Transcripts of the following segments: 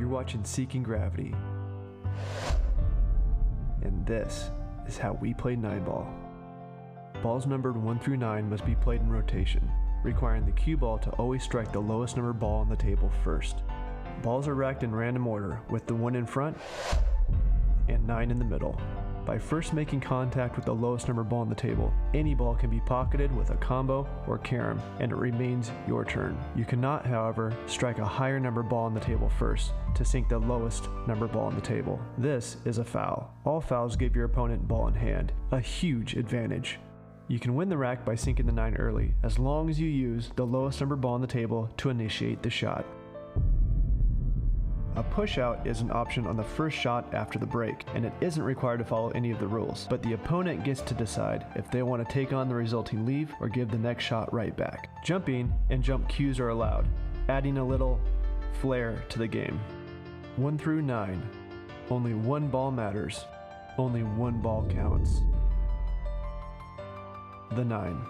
You're watching Seeking Gravity. And this is how we play 9-ball. Balls numbered 1 through 9 must be played in rotation, requiring the cue ball to always strike the lowest numbered ball on the table first. Balls are racked in random order, with the 1 in front and 9 in the middle. By first making contact with the lowest numbered ball on the table, any ball can be pocketed with a combo or carom, and it remains your turn. You cannot, however, strike a higher numbered ball on the table first to sink the lowest numbered ball on the table. This is a foul. All fouls give your opponent ball in hand, a huge advantage. You can win the rack by sinking the 9 early, as long as you use the lowest numbered ball on the table to initiate the shot. A push-out is an option on the first shot after the break, and it isn't required to follow any of the rules, but the opponent gets to decide if they want to take on the resulting leave or give the next shot right back. Jumping and jump cues are allowed, adding a little flair to the game. 1 through 9. Only one ball matters. Only one ball counts. The 9.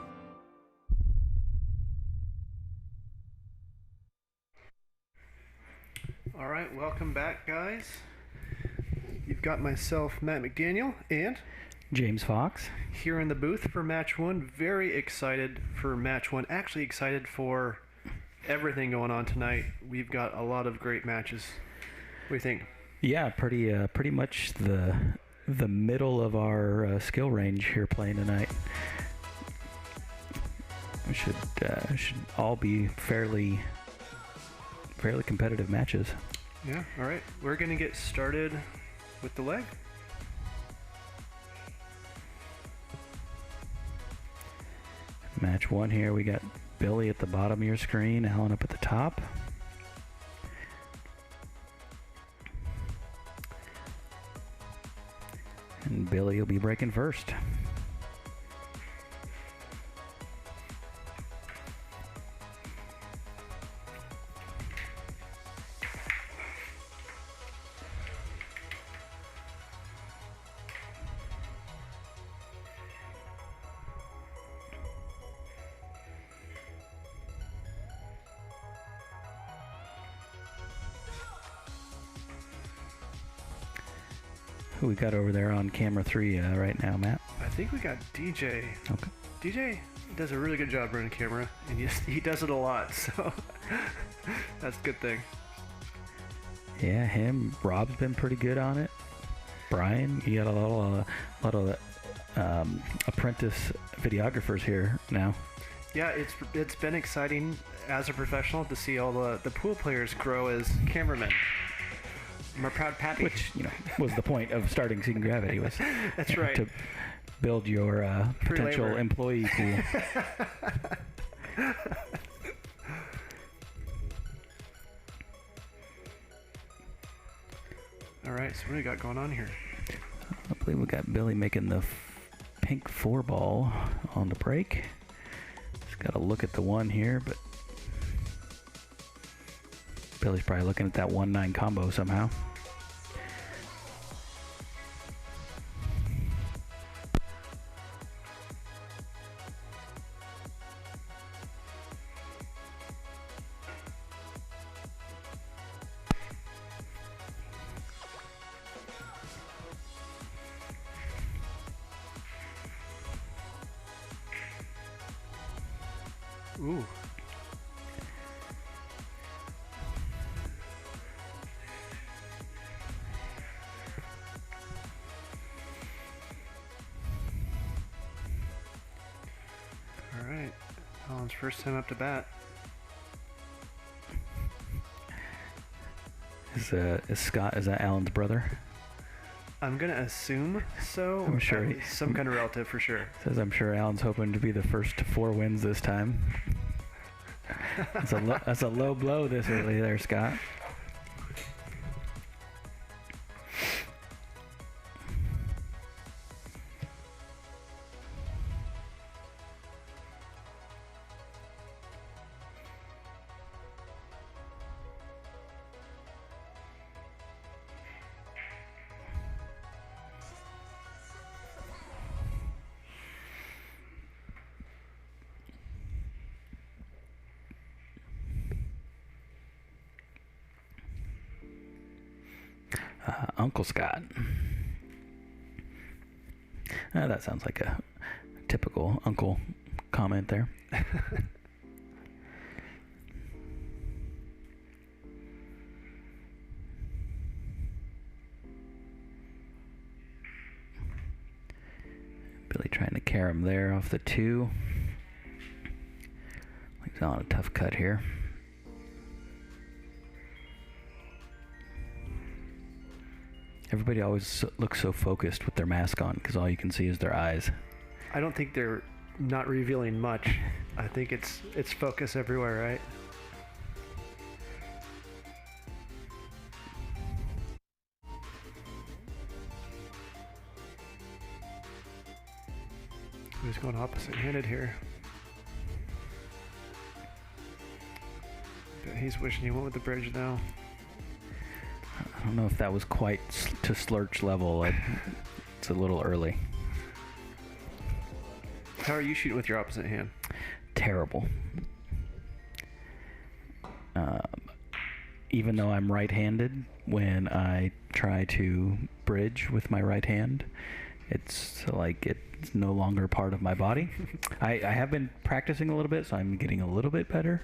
All right, welcome back, guys. You've got myself, Matt McDaniel, and James Fox here in the booth for match 1. Very excited for match 1. Actually excited for everything going on tonight. We've got a lot of great matches. What do you think? Yeah, pretty much the middle of our skill range here playing tonight. We should all be fairly competitive matches. Yeah, all right. We're going to get started with the leg. Match 1 here, we got Billy at the bottom of your screen, Alan up at the top. And Billy will be breaking first. Who we got over there on camera 3 right now, Matt? I think we got DJ. Okay. DJ does a really good job running camera, and he does it a lot, so that's a good thing. Yeah, him. Rob's been pretty good on it. Brian, you got a lot of apprentice videographers here now. Yeah, it's been exciting as a professional to see all the pool players grow as cameramen. I'm a proud pappy. Which, was the point of starting Seeking Gravity was that's right. To build your potential employee pool. All right, so what do we got going on here? I believe we got Billy making the pink 4-ball on the break. Just got to look at the 1 here, but Billy's probably looking at that 1-9 combo somehow. Ooh. All right. Alan's first time up to bat. Is Scott, is that Alan's brother? I'm going to assume so. I'm sure some kind of relative for sure. Says I'm sure Alan's hoping to be the first to 4 wins this time. That's a low blow this early there, Scott. Uncle Scott. That sounds like a typical uncle comment there. Billy trying to carry him there off the 2. He's on a tough cut here. Everybody always looks so focused with their mask on because all you can see is their eyes. I don't think they're not revealing much. I think it's focus everywhere, right? Who's going opposite-handed here? But he's wishing he went with the bridge now. I don't know if that was quite to Slurch level. It's a little early. How are you shooting with your opposite hand? Terrible. Even though I'm right-handed, when I try to bridge with my right hand, it's like it's no longer part of my body. I have been practicing a little bit, so I'm getting a little bit better.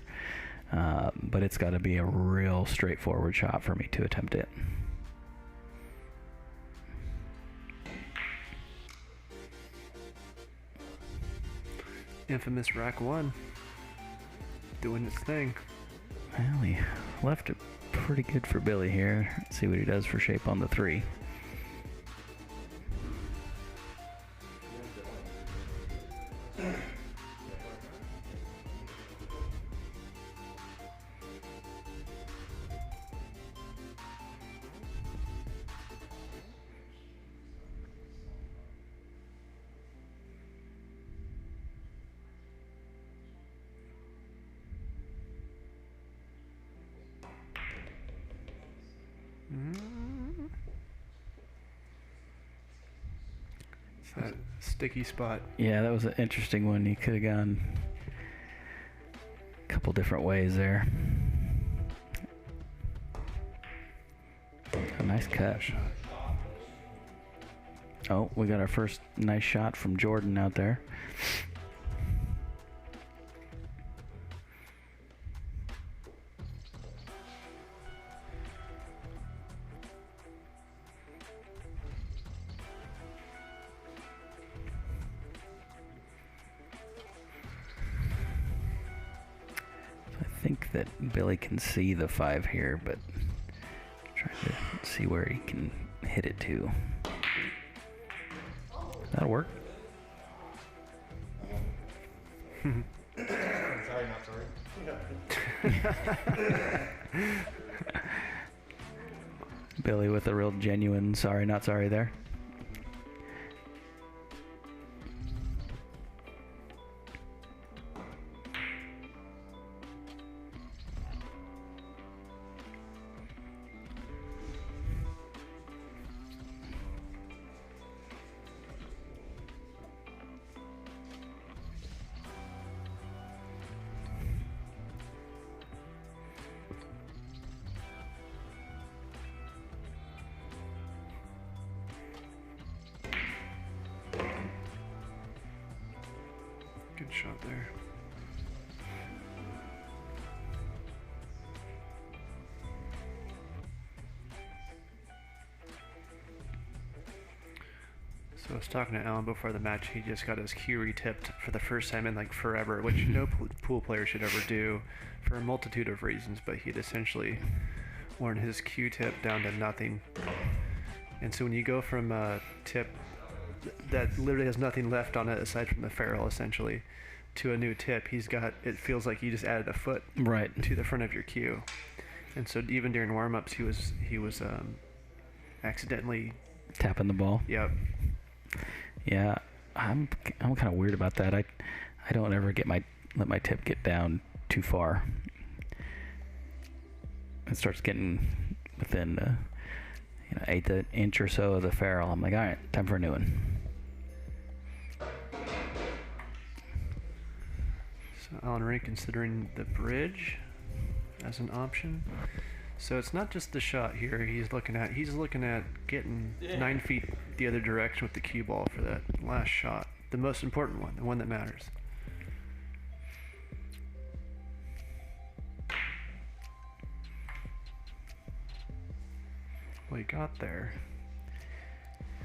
But it's got to be a real straightforward shot for me to attempt it. Infamous rack 1 doing its thing. Well, he left it pretty good for Billy here. Let's see what he does for shape on the 3. It's that sticky spot. Yeah, that was an interesting one. He could have gone a couple different ways there. A nice cut. Oh, we got our first nice shot from Jordan out there. I think that Billy can see the 5 here, but trying to see where he can hit it to. That'll work. Sorry, not sorry. Billy with a real genuine sorry, not sorry there. Good shot there. So I was talking to Alan before the match. He just got his cue retipped for the first time in like forever, which no pool player should ever do for a multitude of reasons, but he'd essentially worn his cue tip down to nothing. And so when you go from a tip that literally has nothing left on it aside from the ferrule essentially to a new tip, it feels like you just added a foot right to the front of your cue. And so even during warm-ups he was accidentally tapping the ball. Yep. Yeah, I'm kind of weird about that. I don't ever let my tip get down too far. It starts getting within eighth inch or so of the ferrule. I'm like, all right, time for a new one. So Alan Ray considering the bridge as an option. So it's not just the shot here he's looking at. He's looking at getting 9 feet the other direction with the cue ball for that last shot. The most important one, the one that matters. What he got there.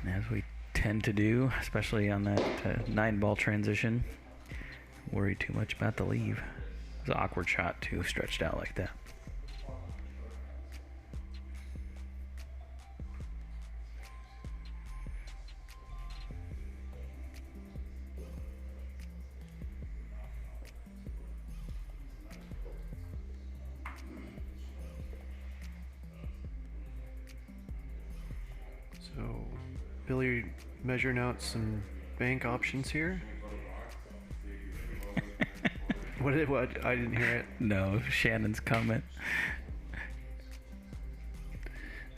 And as we tend to do, especially on that 9-ball transition, worry too much about the leave. It's an awkward shot too, stretched out like that. So, Billy measuring out some bank options here. What? I didn't hear it. No, Shannon's comment.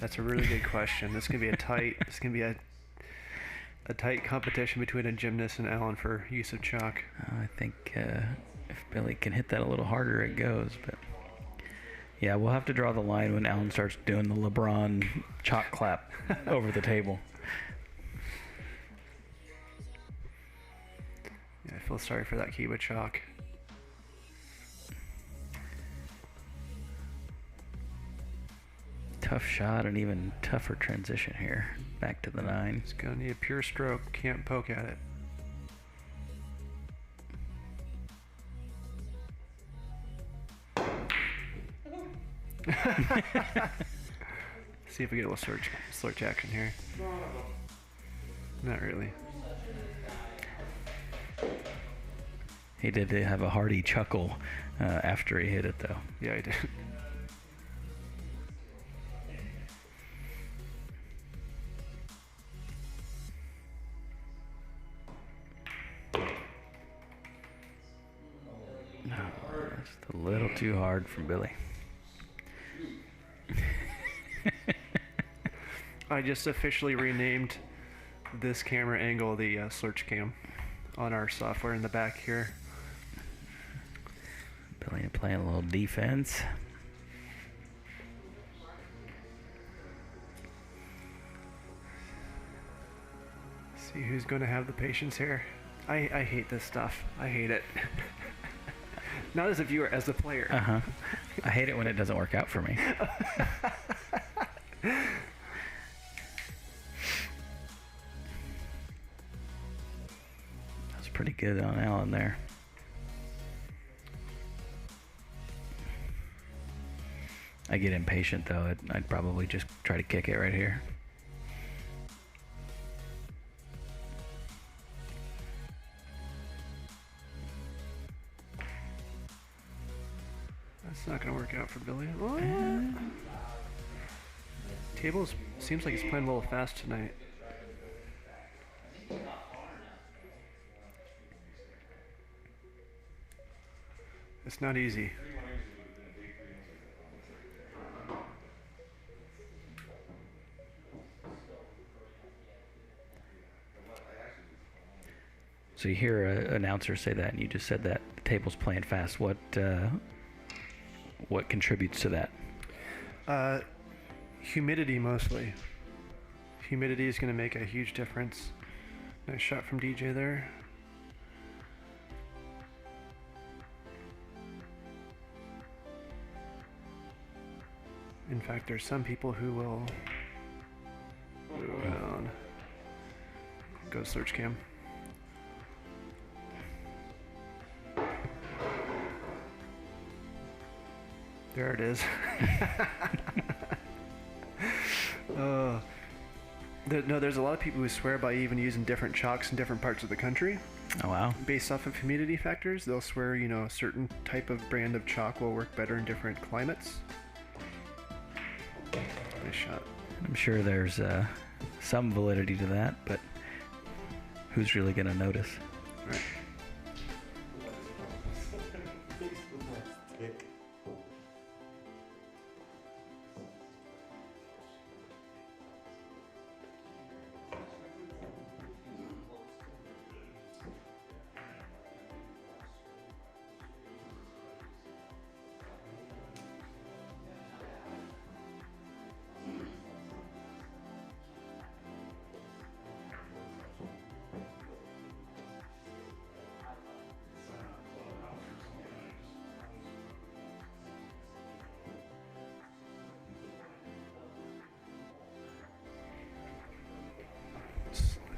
That's a really good question. This could be a tight. This can be a tight competition between a gymnast and Alan for use of chalk. I think if Billy can hit that a little harder, it goes. But yeah, we'll have to draw the line when Alan starts doing the LeBron chalk clap over the table. Yeah, I feel sorry for that Kiba chalk. Tough shot and even tougher transition here. Back to the 9. It's gonna need a pure stroke. Can't poke at it. See if we get a little search action here. Not really. He did have a hearty chuckle after he hit it, though. Yeah, I did. No, that's a little too hard for Billy. I just officially renamed this camera angle the search cam on our software in the back here. Billy playing a little defense. See who's going to have the patience here. I hate this stuff. I hate it. Not as a viewer, as a player. Uh-huh. I hate it when it doesn't work out for me. That's pretty good on Alan there. I get impatient though. I'd probably just try to kick it right here. That's not going to work out for Billy. Oh. Tables seems like he's playing a little fast tonight. It's not easy. So you hear an announcer say that, and you just said that the table's playing fast. What contributes to that? Humidity mostly. Humidity is going to make a huge difference. Nice shot from DJ there. In fact, there's some people who will move around. Go search cam. There it is. There's a lot of people who swear by even using different chalks in different parts of the country. Oh, wow. Based off of humidity factors, they'll swear, a certain type of brand of chalk will work better in different climates. Nice shot. I'm sure there's some validity to that, but who's really going to notice? Right.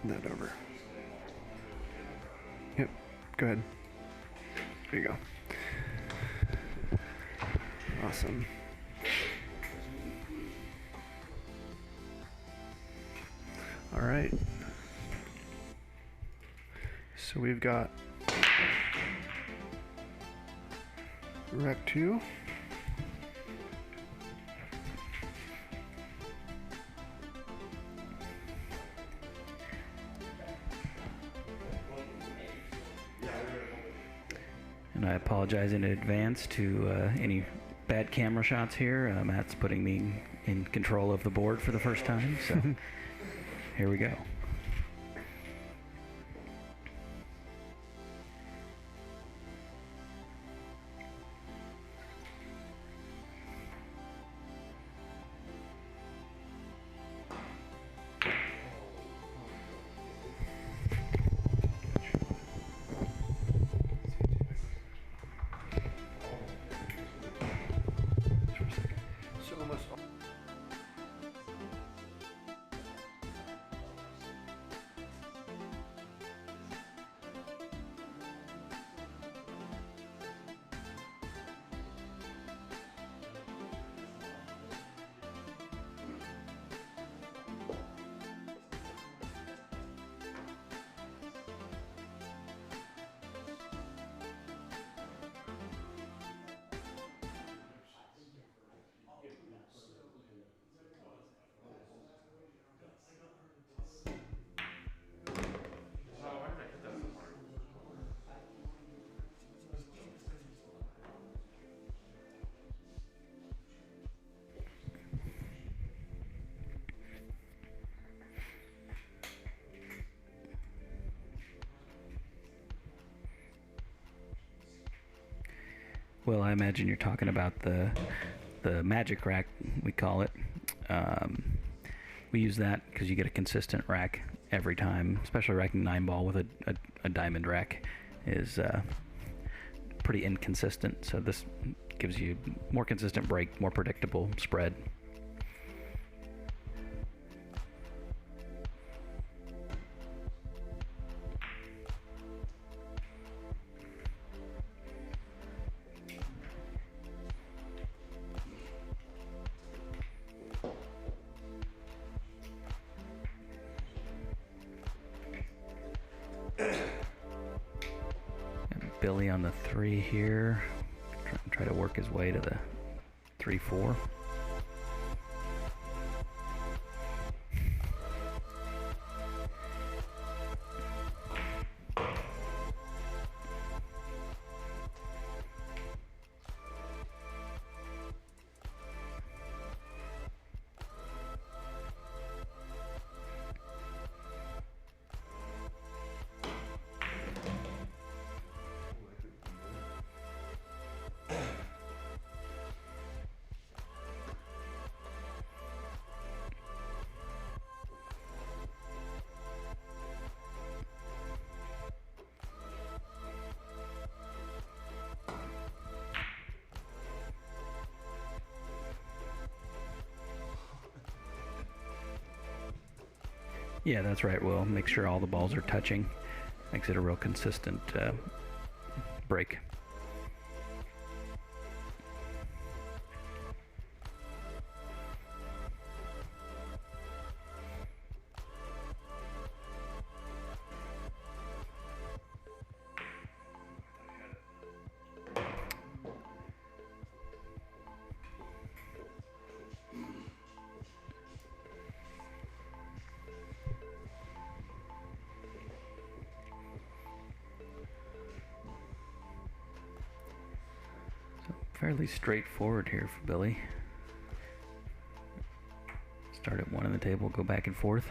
Turn that over. Yep, go ahead. There you go. Awesome. All right. So we've got Rec 2. And I apologize in advance to any bad camera shots here. Matt's putting me in control of the board for the first time, so here we go. Well, I imagine you're talking about the magic rack, we call it. We use that because you get a consistent rack every time, especially racking 9-ball with a diamond rack is pretty inconsistent. So this gives you more consistent break, more predictable spread. Billy on the 3 here. Try to work his way to the 3-4. Yeah, that's right, Will. Make sure all the balls are touching. Makes it a real consistent break. Fairly straightforward here for Billy. Start at 1 on the table, go back and forth.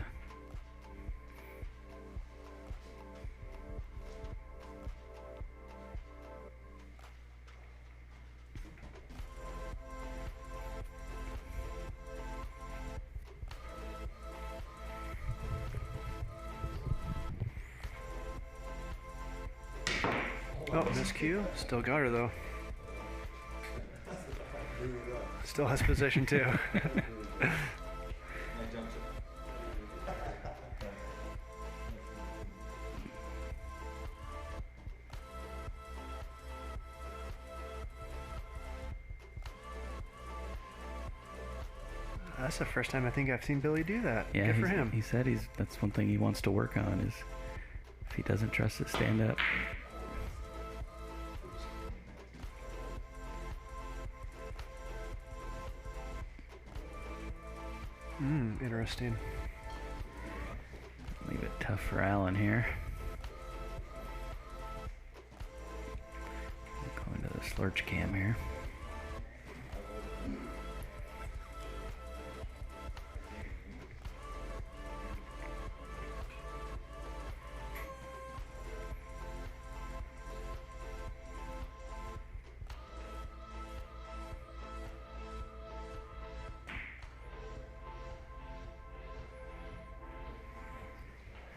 Oh, miscue. Still got her though. Still has position too. That's the first time I think I've seen Billy do that. Yeah, Good for him. He said that's one thing he wants to work on is if he doesn't trust his stand-up. Interesting. Leave it tough for Alan here. Going to the lurch cam here.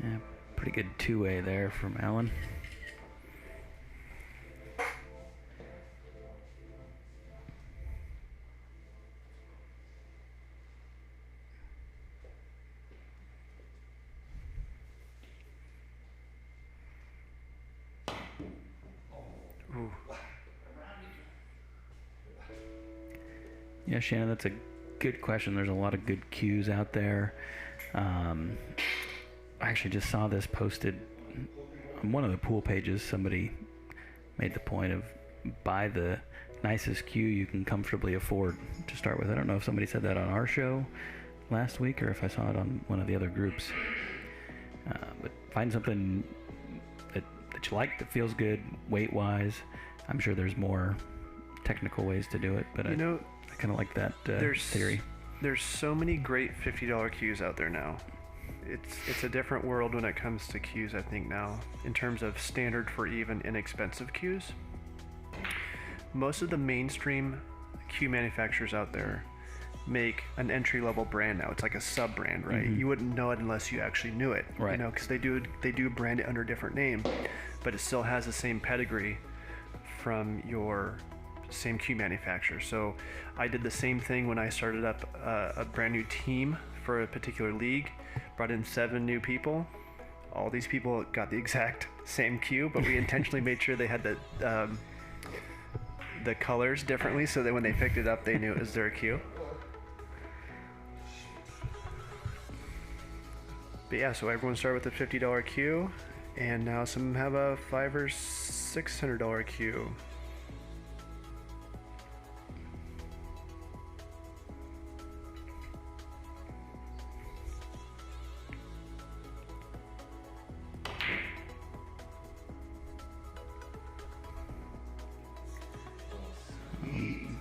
Yeah, pretty good two-way there from Alan. Ooh. Yeah, Shannon, that's a good question. There's a lot of good cues out there. I actually just saw this posted on one of the pool pages. Somebody made the point of buy the nicest cue you can comfortably afford to start with. I don't know if somebody said that on our show last week or if I saw it on one of the other groups. But find something that you like, that feels good weight-wise. I'm sure there's more technical ways to do it, but I kind of like that theory. There's so many great $50 cues out there now. It's a different world when it comes to cues, I think, now, in terms of standard for even inexpensive cues. Most of the mainstream cue manufacturers out there make an entry-level brand now. It's like a sub-brand, right? Mm-hmm. You wouldn't know it unless you actually knew it, right? Because they do brand it under a different name, but it still has the same pedigree from your same cue manufacturer. So I did the same thing when I started up a brand new team for a particular league. Brought in 7 new people. All these people got the exact same cue, but we intentionally made sure they had the colors differently so that when they picked it up, they knew it was their cue. But yeah, so everyone started with a $50 cue, and now some have a $500 or $600 cue.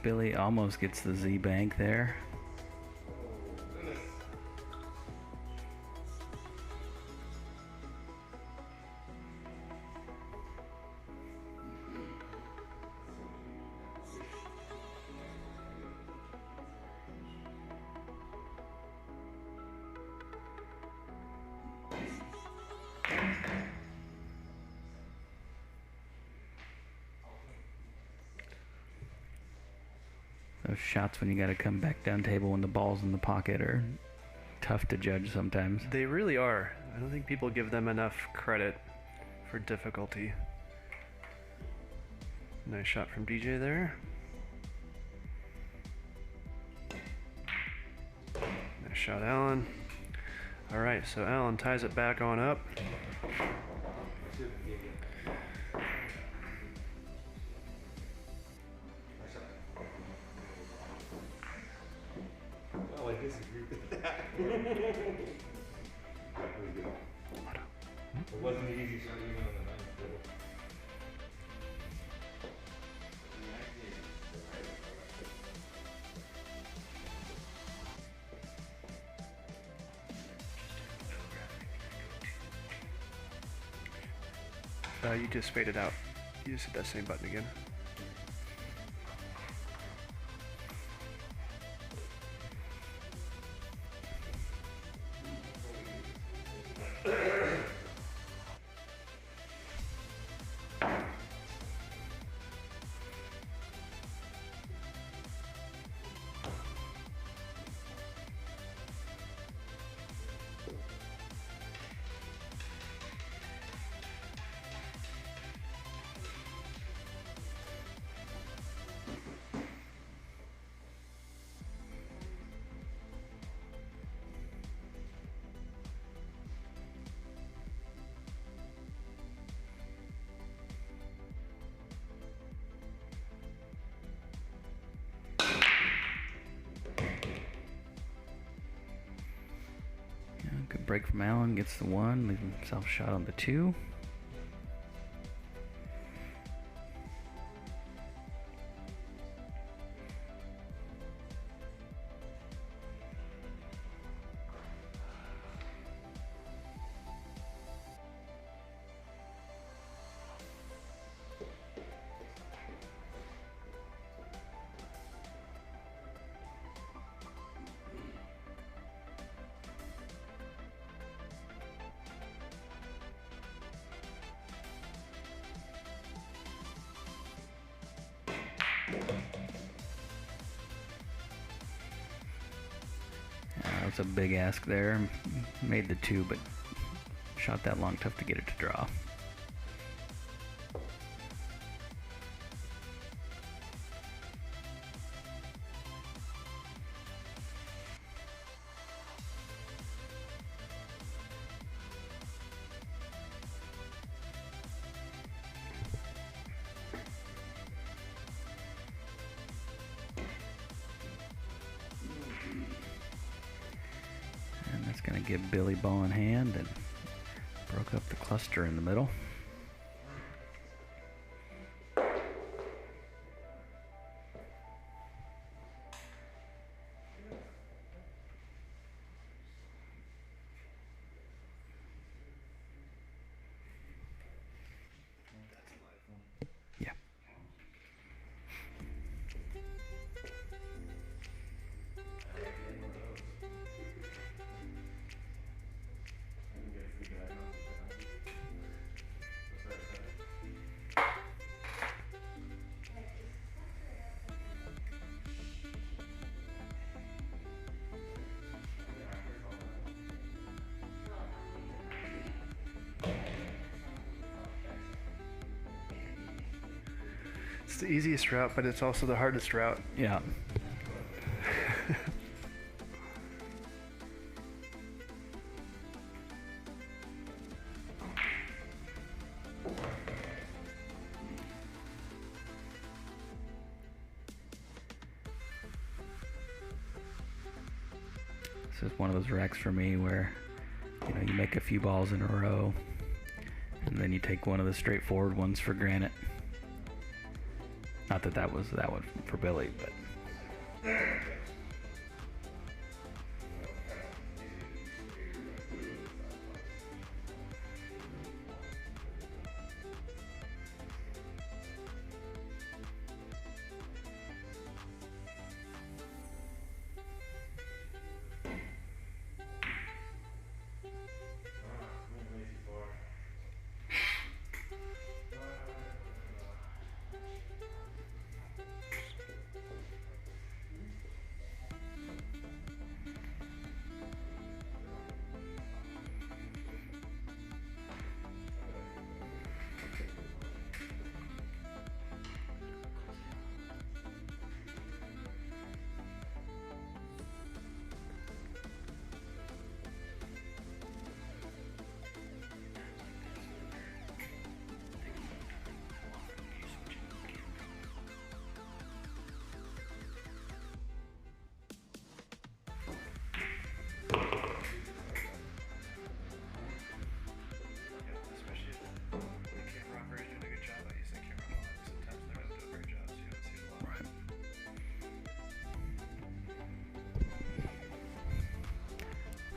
Billy almost gets the Z bank there. Those shots when you got to come back down table when the ball's in the pocket are tough to judge sometimes. They really are. I don't think people give them enough credit for difficulty. Nice shot from DJ there. Nice shot, Alan. All right, so Alan ties it back on up. It wasn't an easy shot even on the ninth. You just faded out. You just hit that same button again. break from Allen, gets the 1, leaves himself shot on the 2. That was a big ask there. Made the 2, but shot that long, tough to get it to draw. That's going to give Billy ball in hand and broke up the cluster in the middle. Yeah. It's the easiest route, but it's also the hardest route. Yeah. This is one of those wrecks for me where, you know, you make a few balls in a row and then you take one of the straightforward ones for granted. Not that that was that one for Billy, but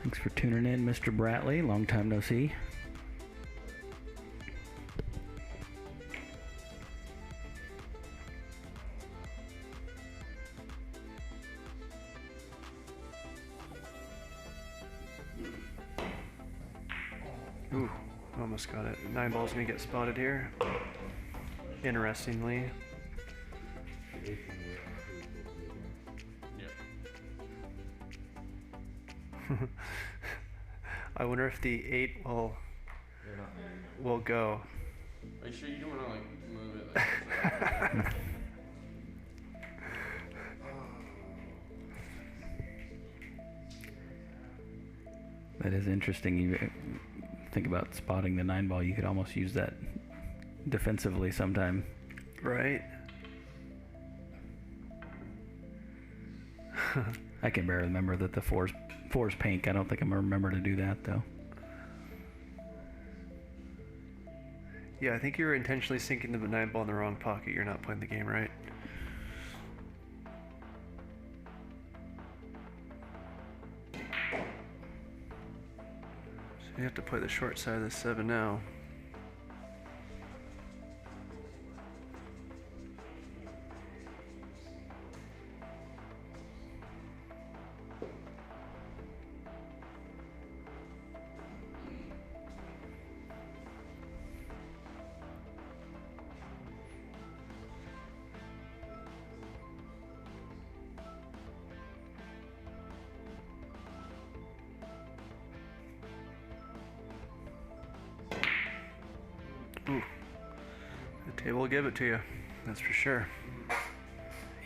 thanks for tuning in, Mr. Bratley. Long time no see. Ooh, almost got it. 9 ball's gonna get spotted here. Interestingly. I wonder if the 8 will go. Are you sure you don't want to like move it like That is interesting. You think about spotting the 9 ball, you could almost use that defensively sometime. Right? I can barely remember that the 4's pink. I don't think I'm going to remember to do that, though. Yeah, I think you're intentionally sinking the 9 ball in the wrong pocket. You're not playing the game right. So you have to play the short side of the 7 now. Ooh, the table will give it to you, that's for sure.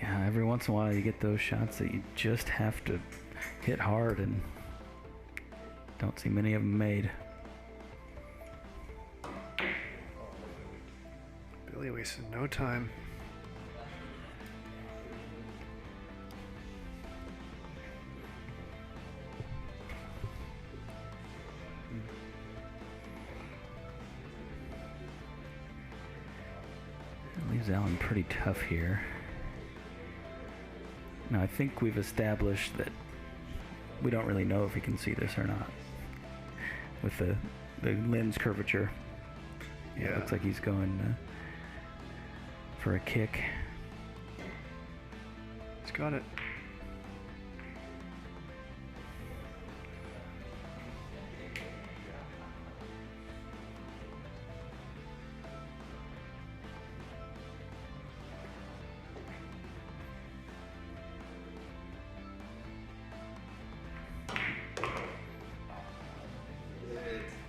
Yeah, every once in a while you get those shots that you just have to hit hard, and don't see many of them made. Billy wasted no time. That leaves Alan pretty tough here. Now I think we've established that we don't really know if he can see this or not with the lens curvature. Yeah, It looks like he's going for a kick. he's got it.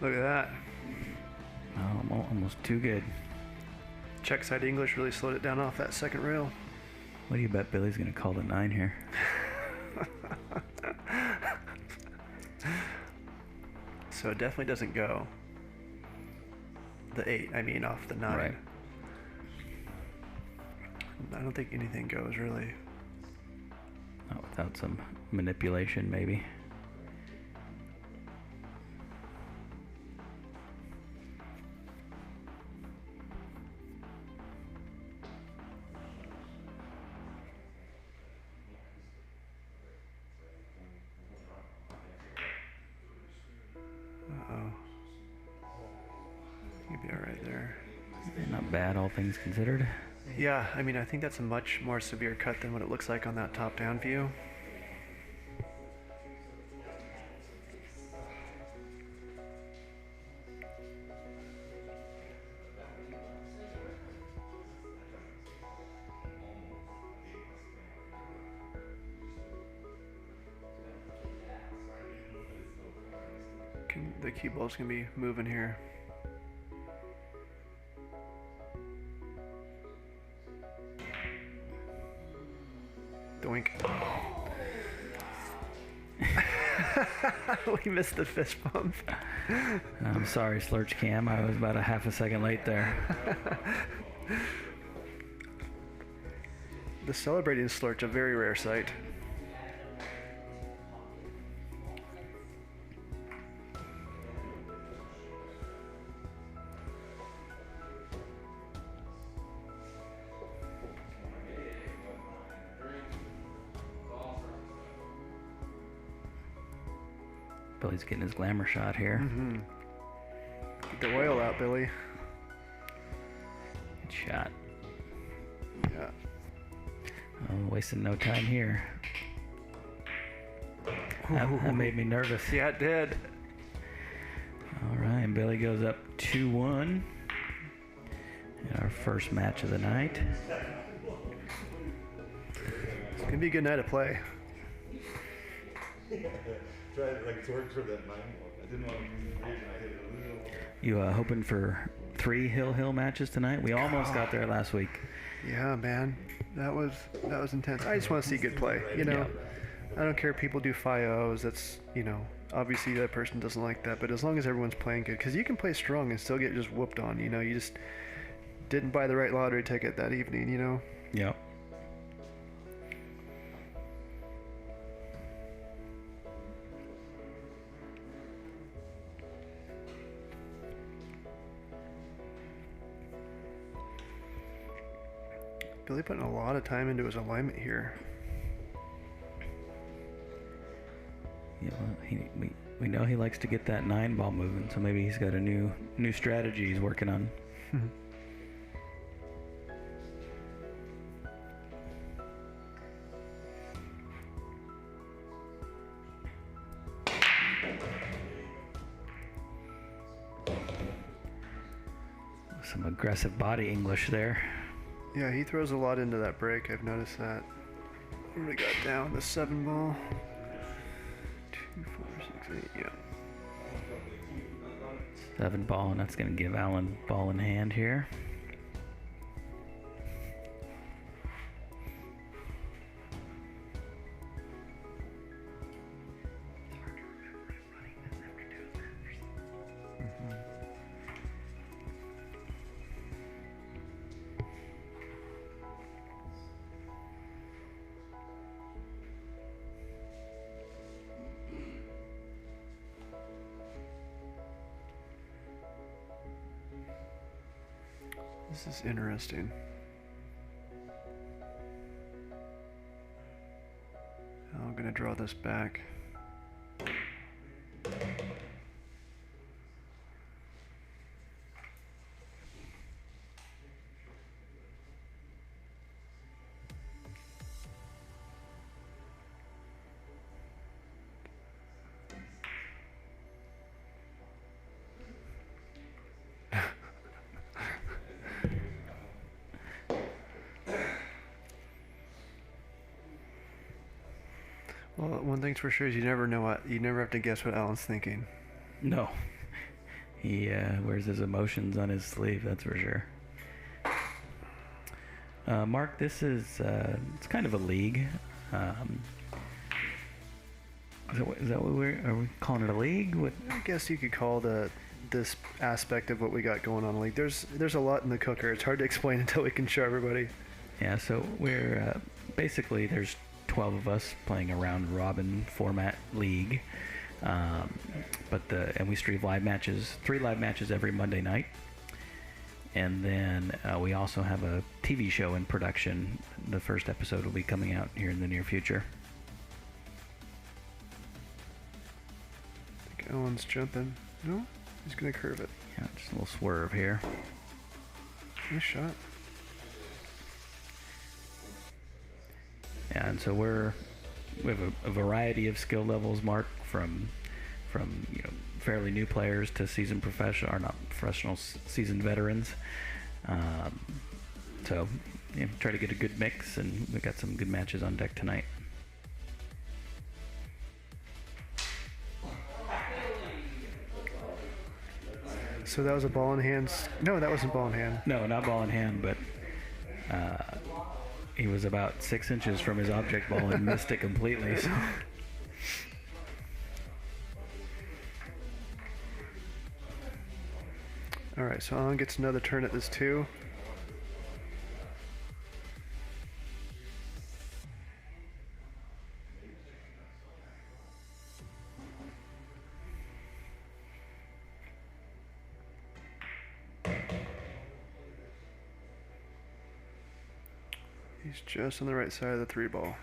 Look at that. Oh, almost too good. Check side English really slowed it down off that second rail. What do you bet Billy's going to call the 9 here? So it definitely doesn't go. The 8, I mean, off the 9. Right. I don't think anything goes, really. Not without some manipulation, maybe. Uh-oh. You'd be alright there. Not bad, all things considered. Yeah, I mean, I think that's a much more severe cut than what it looks like on that top-down view. The cue ball's gonna be moving here. Doink. We missed the fist bump. I'm sorry, Slurch Cam. I was about a half a second late there. The celebrating Slurch, a very rare sight. Billy's getting his glamour shot here. Mm-hmm. Get the oil out, Billy. Good shot. Yeah. Oh, wasting no time here. That made me nervous. Yeah, it did. All right, Billy goes up 2-1 in our first match of the night. It's gonna be a good night of play. Tried like to work for that 9 ball. I didn't want to use the bridge, and I hit it a little. You hoping for 3 hill matches tonight? We almost got there last week. Yeah, man, that was intense. I just want to see good play. You know, I don't care if people do 5-0s. That's, you know, obviously that person doesn't like that. But as long as everyone's playing good, because you can play strong and still get just whooped on. You know, you just didn't buy the right lottery ticket that evening. You know. Yep. Billy putting a lot of time into his alignment here. Yeah, well, we know he likes to get that 9 ball moving, so maybe he's got a new strategy he's working on. Some aggressive body English there. Yeah, he throws a lot into that break. I've noticed that. What do we got down? The 7 ball. 2, 4, 6, 8. Yeah. 7 ball, and that's going to give Alan ball in hand here. This is interesting. I'm gonna draw this back. Well, one thing's for sure is you never have to guess what Alan's thinking. No. He wears his emotions on his sleeve, that's for sure. Mark, this is it's kind of a league. Is that what are we calling it, a league? What? I guess you could call this aspect of what we got going on a league. There's a lot in the cooker. It's hard to explain until we can show everybody. Yeah, so we're basically there's 12 of us playing a round robin format league, and we stream live matches, 3 live matches every Monday night, and then we also have a TV show in production. The first episode will be coming out here in the near future. I think Alan's jumping. No, he's gonna curve it. Yeah, just a little swerve here. Nice shot. Yeah, and so we have a variety of skill levels, Mark, from fairly new players to seasoned seasoned veterans. So try to get a good mix, and we got some good matches on deck tonight. So that was a ball in hand. No, that wasn't ball in hand. No, not ball in hand, but he was about 6 inches from his object ball and missed it completely. So. All right, so Alan gets another turn at this too. He's just on the right side of the 3 ball.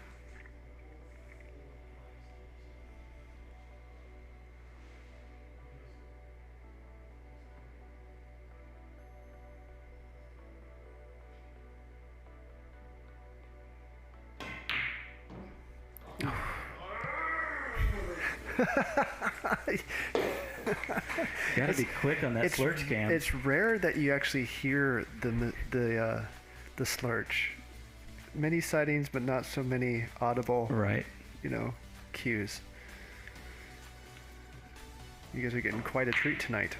Gotta be quick on that slurch cam. It's rare that you actually hear the slurch. Many sightings, but not so many audible, right? Cues. You guys are getting quite a treat tonight.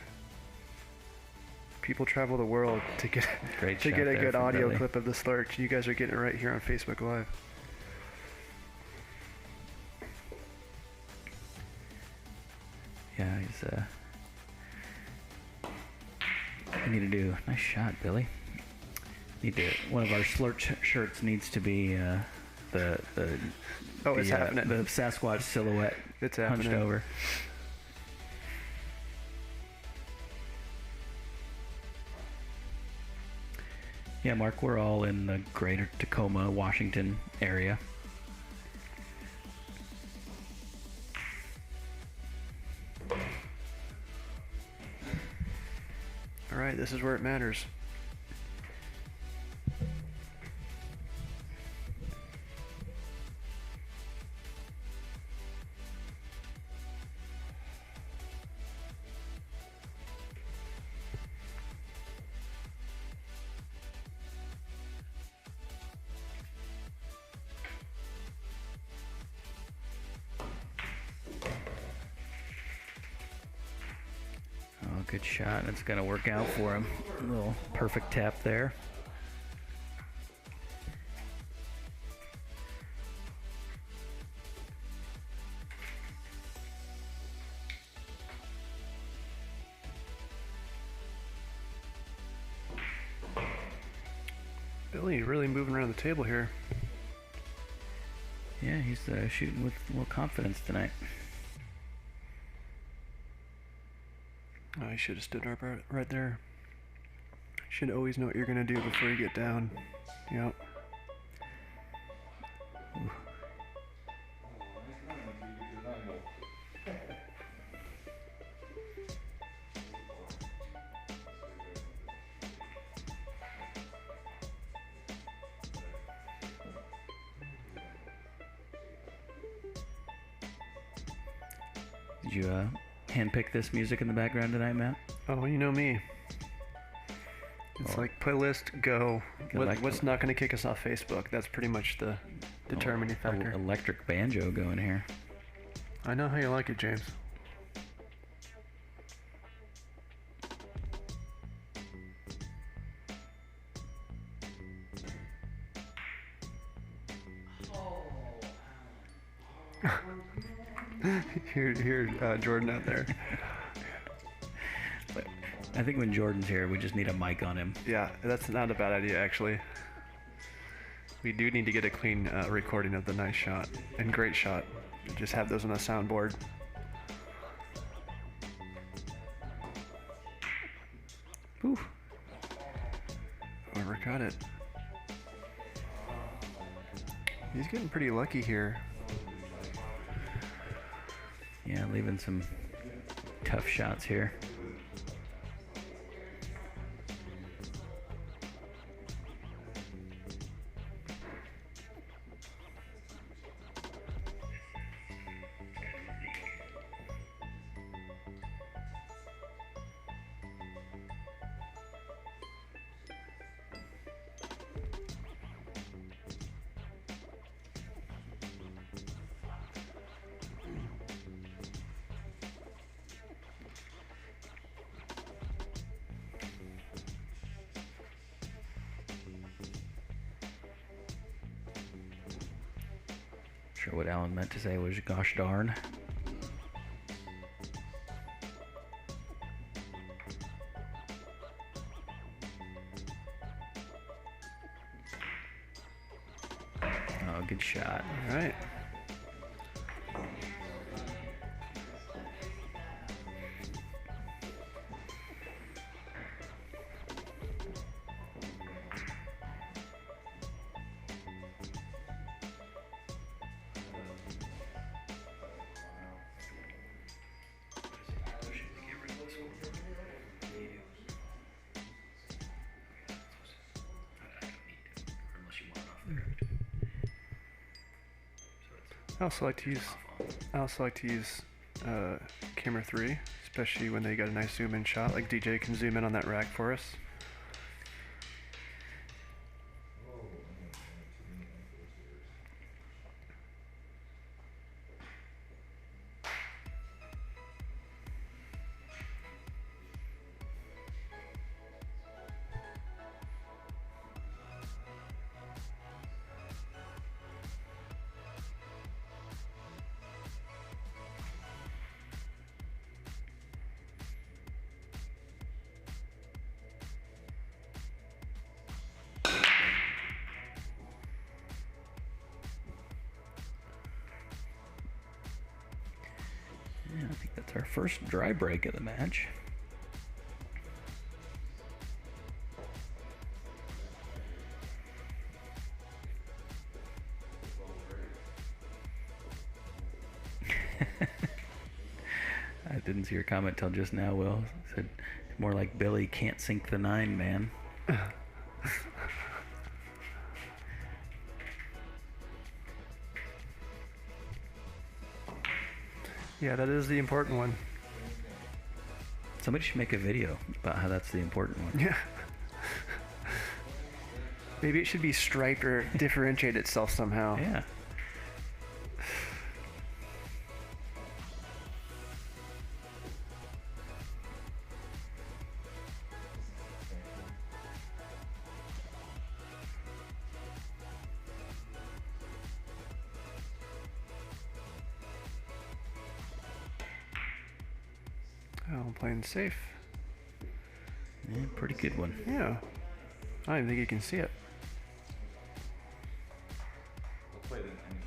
People travel the world to get a good audio clip of the slurch. You guys are getting it right here on Facebook Live. Yeah, we need to do a nice shot, Billy. One of our slurch shirts needs to be it's happening. The Sasquatch silhouette. It's hunched happening. over. Yeah, Mark, we're all in the greater Tacoma, Washington area. All right, this is where it matters. Oh, good shot. It's going to work out for him. A little perfect tap there. Billy really moving around the table here. Yeah, he's shooting with a little confidence tonight. Oh, you should have stood right there. You should always know what you're going to do before you get down. Yep. Ooh. Did you handpick this music in the background tonight, Matt? Oh, you know me. It's like playlist, go. What's not going to kick us off Facebook? That's pretty much the determining factor. Electric banjo going here. I know how you like it, James. Here's Jordan out there. But I think when Jordan's here, we just need a mic on him. Yeah, that's not a bad idea, actually. We do need to get a clean recording of the nice shot and great shot. Just have those on the soundboard. Ooh. Whoever caught it. He's getting pretty lucky here. Yeah, leaving some tough shots here. Sure what Alan meant to say was gosh darn. Oh, good shot. All right. I also like to use camera 3, especially when they got a nice zoom in shot. Like DJ can zoom in on that rack for us. Yeah, I think that's our first dry break of the match. didn't see your comment till just now, Will. Said more like Billy can't sink the 9, man. Yeah, that is the important one. Somebody should make a video about how that's the important one. Yeah. Maybe it should be striped or differentiate itself somehow. Yeah. Oh, I'm playing safe. Yeah, pretty good one. Yeah. I don't even think you can see it. We'll play the enemy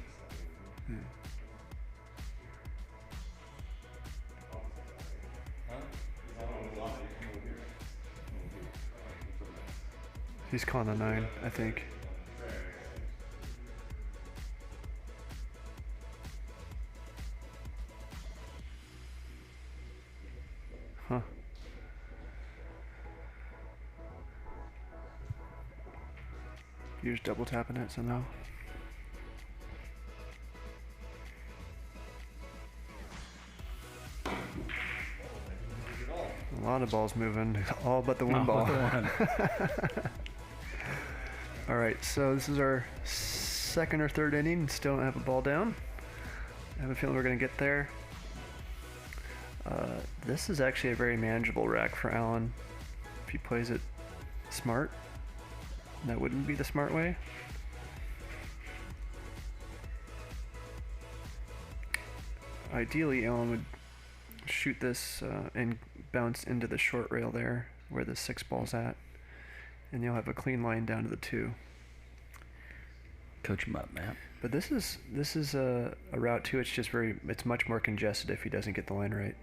side. He's calling a 9, I think. Huh. You're just double tapping it somehow. A lot of balls moving, all but the one ball. All right, so this is our second or third inning. Still don't have a ball down. I have a feeling we're going to get there. This is actually a very manageable rack for Alan if he plays it smart. That wouldn't be the smart way. Ideally, Alan would shoot this and bounce into the short rail there where the 6 ball's at, and you'll have a clean line down to the 2. Coach him up, Matt. But this is a route too. It's much more congested if he doesn't get the line right.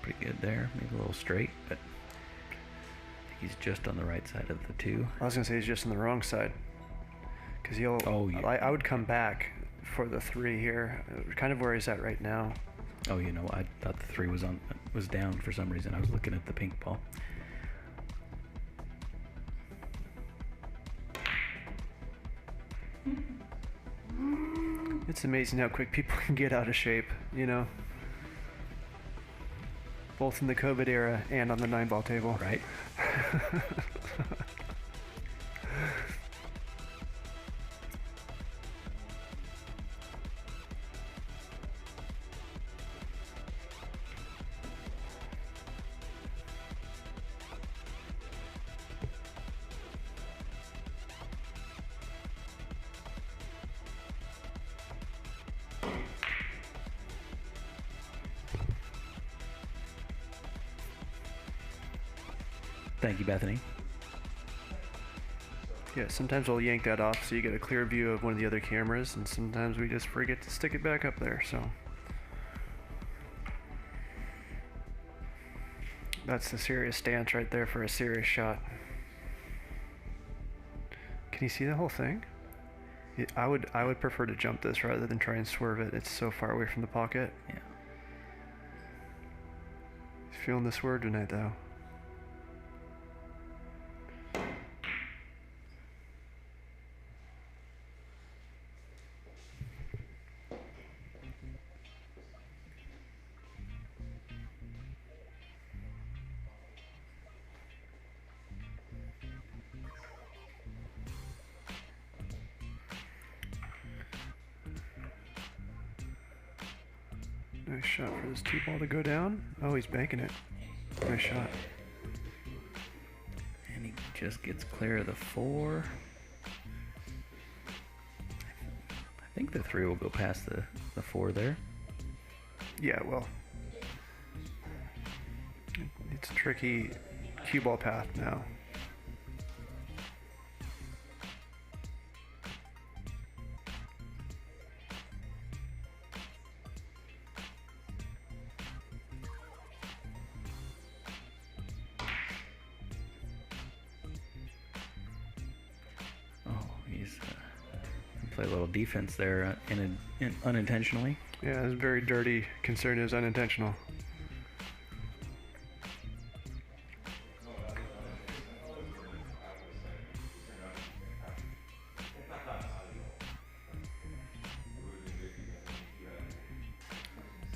Pretty good there. Maybe a little straight, but I think he's just on the right side of the 2. I was gonna say he's just on the wrong side, because he'll. Oh, yeah. I would come back for the 3 here, kind of where he's at right now. Oh, you know, I thought the 3 was down for some reason. I was looking at the pink ball. It's amazing how quick people can get out of shape, you know. Both in the COVID era and on the 9-ball table. Right. Thank you, Bethany. Yeah, sometimes we'll yank that off so you get a clear view of one of the other cameras, and sometimes we just forget to stick it back up there, so. That's the serious stance right there for a serious shot. Can you see the whole thing? I would prefer to jump this rather than try and swerve it. It's so far away from the pocket. Yeah. Feeling the swerve tonight, though. Nice shot for this 2-ball to go down. Oh, he's banking it. Nice shot. And he just gets clear of the 4. I think the 3 will go past the 4 there. Yeah, well, it's a tricky cue ball path now. play a little defense there unintentionally. Yeah, it was very dirty, considering it was unintentional.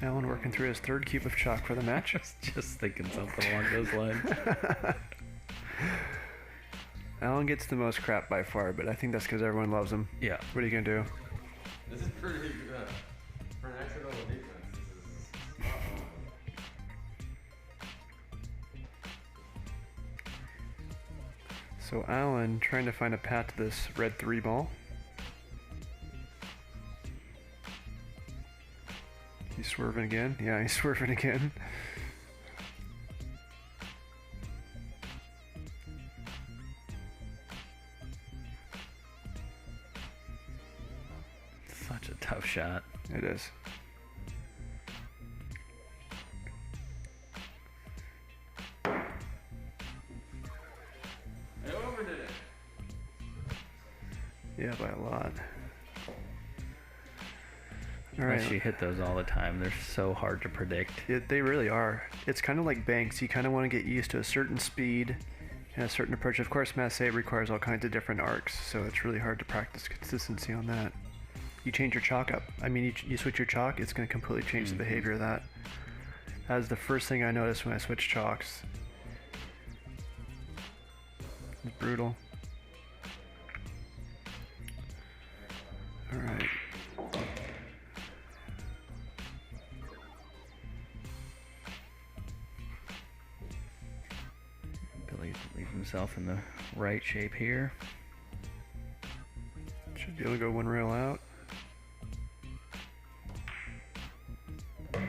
Alan working through his third cube of chalk for the match. I was just thinking something along those lines. Alan gets the most crap by far, but I think that's because everyone loves him. Yeah. What are you going to do? This is pretty good. For an extra level defense, this is So Alan trying to find a path to this red 3 ball. He's swerving again. Yeah, he's swerving again. Such a tough shot. It is. I overdid it. Yeah, by a lot. All Unless right. you hit those all the time, they're so hard to predict. They really are. It's kind of like banks. You kind of want to get used to a certain speed and a certain approach. Of course, Masse requires all kinds of different arcs, so it's really hard to practice consistency on that. You change your chalk up. I mean, you switch your chalk, it's going to completely change the behavior of that. That was the first thing I noticed when I switched chalks. It's brutal. All right. Billy leaves himself in the right shape here. Should be able to go one rail out. Yeah,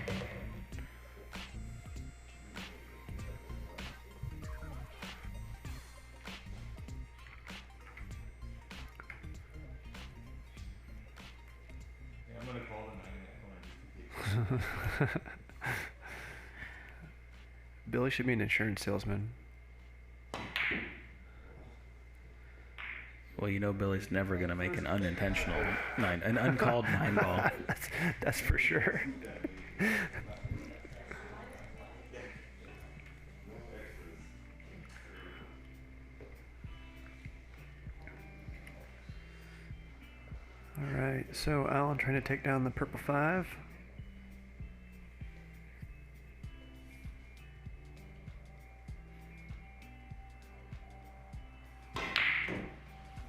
I'm gonna call the 9 in that corner. Billy should be an insurance salesman. Well, you know Billy's never going to make an an uncalled 9 ball. That's for sure. All right, so Alan trying to take down the purple 5.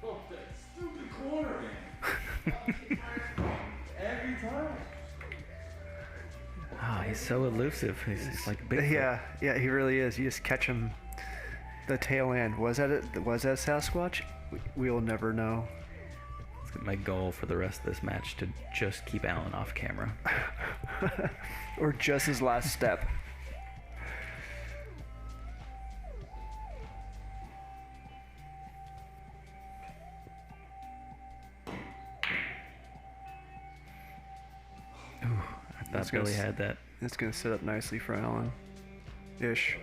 Oh, that stupid corner, man. Every time. Ah, he's so elusive. He's like Bigfoot. Yeah, he really is. You just catch him. The tail end. Was that Sasquatch? We'll never know. My goal for the rest of this match to just keep Alan off camera. Or just his last step. Ooh, I thought Billy had that. It's going to set up nicely for Alan. Ish.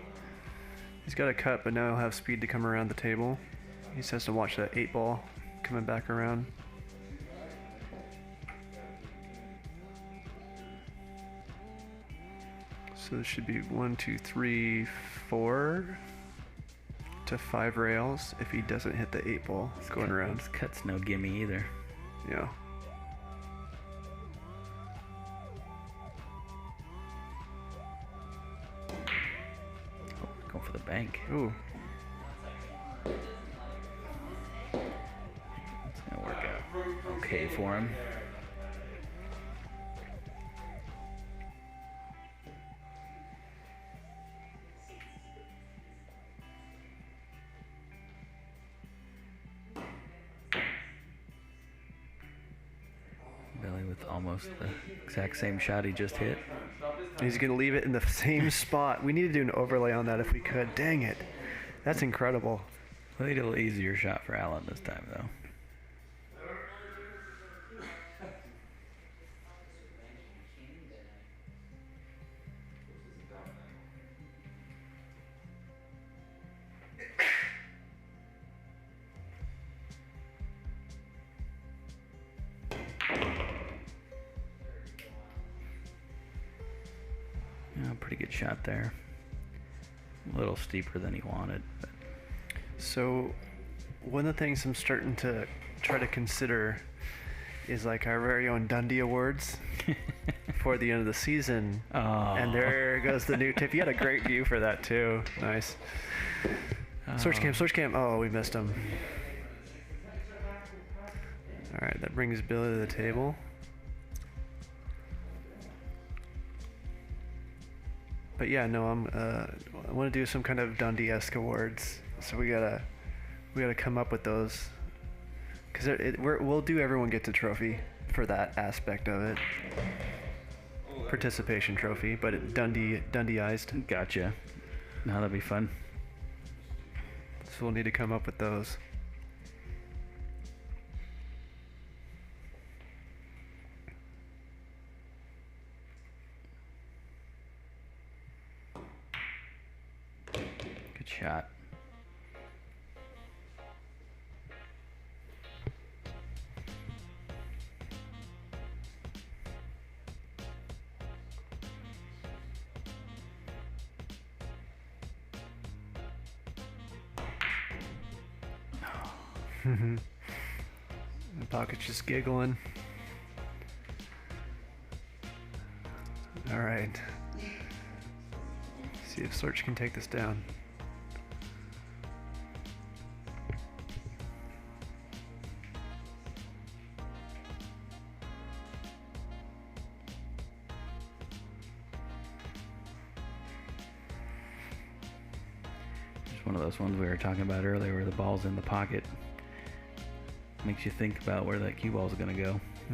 He's got a cut, but now he'll have speed to come around the table. He just has to watch that 8 ball coming back around. So this should be 1, 2, 3, 4 to 5 rails if he doesn't hit the 8 ball going around. This cut's no gimme either. Yeah. Oh, going for the bank. Ooh. It's gonna work out okay for him. Billy with almost the exact same shot he just hit. He's going to leave it in the same spot. We need to do an overlay on that if we could. Dang it. That's incredible. We need a little easier shot for Alan this time, though. pretty good shot there. A little steeper than he wanted, but So, one of the things I'm starting to try to consider is like our very own Dundee Awards for the end of the season. oh. And there goes the new tip. You had a great view for that too. Nice. Switch cam. Oh, we missed him. All right, that brings Billy to the table. But yeah, no, I want to do some kind of Dundee-esque awards. So we gotta come up with those, because we'll do everyone gets a trophy for that aspect of it. Participation trophy, but it Dundee-ized. Gotcha. Now that'd be fun. So we'll need to come up with those. Good shot. The pocket's just giggling. All right. See if Search can take this down. Just one of those ones we were talking about earlier where the ball's in the pocket. Makes you think about where that cue ball's gonna go. Oh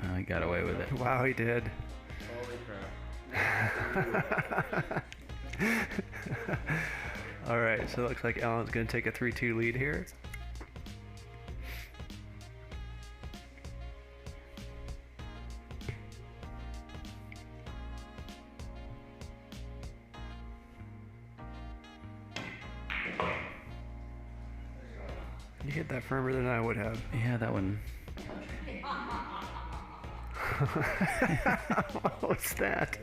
no. I got away with it. Wow, he did. Holy crap. All right, so it looks like Alan's going to take a 3-2 lead here. You hit that firmer than I would have. Yeah, that one. What was that?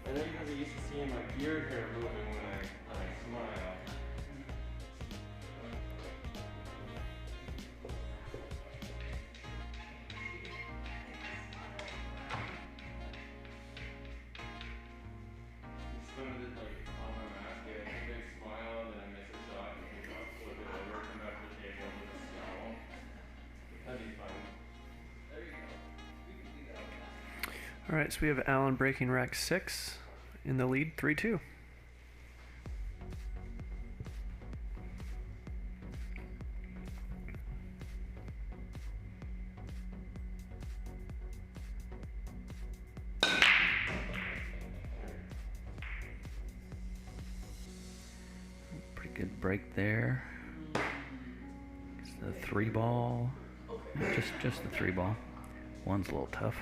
I know because I used to see my beard hair moving when I smile. Swimming it like on my mask, get a big smile, and then I miss a shot, and pick up, flip it over, come back to the table with a scowl. That'd be fun. There you go. All right, so we have Alan breaking rack 6 in the lead, 3-2. Pretty good break there. It's the 3 ball. Just the 3 ball. One's a little tough.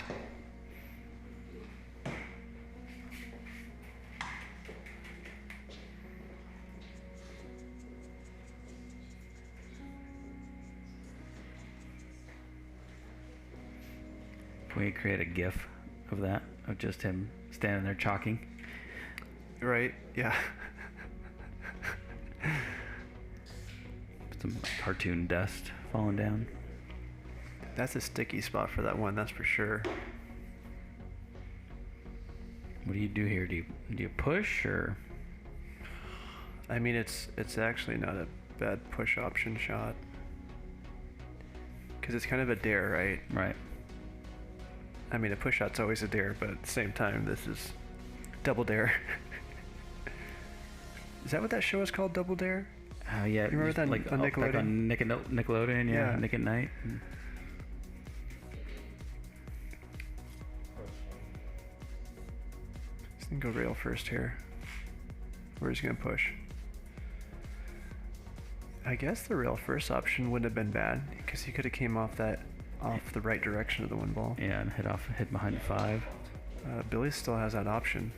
Can we create a GIF of that? Of just him standing there chalking? Right, yeah. Some cartoon dust falling down. That's a sticky spot for that one, that's for sure. What do you do here? Do you push or? I mean, it's actually not a bad push option shot. Because it's kind of a dare, right? Right. I mean, a push shot's always a dare, but at the same time, this is double dare. Is that what that show is called, Double Dare? Oh yeah. You remember just that like on like Nickelodeon? on Nickelodeon, yeah. Yeah. Nick at Night. Just gonna go rail first here. we're just gonna push. I guess the rail first option wouldn't have been bad because he could have came off the right direction of the wind ball. Yeah, and hit behind 5. Billy still has that option.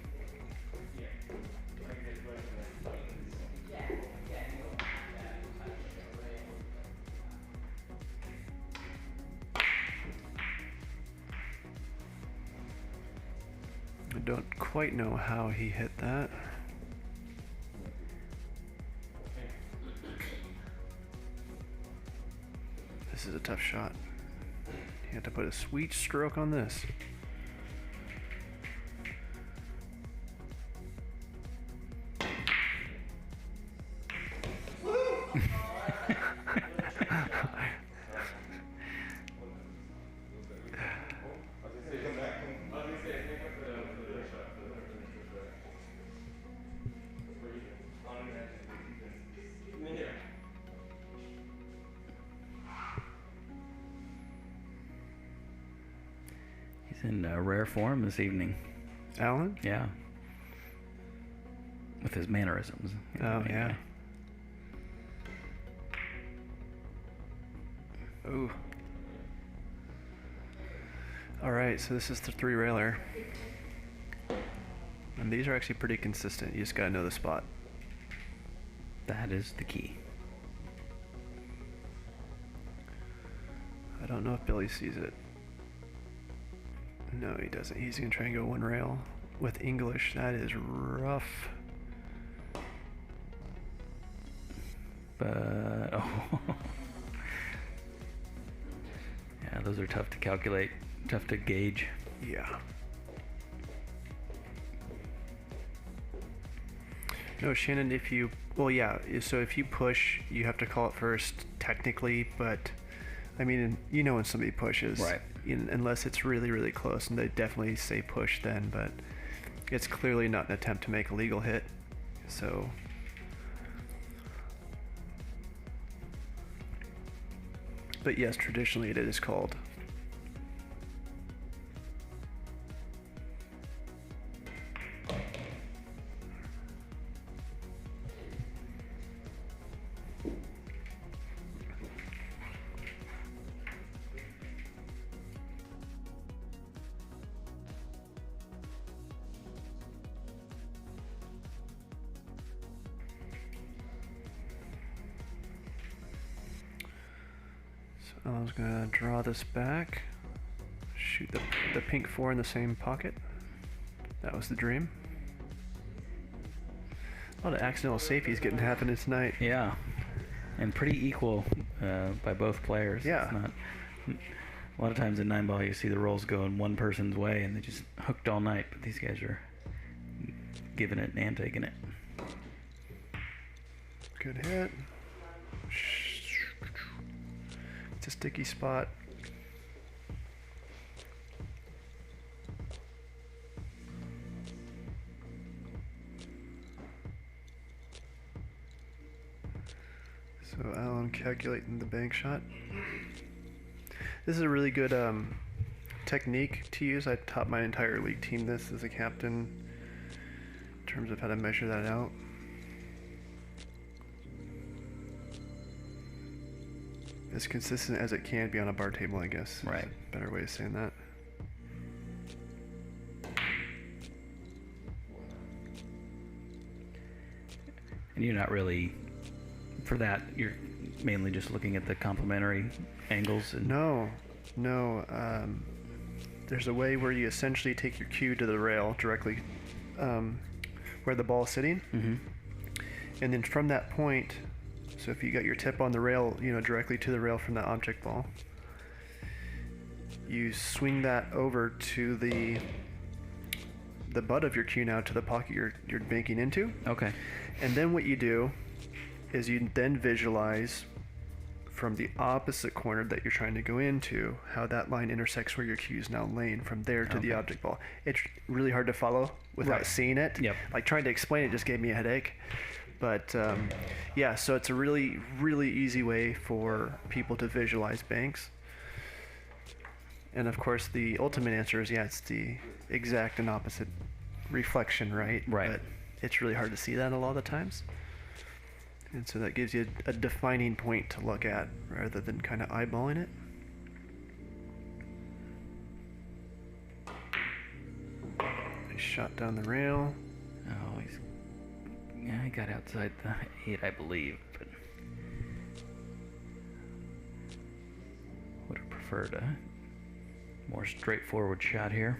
I don't quite know how he hit that. This is a tough shot. He had to put a sweet stroke on this. He's in rare form this evening. Alan? Yeah. With his mannerisms. Oh, yeah. Ooh. Alright, so this is the 3-railer. And these are actually pretty consistent. You just gotta know the spot. That is the key. I don't know if Billy sees it. No, he doesn't. He's gonna try and go 1 rail. With English, that is rough. But, oh. Yeah, those are tough to calculate, tough to gauge. Yeah. No, Shannon, if you... Well, yeah, so if you push, you have to call it first, technically, but... I mean, you know when somebody pushes. Right. Unless it's really, really close, and they definitely say push then, but it's clearly not an attempt to make a legal hit, so... But yes, traditionally it is called. So I was gonna draw this back, shoot the pink 4 in the same pocket. That was the dream. A lot of accidental safeties getting happening tonight. Yeah, and pretty equal by both players. Yeah. It's not, a lot of times in 9-ball you see the rolls go in one person's way and they just hooked all night, but these guys are giving it and taking it. Good hit. It's a sticky spot. So Alan calculating the bank shot. This is a really good technique to use. I taught my entire league team this as a captain in terms of how to measure that out. As consistent as it can be on a bar table, I guess. Right. Is a better way of saying that. And you're not really, for that, you're mainly just looking at the complementary angles. And No. There's a way where you essentially take your cue to the rail directly where the ball is sitting. Mm-hmm. And then from that point, so if you got your tip on the rail, directly to the rail from that object ball, you swing that over to the butt of your cue now to the pocket you're banking into. Okay. And then what you do is you then visualize from the opposite corner that you're trying to go into how that line intersects where your cue is now laying from there to the Okay. object ball. It's really hard to follow without Right. seeing it. Yep. Like trying to explain it just gave me a headache. But yeah, so it's a really, really easy way for people to visualize banks. And of course, the ultimate answer is, yeah, it's the exact and opposite reflection, right? Right. But it's really hard to see that a lot of the times. And so that gives you a defining point to look at rather than kind of eyeballing it. Nice shot down the rail. Oh, he got outside the 8, I believe, but would have preferred a more straightforward shot here.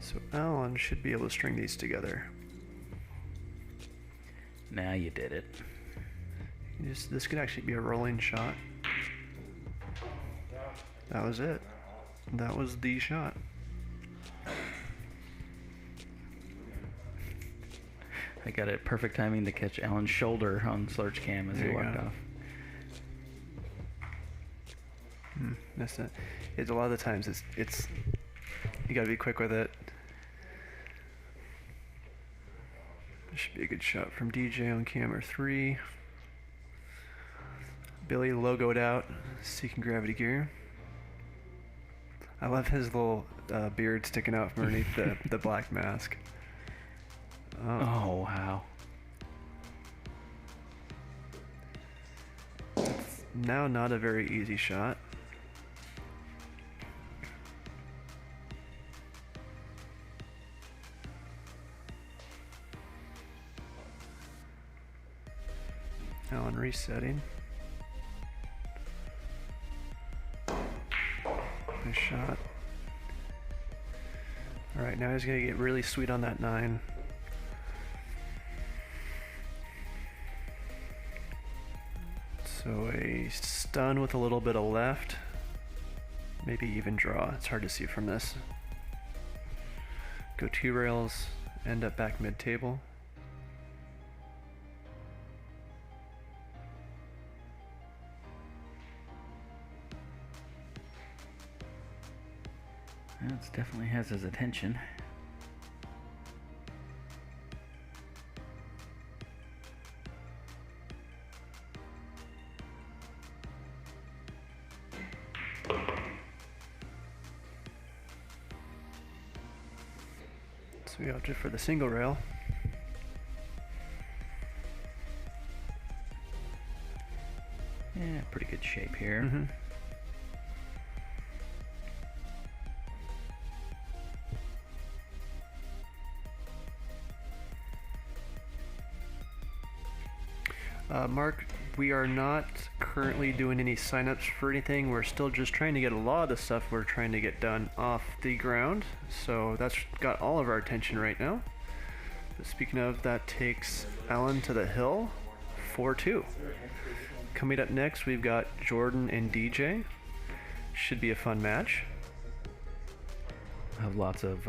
So Alan should be able to string these together. Now you did it. This could actually be a rolling shot. That was it. That was the shot. I got it perfect timing to catch Alan's shoulder on Slurch Cam as he walked off. That's it. It's a lot of the times it's you gotta be quick with it. This should be a good shot from DJ on camera 3. Billy logoed out, seeking gravity gear. I love his little beard sticking out from underneath the black mask. Oh, wow. Now not a very easy shot. Alan resetting. Nice shot. Alright, now he's going to get really sweet on that 9. So a stun with a little bit of left. Maybe even draw. It's hard to see from this. Go 2 rails, end up back mid-table. Well, it definitely has his attention. So we opted for the single rail. Yeah, pretty good shape here. Mm-hmm. Mark, we are not currently doing any signups for anything. We're still just trying to get a lot of the stuff we're trying to get done off the ground. So that's got all of our attention right now. But speaking of, that takes Alan to the hill, 4-2. Coming up next, we've got Jordan and DJ. Should be a fun match. I have lots of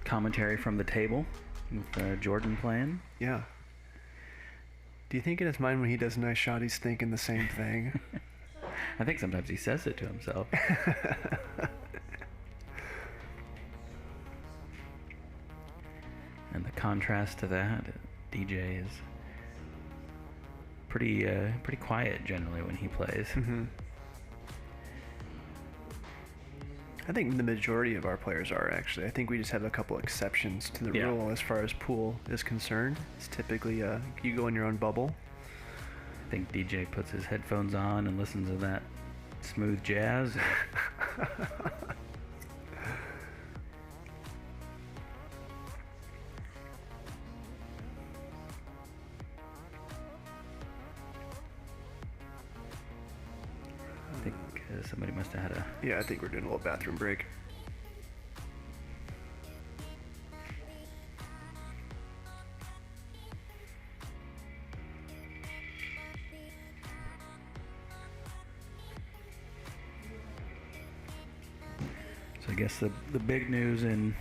commentary from the table with Jordan playing. Yeah. Do you think in his mind when he does a nice shot, he's thinking the same thing? I think sometimes he says it to himself. And the contrast to that, DJ is pretty quiet generally when he plays. Mm-hmm. I think the majority of our players are, actually. I think we just have a couple exceptions to the rule as far as pool is concerned. It's typically you go in your own bubble. I think DJ puts his headphones on and listens to that smooth jazz. I think somebody must have had a... Yeah, I think we're doing a little bathroom break. So I guess the big news in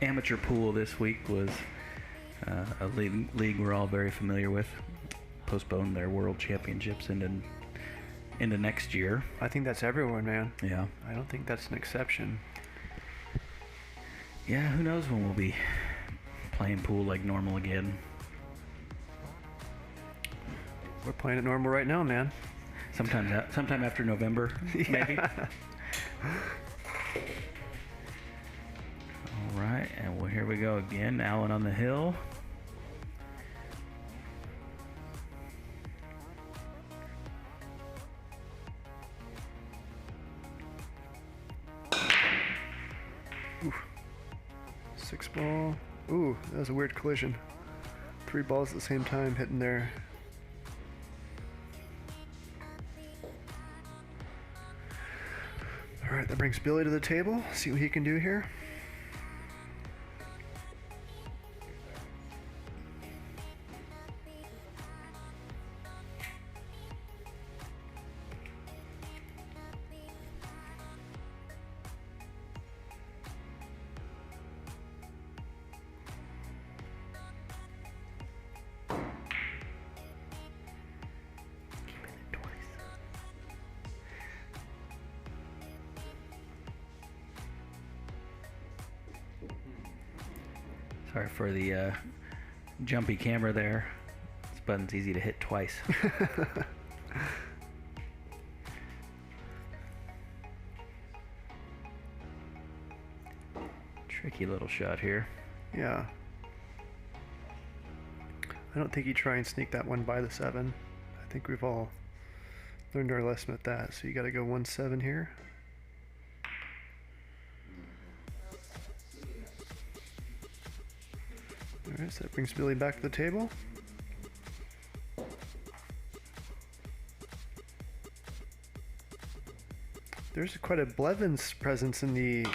amateur pool this week was a league we're all very familiar with postponed their world championships into next year. I think that's everyone, man. Yeah. I don't think that's an exception. Yeah, who knows when we'll be playing pool like normal again. We're playing it normal right now, man. Sometime after November, maybe. All right, and well, here we go again. Alan on the hill. Oof. 6 ball. Ooh, that was a weird collision. 3 balls at the same time hitting there. All right, that brings Billy to the table. See what he can do here. Sorry for the jumpy camera there. This button's easy to hit twice. Tricky little shot here. Yeah. I don't think you try and sneak that one by the 7. I think we've all learned our lesson with that. So you got to go 1-7 here. Alright, so that brings Billy back to the table. There's quite a Blevins presence in the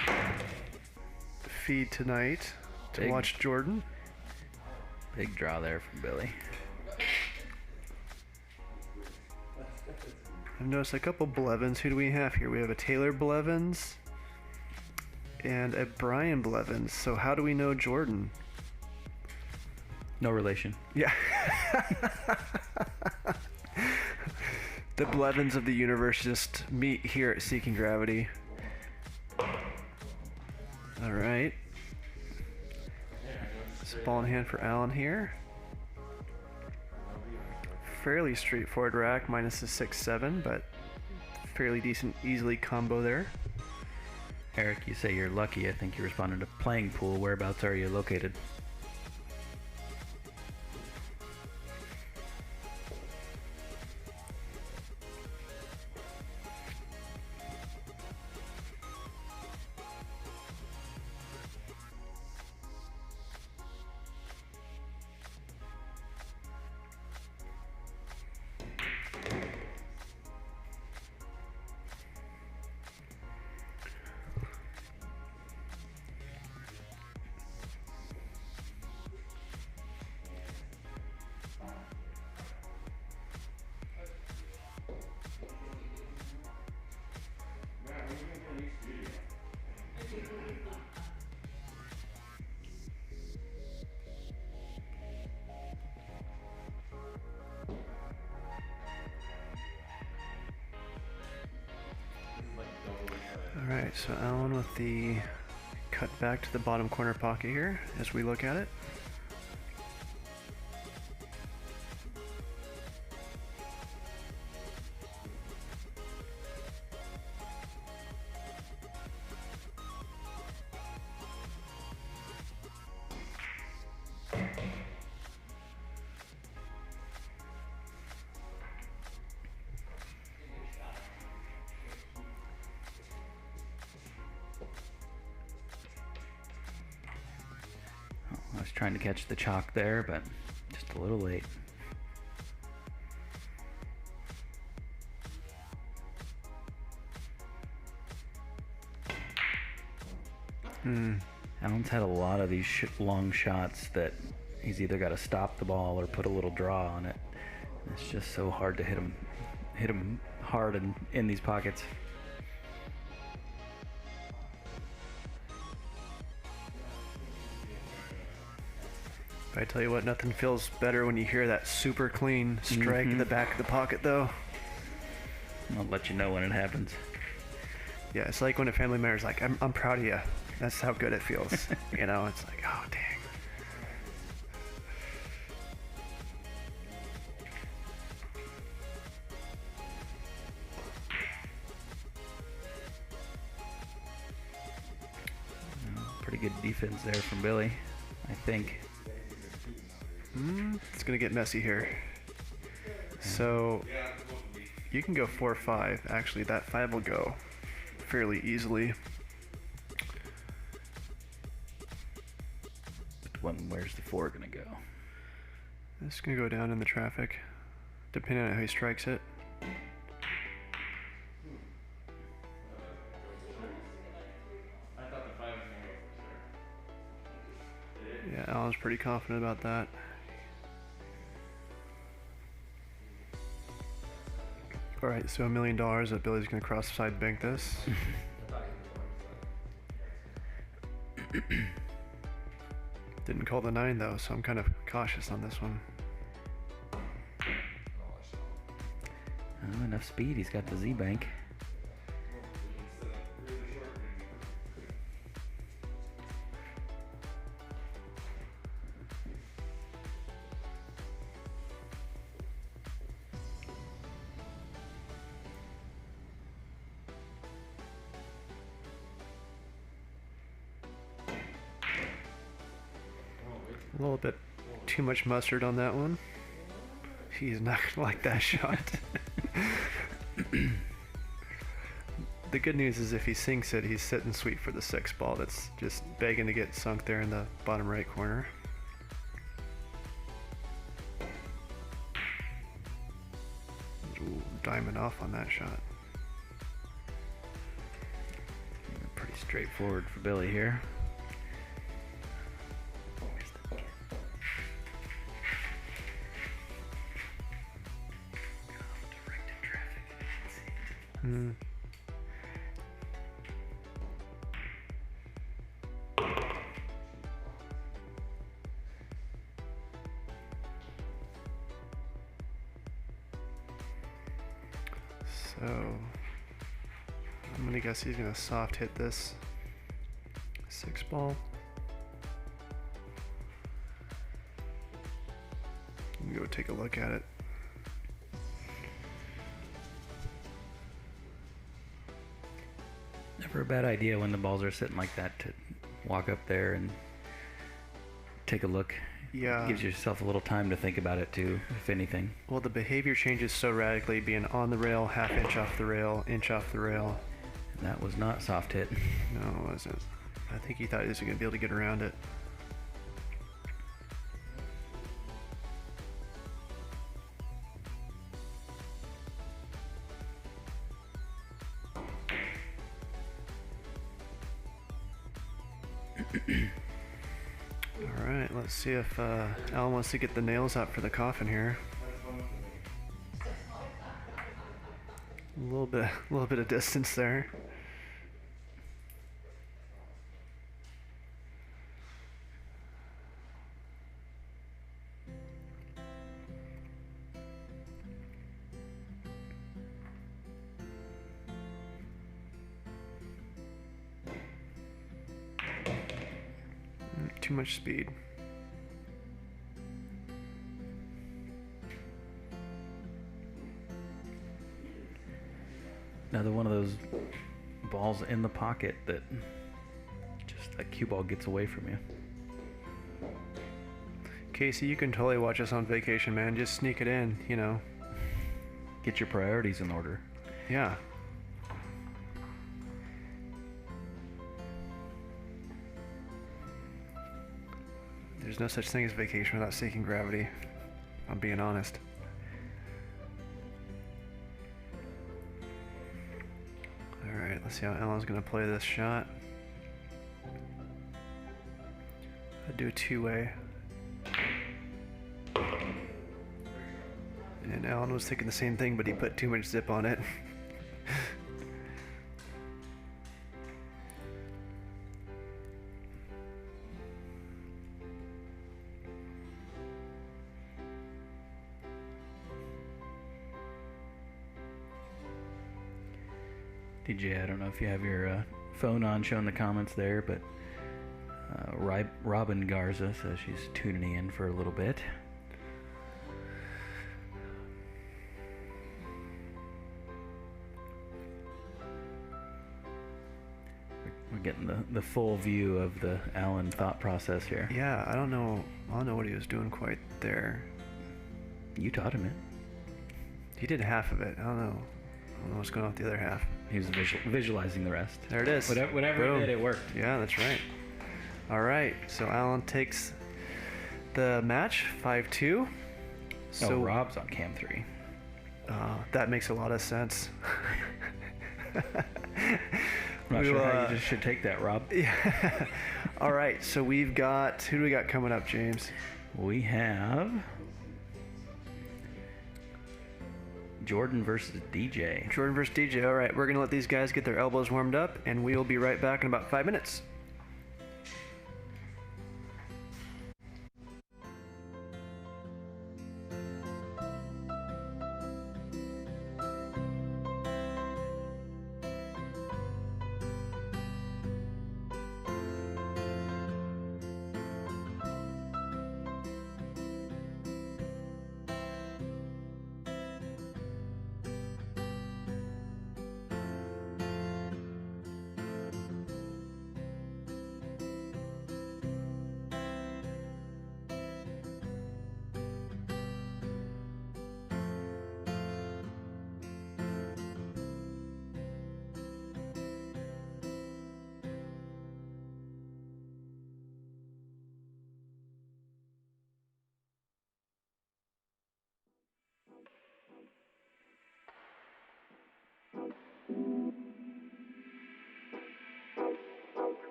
feed tonight to watch Jordan. Big draw there from Billy. I've noticed a couple Blevins. Who do we have here? We have a Taylor Blevins and a Brian Blevins. So how do we know Jordan? No relation. Yeah. The Blevins of the universe just meet here at Seeking Gravity. All right. It's ball in hand for Alan here. Fairly straightforward rack, minus a 6-7, but fairly decent, easily combo there. Eric, you say you're lucky. I think you responded to playing pool. Whereabouts are you located? Alright, so Alan with the cut back to the bottom corner pocket here as we look at it. I was trying to catch the chalk there, but just a little late. Alan's had a lot of these long shots that he's either got to stop the ball or put a little draw on it. It's just so hard to hit him hard in these pockets. I tell you what, nothing feels better when you hear that super clean strike in the back of the pocket, though. I'll let you know when it happens. Yeah, it's like when a family member's like, I'm proud of you. That's how good it feels. You know, it's like, oh, dang. Pretty good defense there from Billy, I think. It's going to get messy here. So you can go 4-5. Actually, that 5 will go fairly easily. Where's the 4 gonna go? This is going to go down in the traffic, depending on how he strikes it. I thought the 5 was gonna go for sure. Yeah, Alan's pretty confident about that. Alright, so $1 million that Billy's going to cross-side bank this. Didn't call the 9 though, so I'm kind of cautious on this one. Oh, enough speed. He's got the Z bank. A little bit too much mustard on that one. He's not gonna like that shot. The good news is if he sinks it, he's sitting sweet for the 6 ball that's just begging to get sunk there in the bottom right corner. Ooh, diamond off on that shot. Pretty straightforward for Billy here. So I'm gonna guess he's gonna soft hit this 6 ball. Let me go take a look at it. Never a bad idea when the balls are sitting like that to walk up there and take a look. Yeah. Gives yourself a little time to think about it too, if anything. Well, the behavior changes so radically, being on the rail, half inch off the rail, inch off the rail. And that was not soft hit. No, it wasn't. I think he thought he was going to be able to get around it. Alright, let's see if Alan wants to get the nails out for the coffin here. A little bit of distance there. Too much speed. Another one of those balls in the pocket that just a cue ball gets away from you. Casey, you can totally watch us on vacation, man. Just sneak it in, you know. Get your priorities in order. Yeah. There's no such thing as vacation without seeking gravity. I'm being honest. Alright, let's see how Alan's gonna play this shot. I'd do a 2-way. And Alan was thinking the same thing, but he put too much zip on it. DJ, I don't know if you have your phone on showing the comments there, but Robin Garza says she's tuning in for a little bit. We're getting the full view of the Alan thought process here. Yeah, I don't know what he was doing quite there. You taught him it. He did half of it. I don't know what's going on with the other half. He was visualizing the rest. There it is. Whatever Boom. he did, it worked. Yeah, that's right. All right, so Alan takes the match 5-2. So Rob's on cam 3. that makes a lot of sense. I'm not sure how you just should take that, Rob. Yeah. All right, so who do we got coming up, James? We have Jordan versus DJ. Jordan versus DJ. All right, we're going to let these guys get their elbows warmed up, and we will be right back in about 5 minutes.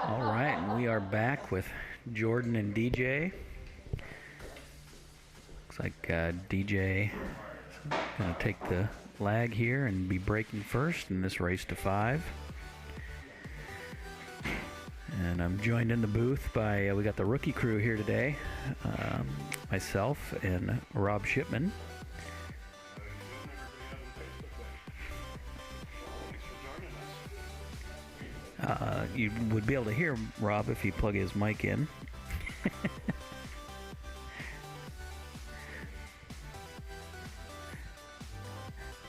All right, and we are back with Jordan and DJ. Looks like DJ is going to take the lag here and be braking first in this race to 5. And I'm joined in the booth by, we got the rookie crew here today, myself and Rob Shipman. You would be able to hear Rob if he plug his mic in.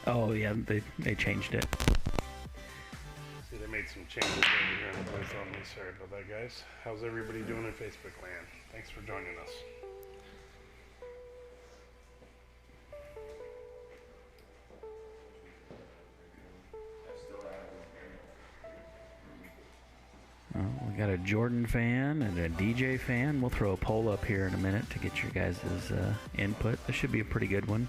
Oh yeah, they changed it. See, they made some changes over here in the booth on me. Sorry about that, guys. How's everybody doing in Facebook land? Thanks for joining us. We got a Jordan fan and a DJ fan. We'll throw a poll up here in a minute to get your guys' input. This should be a pretty good one.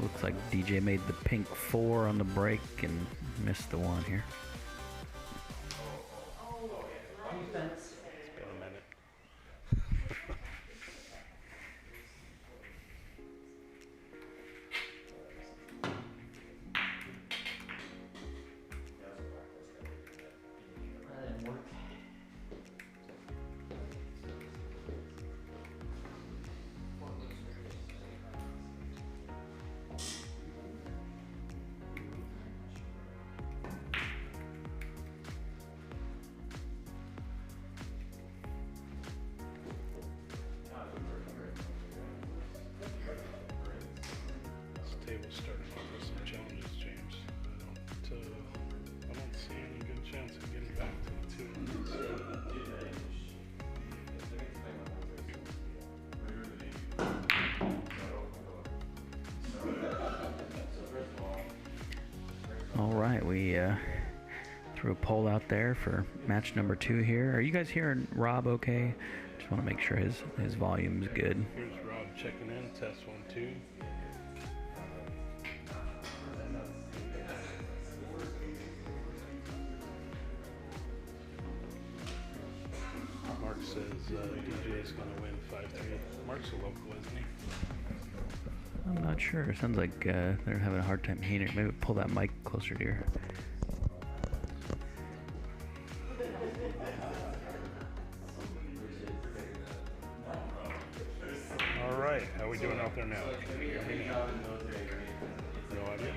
Looks like DJ made the pink 4 on the brake and missed the 1 here. It's been a minute. Table's starting off with some challenges, James. I don't see any good chance of getting back to the 2. All right, we threw a poll out there for match number 2 here. Are you guys hearing Rob okay? Just want to make sure his volume's good. Here's Rob checking in. Test 1, 2. Mark says DJ is going to win 5-3. Mark's a local, isn't he? I'm not sure. It sounds like they're having a hard time hearing it. Maybe pull that mic closer to your... All right, how are we doing out there now? Can you hear me now? No audio?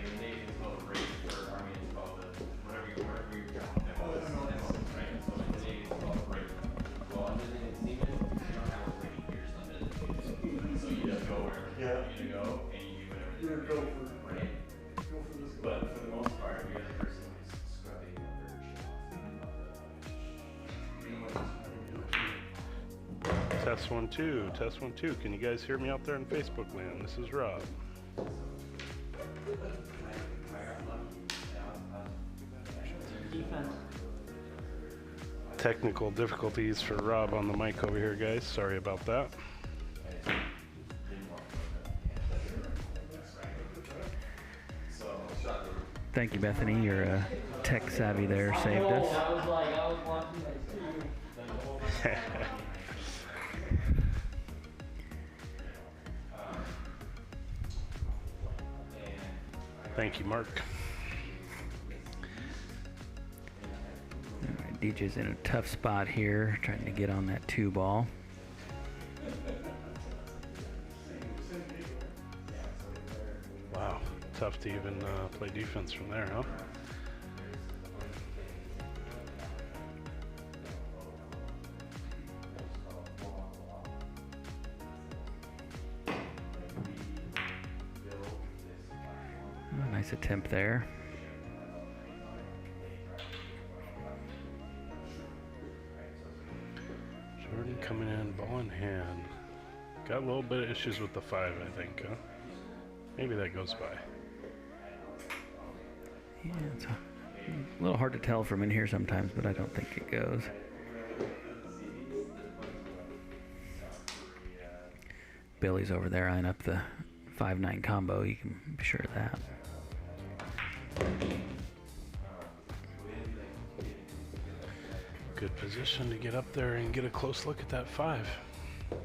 Test 1 2. Test 1 2. Can you guys hear me out there in Facebook land? This is Rob. Technical difficulties for Rob on the mic over here, guys. Sorry about that. Thank you, Bethany. Your tech savvy there saved us. Thank you, Mark. All right, DJ's in a tough spot here, trying to get on that 2-ball. Wow, tough to even play defense from there, huh? Oh, nice attempt there. Jordan coming in, ball in hand. Got a little bit of issues with the 5, I think, huh? Maybe that goes by. Yeah, it's a little hard to tell from in here sometimes, but I don't think it goes. Billy's over there eyeing up the 5-9 combo. You can be sure of that. Good position to get up there and get a close look at that 5. Or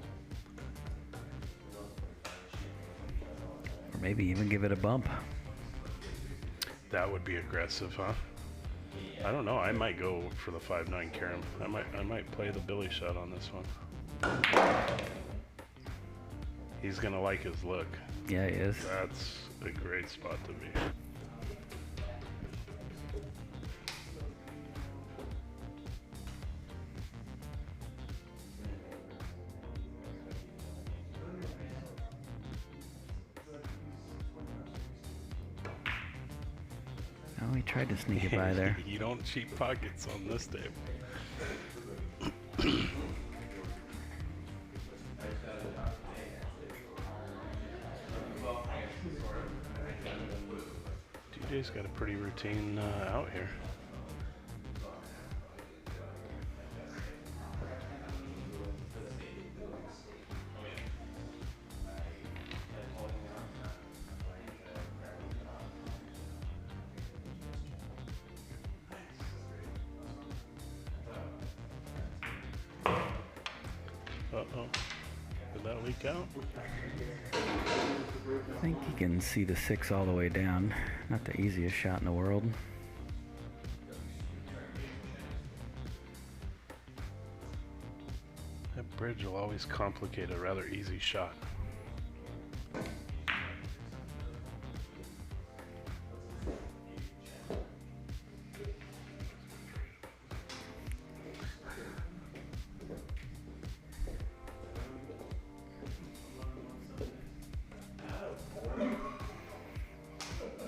maybe even give it a bump. That would be aggressive, huh? I don't know. I might go for the 5-9 carom. I might play the Billy shot on this one. He's gonna like his look. Yeah, he is. That's a great spot to be. Oh, he tried to sneak it by there. You don't cheat pockets on this table. DJ's got a pretty routine out here. Uh-oh. Did that leak out? I think you can see the 6 all the way down. Not the easiest shot in the world. That bridge will always complicate a rather easy shot.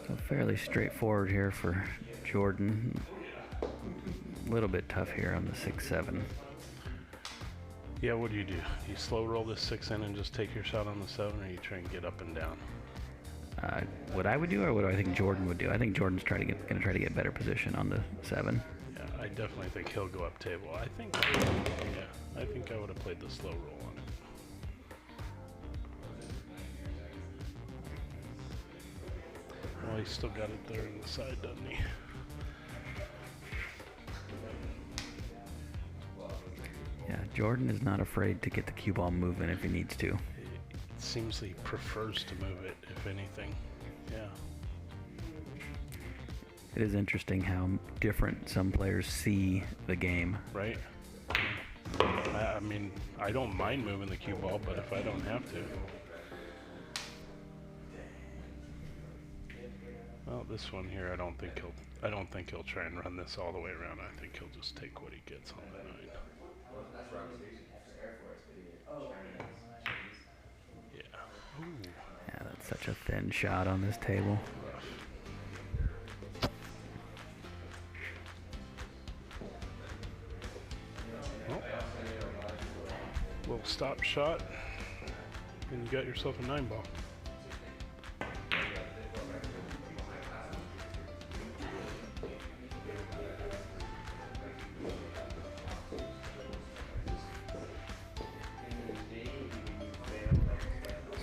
So fairly straightforward here for Jordan. A little bit tough here on the 6-7. Yeah, what do? You slow roll this 6 in and just take your shot on the 7, or you try and get up and down? What I would do, or what I think Jordan would do. I think Jordan's going to try to get better position on the 7. Yeah, I definitely think he'll go up table. I think I would have played the slow roll on it. Well, he's still got it there on the side, doesn't he? Yeah, Jordan is not afraid to get the cue ball moving if he needs to. It seems he prefers to move it, if anything. Yeah. It is interesting how different some players see the game. Right? I mean, I don't mind moving the cue ball, but if I don't have to. Well, this one here, I don't think he'll try and run this all the way around. I think he'll just take what he gets on the 9. Yeah. Ooh. Yeah, that's such a thin shot on this table. Well, stop shot, and you got yourself a 9-ball.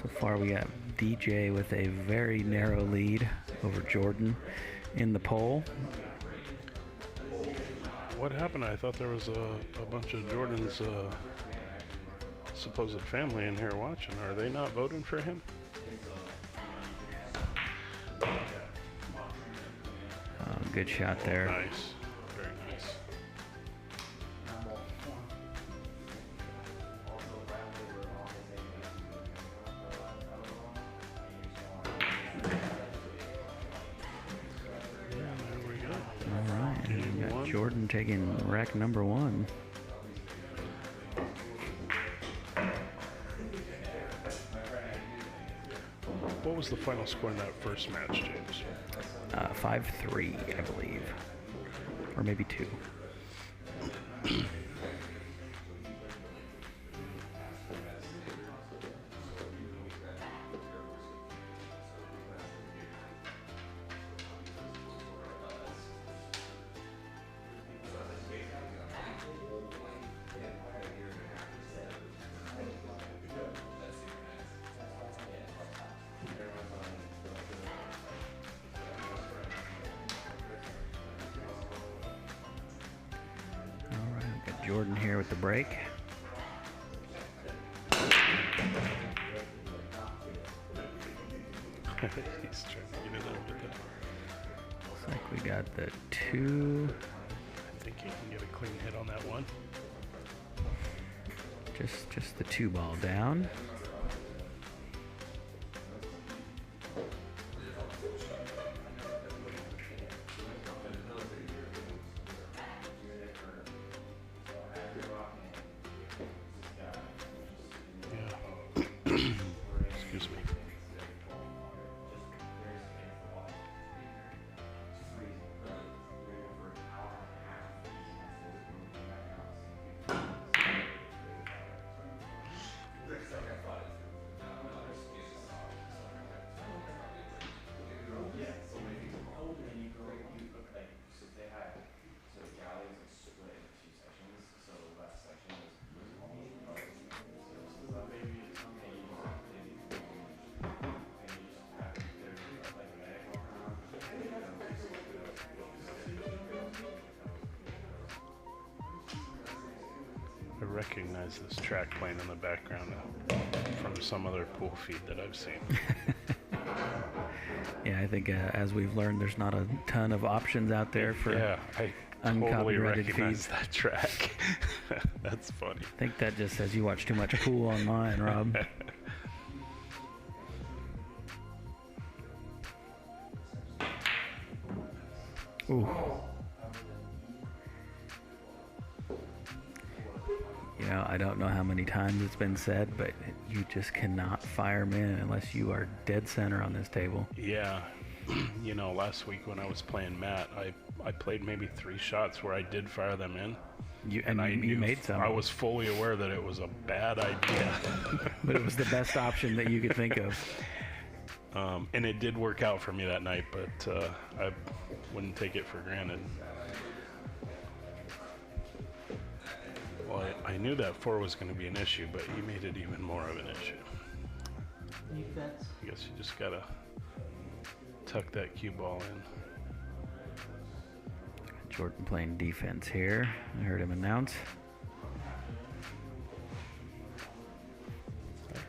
So far we got DJ with a very narrow lead over Jordan in the poll. What happened? I thought there was a bunch of Jordan's supposed family in here watching. Are they not voting for him? Good shot there. Nice. Very nice. Yeah, there we go. All right, and we got One. Jordan taking rack number 1. What was the final score in that first match, James? 5-3, I believe. Or maybe 2. Jordan here with the break. He's trying to get it over there. Looks like we got the 2. I think he can get a clean hit on that one. Just the 2 ball down. Excuse me. I recognize this track playing in the background from some other pool feed that I've seen. Yeah, I think as we've learned, there's not a ton of options out there for I totally uncopyrighted recognize feeds. that track. That's funny. I think that just says you watch too much pool online, Rob. Ooh. You know, I don't know how many times it's been said, but you just cannot fire them in unless you are dead center on this table. Yeah. You know, last week when I was playing Matt, I played maybe 3 shots where I did fire them in. You made some. I was fully aware that it was a bad idea. But it was the best option that you could think of. And it did work out for me that night, but I wouldn't take it for granted. Well, I knew that 4 was going to be an issue, but he made it even more of an issue. Defense. I guess you just got to tuck that cue ball in. Jordan playing defense here. I heard him announce.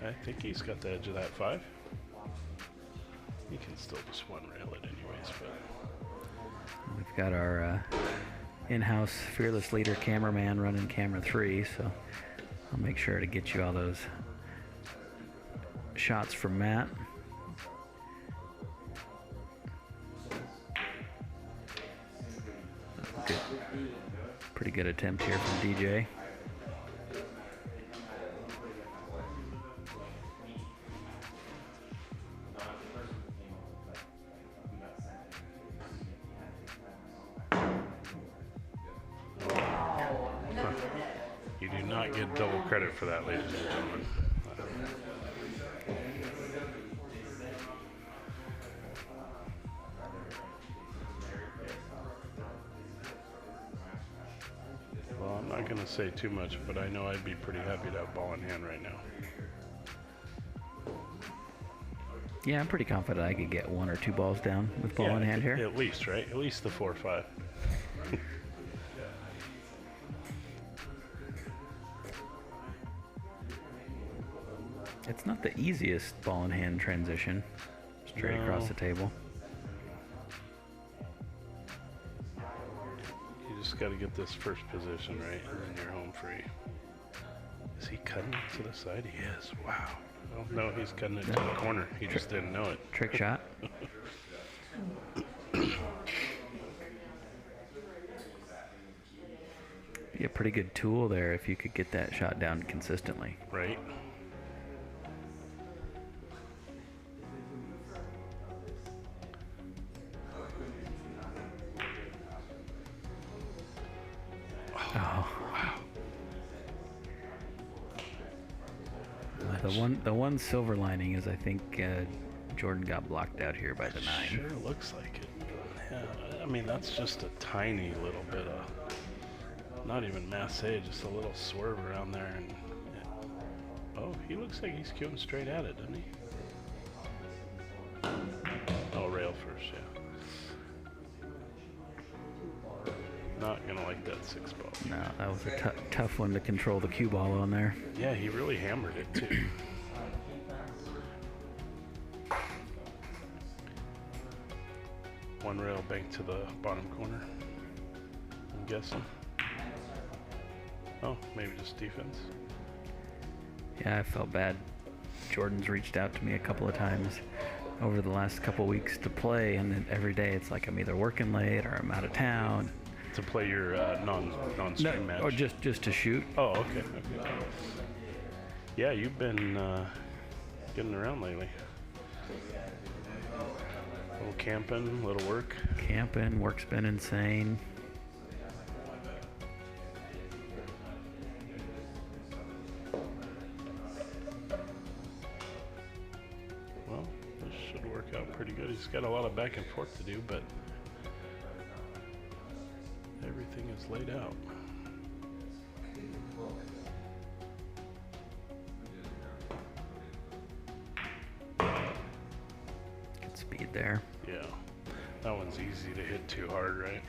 I think he's got the edge of that 5. He can still just one rail it anyways, but We've got our in-house fearless leader cameraman running camera 3, so I'll make sure to get you all those shots from Matt. Good. Pretty good attempt here from DJ. You do not get double credit for that, ladies and gentlemen. Well, I'm not going to say too much, but I know I'd be pretty happy to have ball in hand right now. Yeah, I'm pretty confident I could get 1 or 2 balls down with ball in hand here. At least, right? At least the 4 or 5. It's not the easiest ball in hand transition. Straight across the table. You just got to get this first position right, and then you're home free. Is he cutting it to the side? He is. Wow. Oh, no, he's cutting it to the corner. He just didn't know it. Trick shot. Be a pretty good tool there if you could get that shot down consistently. Right. The one silver lining is I think Jordan got blocked out here by the 9. Sure looks like it. Yeah, I mean, that's just a tiny little bit of, not even masse, just a little swerve around there. And oh, he looks like he's going straight at it, doesn't he? Oh, rail first, yeah. Not gonna like that 6 ball. No, that was a tough one to control the cue ball on there. Yeah, he really hammered it too. One rail bank to the bottom corner, I'm guessing. Oh, maybe just defense. Yeah, I felt bad. Jordan's reached out to me a couple of times over the last couple of weeks to play, and then every day it's like I'm either working late or I'm out of town. To play your non-stream match? Or just to shoot. Oh, okay. Yeah, you've been getting around lately. A little camping, a little work. Camping, work's been insane. Well, this should work out pretty good. He's got a lot of back and forth to do, but everything is laid out. Good speed there. Yeah, that one's easy to hit too hard, right?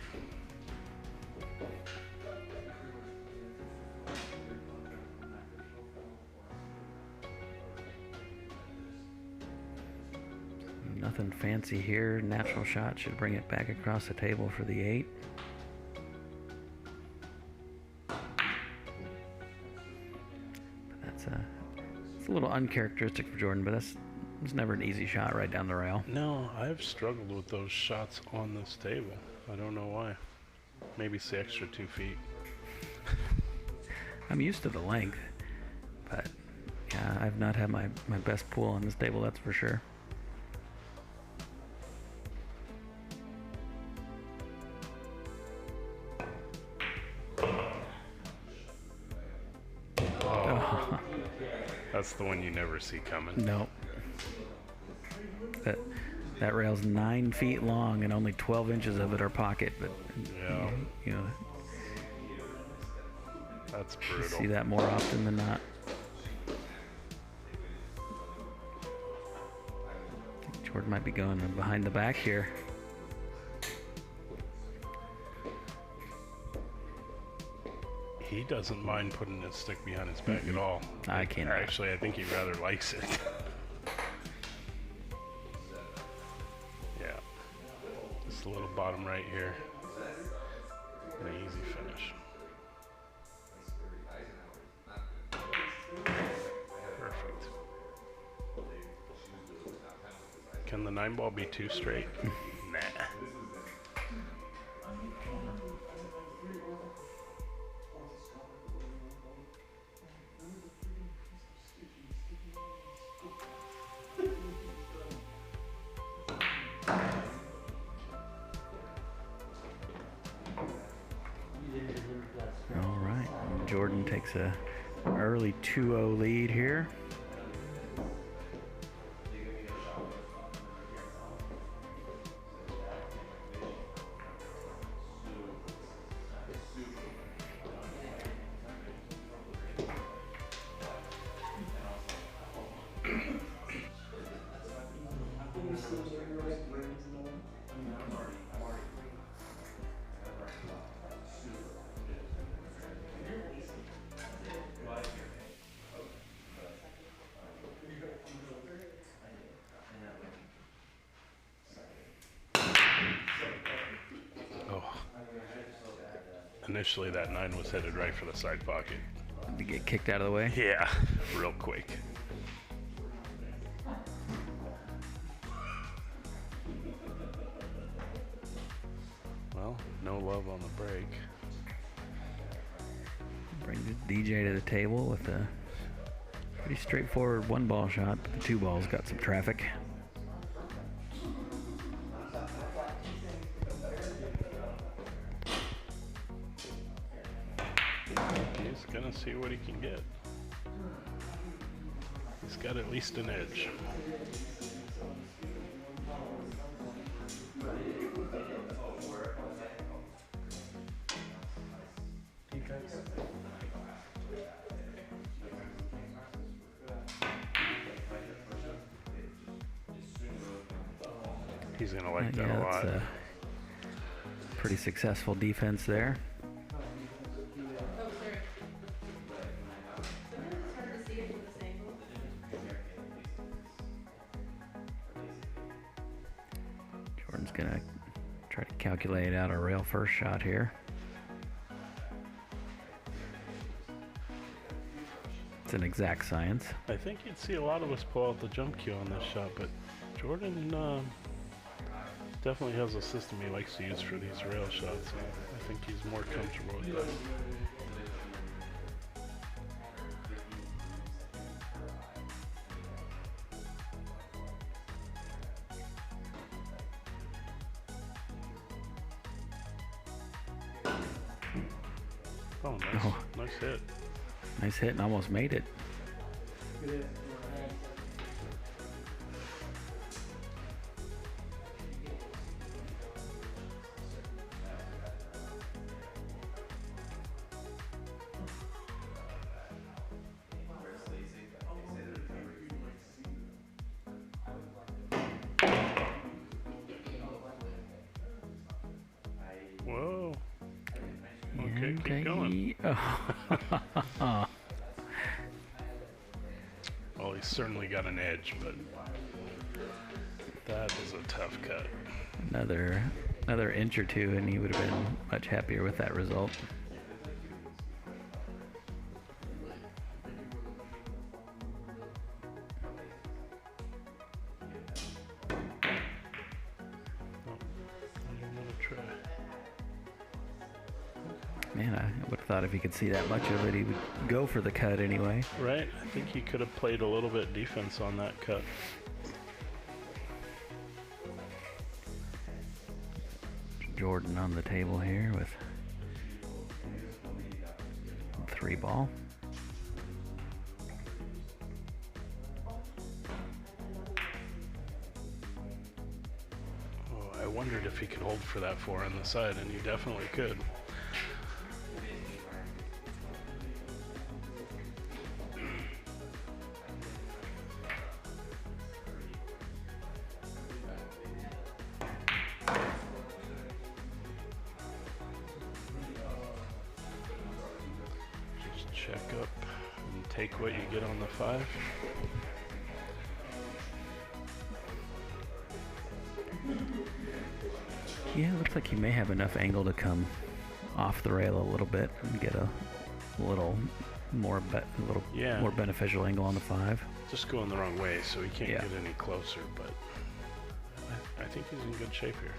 Nothing fancy here. Natural shot should bring it back across the table for the 8. It's a little uncharacteristic for Jordan, but it's never an easy shot right down the rail. No, I've struggled with those shots on this table. I don't know why. Maybe it's the extra 2 feet. I'm used to the length, but yeah, I've not had my best pull on this table, that's for sure. That's the one you never see coming. No. That rail's 9 feet long and only 12 inches of it are pocket, but Yeah. you know, That's you brutal. see that more often than not. I think Jordan might be going behind the back here. He doesn't mind putting his stick behind his back at all. I can't. Actually, I think he rather likes it. Yeah. Just a little bottom right here. And an easy finish. Perfect. Can the 9 ball be too straight? Nah. Jordan takes a early 2-0 lead here. Oh. Initially, that 9 was headed right for the side pocket. To get kicked out of the way. Yeah, real quick. Well, no love on the break. Bring the DJ to the table with a pretty straightforward 1-ball shot, but the 2 balls got some traffic. He's gonna see what he can get. He's got at least an edge. He's gonna like that a lot. That's a pretty successful defense there. Jordan's gonna try to calculate out a rail first shot here. It's an exact science. I think you'd see a lot of us pull out the jump cue on this shot, but Jordan definitely has a system he likes to use for these rail shots. I think he's more comfortable with that. Oh, nice, nice hit. Nice hit and almost made it. Whoa. Okay, keep going. Well, he's certainly got an edge, but that is a tough cut. Another inch or two and he would have been much happier with that result. Man, I would have thought if he could see that much of it, he would go for the cut anyway. Right, I think he could have played a little bit defense on that cut. Jordan on the table here with 3-ball. Oh, I wondered if he could hold for that 4 on the side, and he definitely could. Check up and take what you get on the 5. Yeah, it looks like he may have enough angle to come off the rail a little bit and get a little more more beneficial angle on the 5. Just going the wrong way, so he can't Yeah. get any closer, but I think he's in good shape here.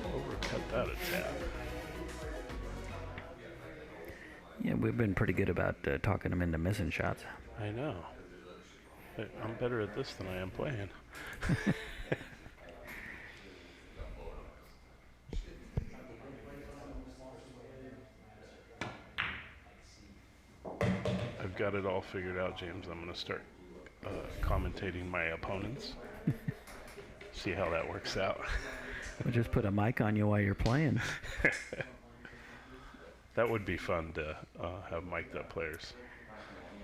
Overcut that a tad. Yeah, we've been pretty good about talking him into missing shots. I know. I'm better at this than I am playing. got it all figured out, James, I'm going to start commentating my opponents. See how that works out. We'll just put a mic on you while you're playing. That would be fun to have mic'd up players.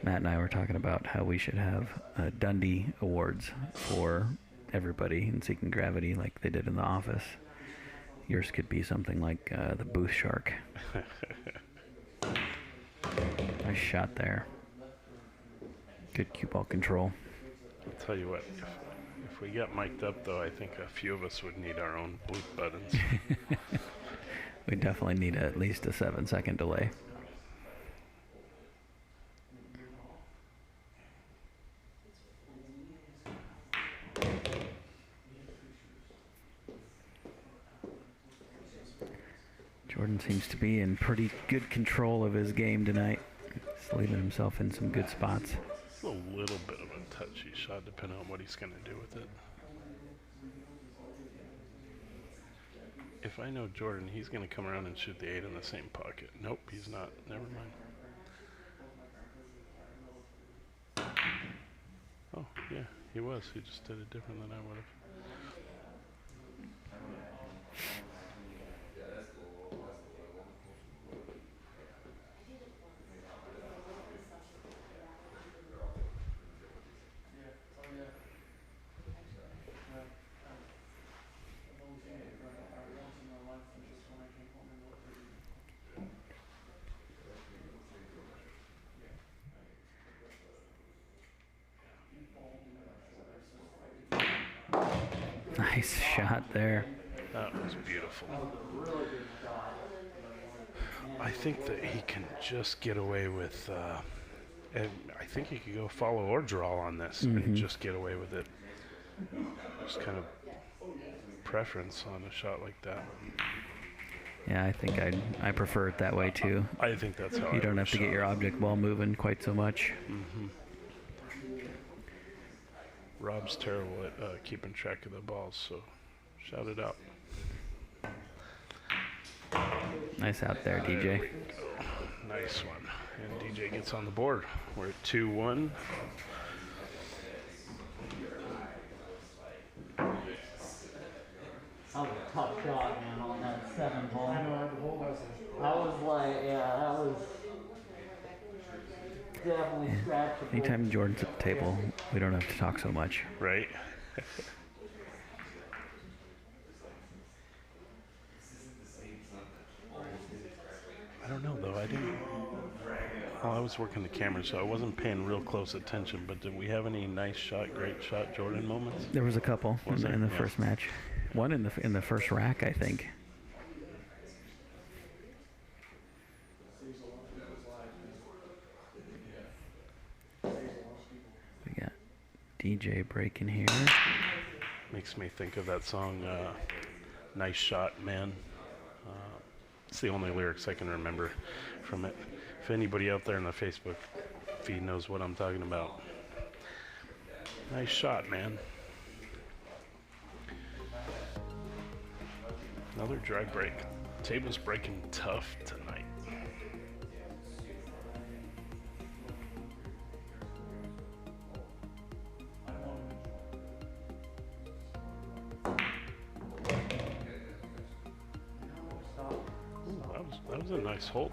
Matt and I were talking about how we should have Dundee Awards for everybody in Seeking Gravity like they did in The Office. Yours could be something like the Booth Shark. Nice shot there. Good cue ball control. I'll tell you what, if we got mic'd up, though, I think a few of us would need our own bleep buttons. We definitely need at least a 7-second delay. Jordan seems to be in pretty good control of his game tonight. He's leaving himself in some good spots. A little bit of a touchy shot, depending on what he's going to do with it. If I know Jordan, he's going to come around and shoot the 8 in the same pocket. Nope, he's not. Never mind. Oh, yeah, he was. He just did it different than I would have. Nice shot there. That was beautiful. I think that he can just get away with, and I think he could go follow or draw on this and just get away with it. Just kind of preference on a shot like that. Yeah, I think I prefer it that way too. I think that's how you don't have to get your object ball moving quite so much. Rob's terrible at keeping track of the balls, so shout it out. Nice out there, DJ. There we go. Nice one. And DJ gets on the board. We're at 2-1. That was a tough shot, man, on that 7 ball. I was like, yeah, that was definitely scratchable. Anytime Jordan's at the table, we don't have to talk so much. Right? I don't know, though. I was working the camera, so I wasn't paying real close attention, but did we have any nice shot, great shot Jordan moments? There was a couple in the first match. One in the first rack, I think. We got DJ breaking here. Makes me think of that song, Nice Shot, Man. It's the only lyrics I can remember from it. If anybody out there in the Facebook feed knows what I'm talking about. Nice shot, man. Another dry break. Table's breaking tough tonight. Ooh, that was a nice hold.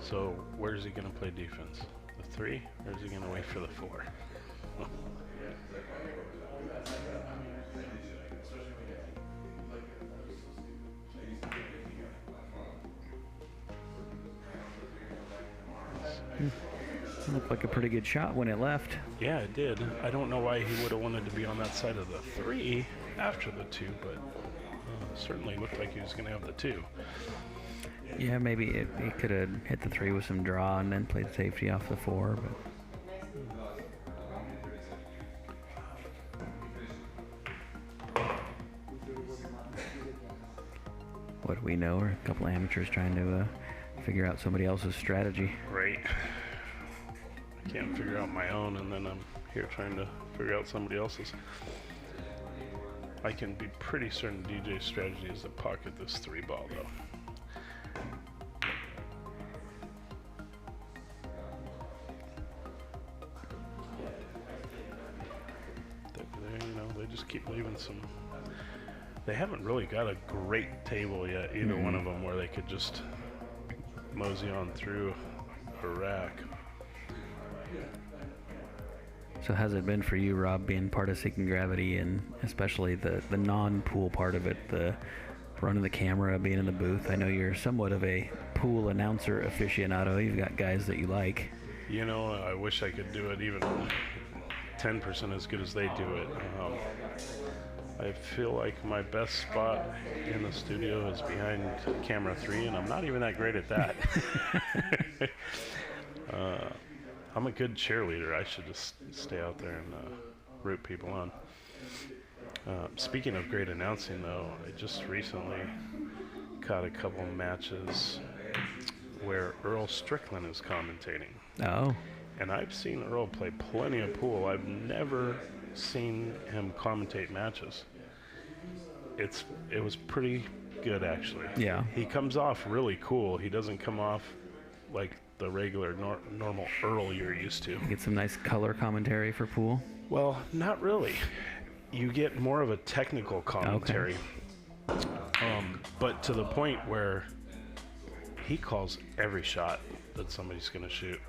So where's he going to play defense? The 3, or is he going to wait for the 4? Looked like a pretty good shot when it left. Yeah, it did. I don't know why he would have wanted to be on that side of the 3 after the 2, but certainly looked like he was going to have the 2. Yeah, maybe he could have hit the 3 with some draw and then played safety off the 4, but what do we know? We're a couple amateurs trying to figure out somebody else's strategy. Right. I can't figure out my own, and then I'm here trying to figure out somebody else's. I can be pretty certain DJ's strategy is to pocket this 3 ball though. They just keep leaving some. They haven't really got a great table yet, either one of them, where they could just mosey on through a rack. So how's it been for you, Rob, being part of Seeking Gravity, and especially the non-pool part of it, the running the camera, being in the booth? I know you're somewhat of a pool announcer aficionado. You've got guys that you like. You know, I wish I could do it even 10% as good as they do it. I feel like my best spot in the studio is behind camera 3, and I'm not even that great at that. I'm a good cheerleader. I should just stay out there and root people on. Speaking of great announcing, though, I just recently caught a couple matches where Earl Strickland is commentating. Oh. And I've seen Earl play plenty of pool. I've never seen him commentate matches. It was pretty good, actually. Yeah. He comes off really cool. He doesn't come off like the regular normal Earl you're used to. You get some nice color commentary for pool? Well, not really. You get more of a technical commentary. Okay. But to the point where he calls every shot that somebody's going to shoot.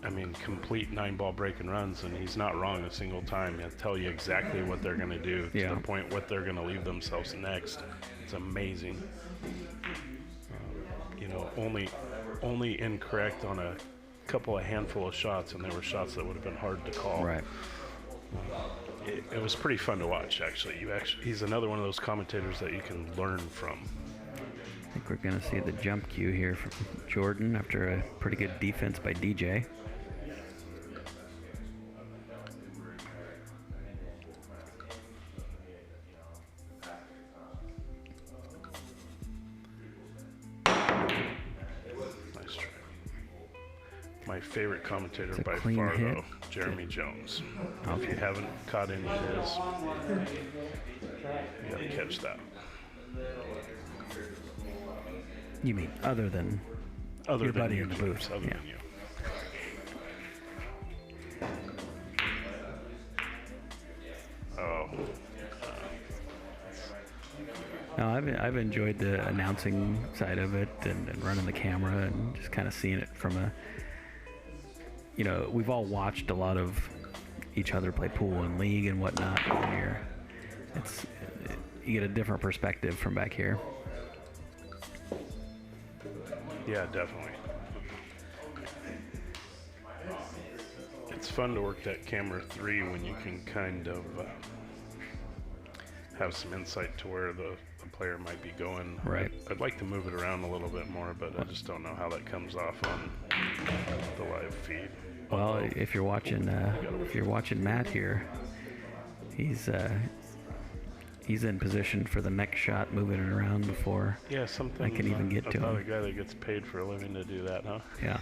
I mean, complete 9-ball break and runs, and he's not wrong a single time. He'll tell you exactly what they're going to do, to the point what they're going to leave themselves next. It's amazing. You know, only incorrect on a handful of shots, and they were shots that would have been hard to call. Right. It was pretty fun to watch, actually. He's another one of those commentators that you can learn from. I think we're going to see the jump cue here from Jordan after a pretty good defense by DJ. Nice try. My favorite commentator It's a by clean far, hit. though, Jeremy Jones. Okay. If you haven't caught any of his, you gotta catch that. You mean other than your buddy in the booth? Other than you. Oh. No, I've enjoyed the announcing side of it and running the camera and just kind of seeing it from a, you know, we've all watched a lot of each other play pool and league and whatnot here. You get a different perspective from back here. Yeah, definitely. It's fun to work that camera 3 when you can kind of have some insight to where the player might be going. Right. I'd like to move it around a little bit more, but I just don't know how that comes off on the live feed. Well, if you're watching Matt here, he's in position for the next shot, moving it around before something I can even get to about him. a guy that gets paid for a living to do that, huh? Yeah.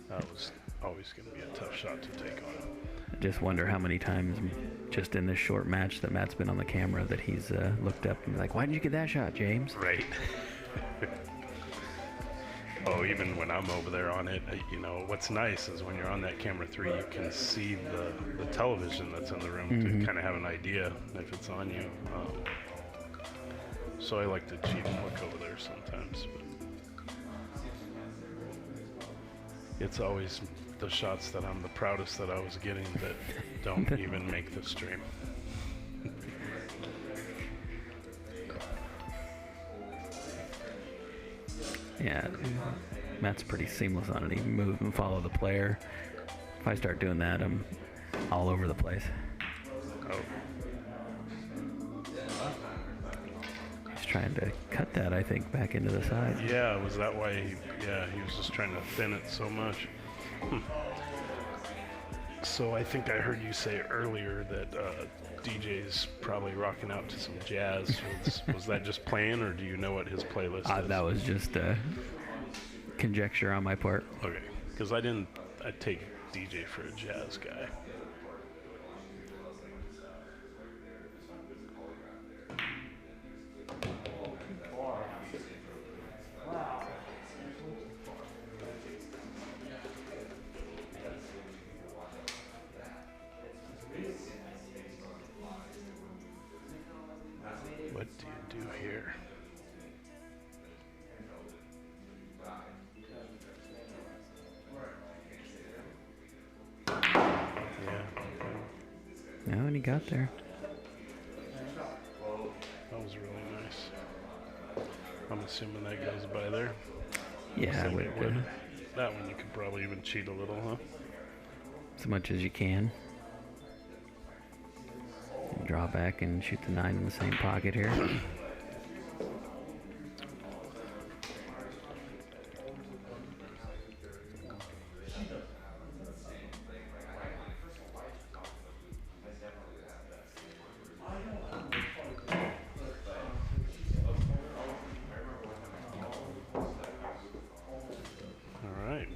That was always going to be a tough shot to take on. I just wonder how many times just in this short match that Matt's been on the camera that he's looked up and like, why didn't you get that shot, James? Right. Oh, even when I'm over there on it, you know, what's nice is when you're on that camera 3, you can see the television that's in the room to kind of have an idea if it's on you. So I like to cheat and look over there sometimes. But it's always the shots that I'm the proudest that I was getting that don't even make the stream. Yeah, Matt's pretty seamless on it. He can move and follow the player. If I start doing that, I'm all over the place. Oh. He's trying to cut that, I think, back into the side. Yeah, was that why he was just trying to thin it so much? So I think I heard you say earlier that DJ's probably rocking out to some jazz. Was that just playing, or do you know what his playlist is? That was just conjecture on my part. Okay, because I take DJ for a jazz guy. What do you do here? No, and he got there. That was really nice. I'm assuming that goes by there. Yeah, I would. That one you could probably even cheat a little, huh? As much as you can. Draw back and shoot the 9 in the same pocket here. All right.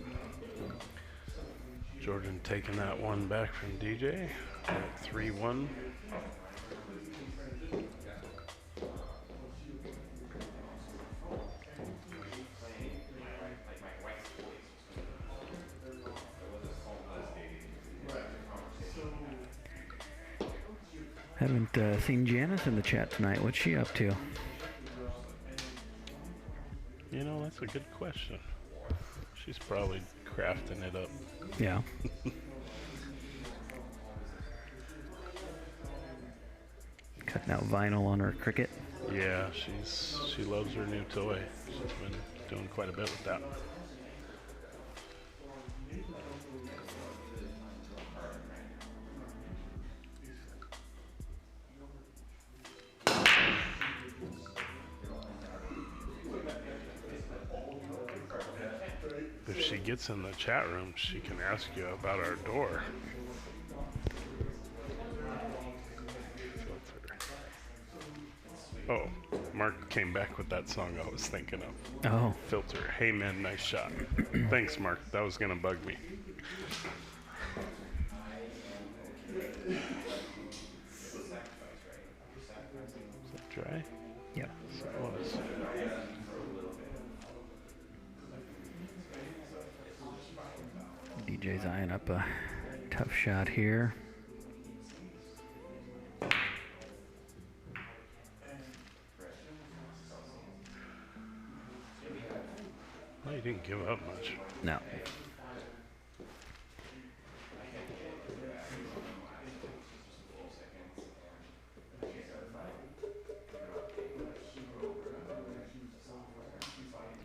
Jordan taking that one back from DJ at 3-1. Haven't seen Janice in the chat tonight. What's she up to? You know, that's a good question. She's probably crafting it up. Yeah. Cutting out vinyl on her cricket. Yeah, she loves her new toy. She's been doing quite a bit with that. If she gets in the chat room, she can ask you about our door. Filter. Oh, Mark came back with that song I was thinking of. Oh. Filter. Hey man, nice shot. Thanks, Mark. That was gonna bug me. Is that dry? Yep. So it was. DJ's eyeing up a tough shot here. Well, you didn't give up much. No.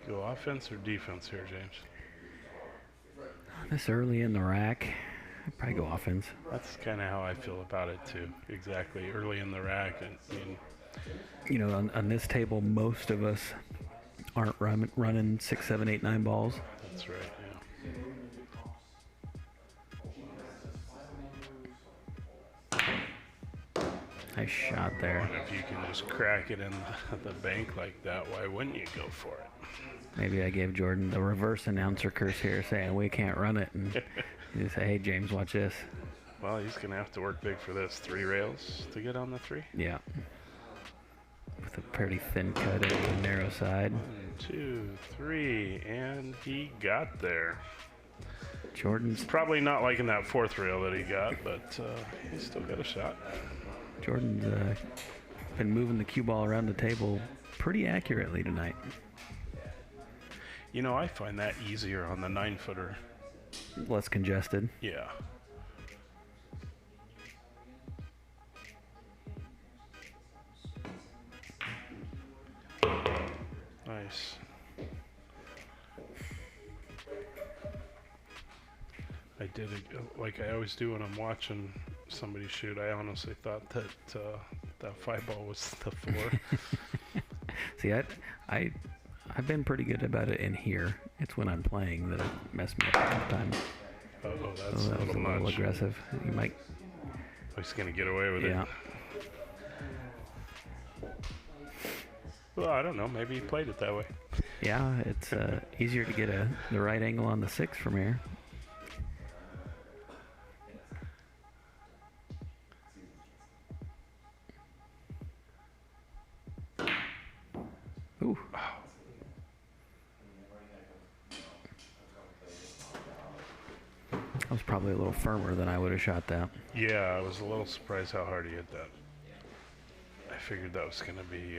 Go offense or defense here, James? This early in the rack, I'd probably go offense. That's kind of how I feel about it too. Exactly, early in the rack. I mean, You know, on this table, most of us aren't running 6, 7, 8, 9 balls. that's right. Yeah. Nice shot there. And if you can just crack it in the bank like that, why wouldn't you go for it? Maybe I gave Jordan the reverse announcer curse here, saying we can't run it, and you say, "Hey, James, watch this." Well, he's gonna have to work big for this. 3 rails to get on the 3. Yeah. With a pretty thin cut at the narrow side. 1, 2, 3, and he got there. Jordan's Probably not liking that 4th rail that he got, but he still got a shot. Jordan's been moving the cue ball around the table pretty accurately tonight. You know, I find that easier on the 9-footer. Less congested. Yeah. Nice. I did it like I always do when I'm watching somebody shoot. I honestly thought that that 5 ball was the 4. See, I've been pretty good about it in here. It's when I'm playing that it messed me up sometimes. Oh, Oh, that's that a was little a little much. aggressive. You might, Oh, he's gonna get away with yeah. it. Well, I don't know. Maybe he played it that way. Yeah, it's easier to get the right angle on the 6 from here. Ooh. That was probably a little firmer than I would have shot that. Yeah, I was a little surprised how hard he hit that. I figured that was gonna be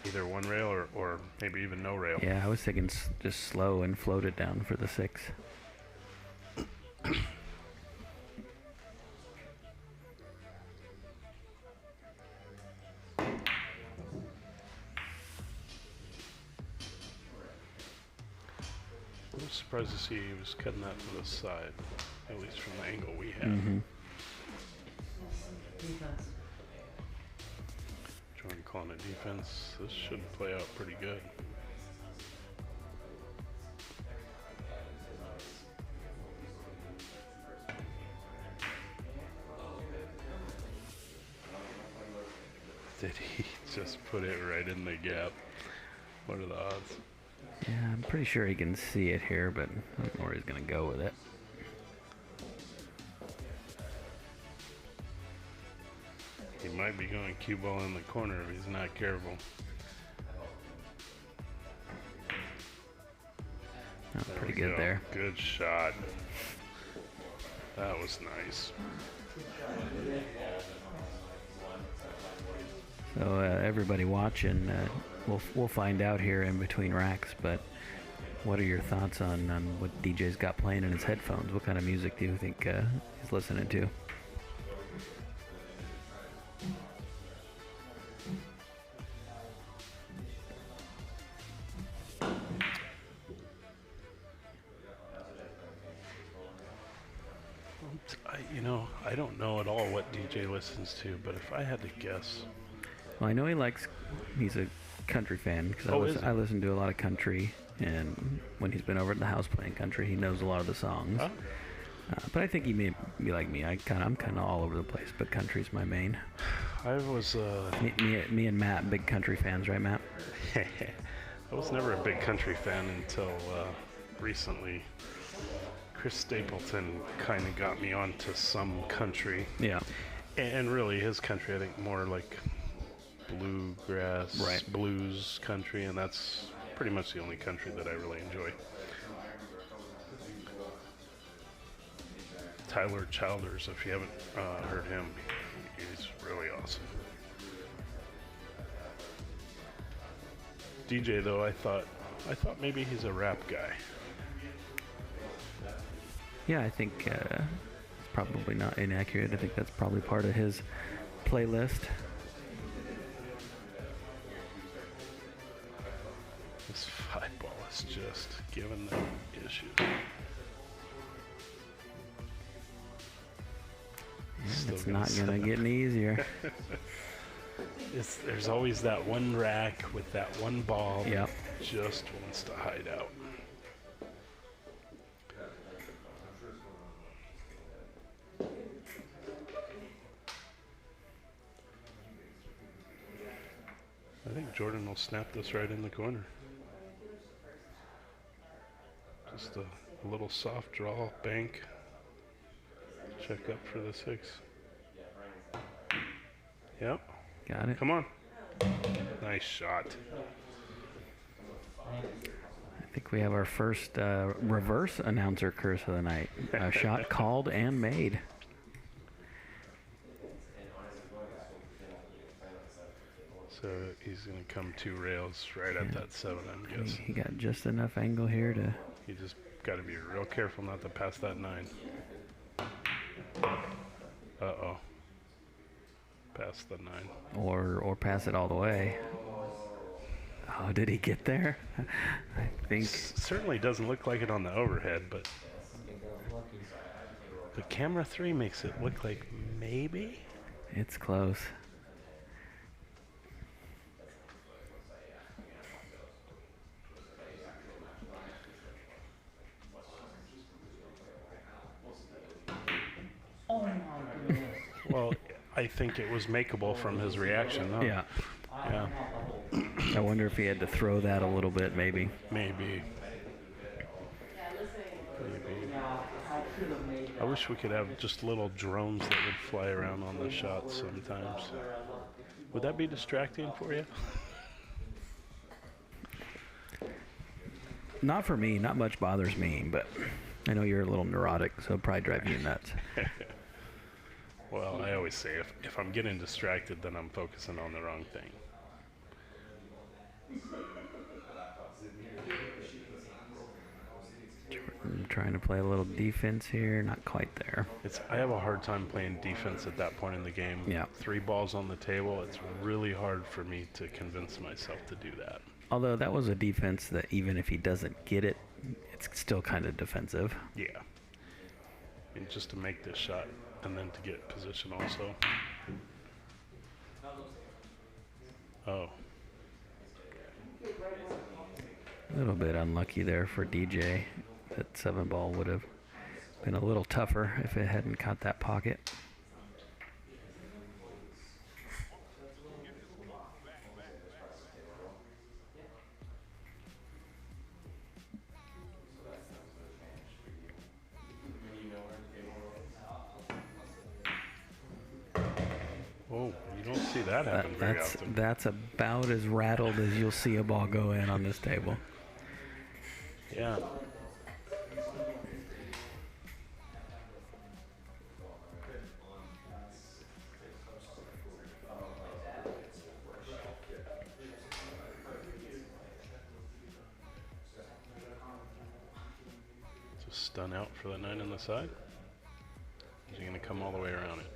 either one rail or maybe even no rail. Yeah, I was thinking just slow and float it down for the 6. I was surprised to see he was cutting that to the side, at least from the angle we had. Mm-hmm. Defense. Jordan calling it defense. This should play out pretty good. Did he just put it right in the gap? What are the odds? Yeah, I'm pretty sure he can see it here, but I don't know where he's going to go with it. He might be going cue ball in the corner if he's not careful. Oh, There pretty we good go. there. Good shot. That was nice. So everybody watching, we'll find out here in between racks. But what are your thoughts on what DJ's got playing in his headphones? What kind of music do you think he's listening to? I don't know at all what DJ listens to, but if I had to guess, Well, I know he's a country fan because Oh, is he? I listen to a lot of country, and when he's been over at the house playing country, he knows a lot of the songs. Oh. But I think he may be like me. I'm kind of all over the place, but country's my main. I was Me and Matt, big country fans, right, Matt? I was never a big country fan until recently. Chris Stapleton kind of got me onto some country, Yeah. and really his country, I think more like bluegrass, Right. blues country, and that's pretty much the only country that I really enjoy. Tyler Childers, if you haven't heard him, he's really awesome. DJ though, I thought maybe he's a rap guy. Yeah, I think it's probably not inaccurate. I think that's probably part of his playlist. This 5-ball is just giving them issues. Still It's gonna not set going to up. get any easier. There's always that one rack with that one ball Yep. that just wants to hide out. I think Jordan will snap this right in the corner. Just a little soft draw, bank. Check up for the 6. Yep. Got it. Come on. Nice shot. I think we have our first reverse announcer curse of the night. A shot called and made. So he's going to come 2 rails right at that 7, I'm guessing. He got just enough angle here to... You just got to be real careful not to pass that 9. Uh-oh. Past the 9. Or pass it all the way. Oh, did he get there? I think... Certainly doesn't look like it on the overhead, but the camera 3 makes it look like maybe. It's close. I think it was makeable from his reaction. Huh? Yeah. Yeah. I wonder if he had to throw that a little bit, maybe. Maybe. I wish we could have just little drones that would fly around on the shots sometimes. Would that be distracting for you? Not for me. Not much bothers me, but I know you're a little neurotic, so it'd probably drive you nuts. Well, I always say if I'm getting distracted, then I'm focusing on the wrong thing. I'm trying to play a little defense here. Not quite there. I have a hard time playing defense at that point in the game. Yeah. 3 balls on the table. It's really hard for me to convince myself to do that. Although that was a defense that even if he doesn't get it, it's still kind of defensive. Yeah. And just to make this shot and then to get position also. Oh. A little bit unlucky there for DJ. That 7 ball would have been a little tougher if it hadn't caught that pocket. Oh, you don't see that happen very often. That's about as rattled as you'll see a ball go in on this table. Yeah. Just stun out for the 9 on the side. Is he going to come all the way around it?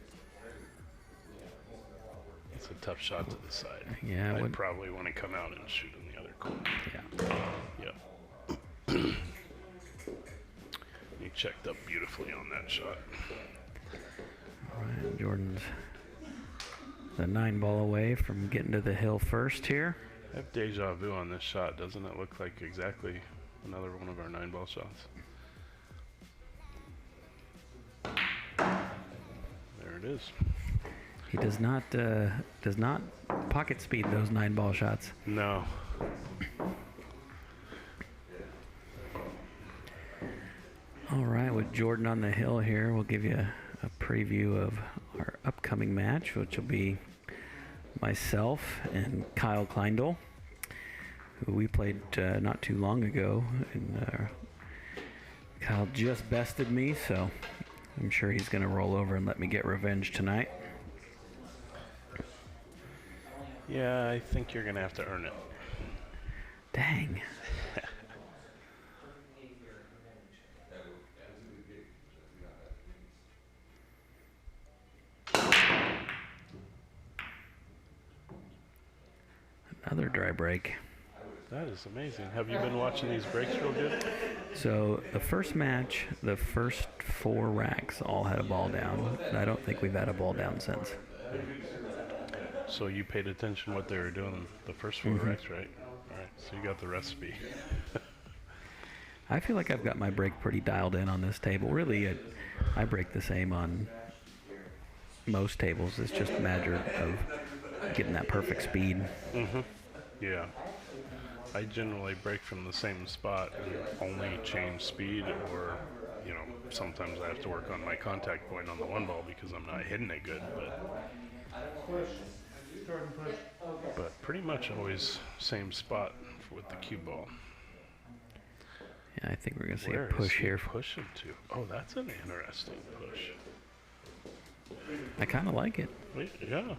It's a tough shot to the side. Yeah, I'd probably want to come out and shoot in the other corner. Yeah. Yeah. You checked up beautifully on that shot. All right, Jordan's the 9 ball away from getting to the hill first here. I have deja vu on this shot. Doesn't it look like exactly another one of our 9 ball shots? There it is. He does not pocket speed those 9 ball shots. No. All right, with Jordan on the hill here, we'll give you a preview of our upcoming match, which will be myself and Kyle Kleindl, who we played not too long ago. And Kyle just bested me, so I'm sure he's going to roll over and let me get revenge tonight. Yeah, I think you're going to have to earn it. Dang. Another dry break. That is amazing. Have you been watching these breaks real good? So the first match, the first 4 racks all had a ball down. And I don't think we've had a ball down since. So you paid attention what they were doing the first 4 racks, right? All right, so you got the recipe. I feel like I've got my break pretty dialed in on this table. Really, I break the same on most tables. It's just a matter of getting that perfect speed. Mm-hmm. Yeah. I generally break from the same spot and only change speed, or, you know, sometimes I have to work on my contact point on the 1 ball because I'm not hitting it good, but pretty much always same spot with the cue ball. Yeah, I think we're going to see Where a push is he here. pushing to? Oh, that's an interesting push. I kind of like it. Yeah.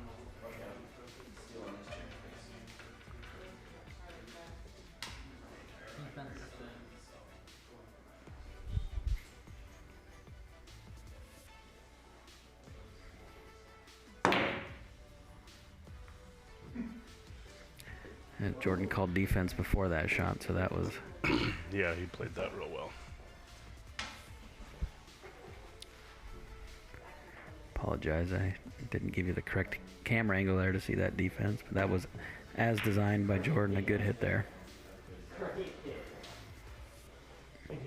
And Jordan called defense before that shot, so that was... Yeah, he played that real well. Apologize, I didn't give you the correct camera angle there to see that defense, but that was as designed by Jordan. A good hit there. You're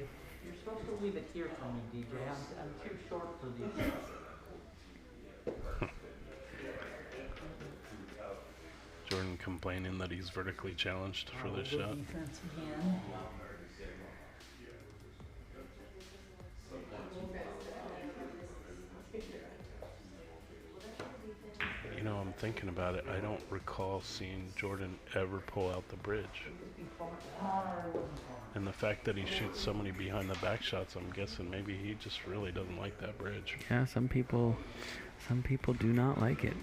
supposed to leave it here for me, DJ. I'm too short for these. complaining that he's vertically challenged for this shot. Defense again. You know, I'm thinking about it. I don't recall seeing Jordan ever pull out the bridge. And the fact that he shoots so many behind the back shots, I'm guessing maybe he just really doesn't like that bridge. Yeah, some people do not like it.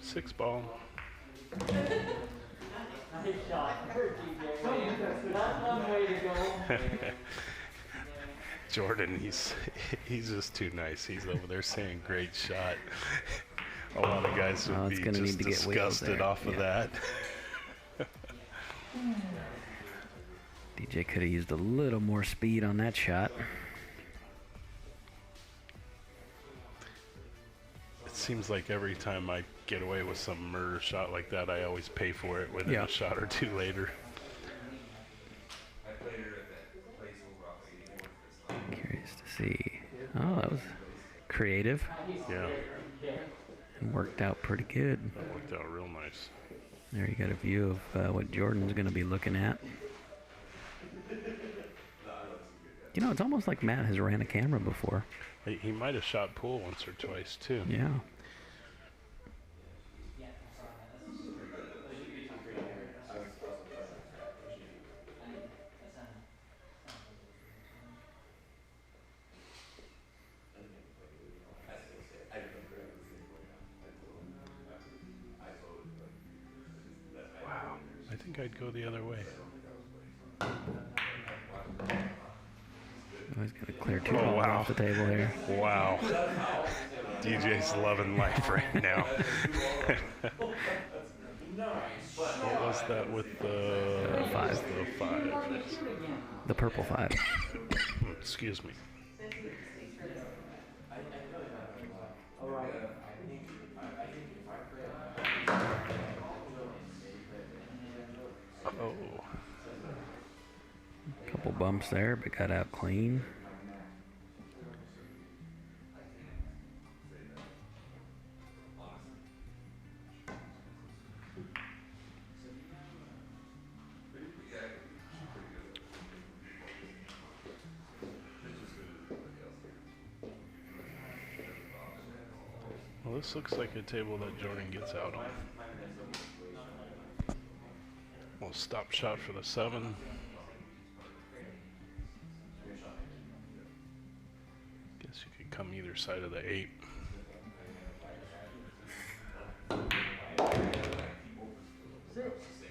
Six ball. Nice shot. That's one way to go. Jordan, he's just too nice. He's over there saying great shot. A lot of guys would be just disgusted off of that. DJ could have used a little more speed on that shot. It seems like every time I get away with some murder shot like that, I always pay for it within a shot or two later. Curious to see. Oh, that was creative. Yeah, And worked out pretty good. that worked out real nice. There you got a view of what Jordan's going to be looking at. You know, it's almost like Matt has ran a camera before. He might have shot pool once or twice too. Yeah. Wow, I think I'd go the other way. Oh, he's going to clear two balls off the table here. Wow. DJ's loving life right now. What was that with the five? The five. Yes. The purple 5. Excuse me. Oh. Couple bumps there, but got out clean. Well, this looks like a table that Jordan gets out on. Well, stop shot for the 7. Guess you could come either side of the 8.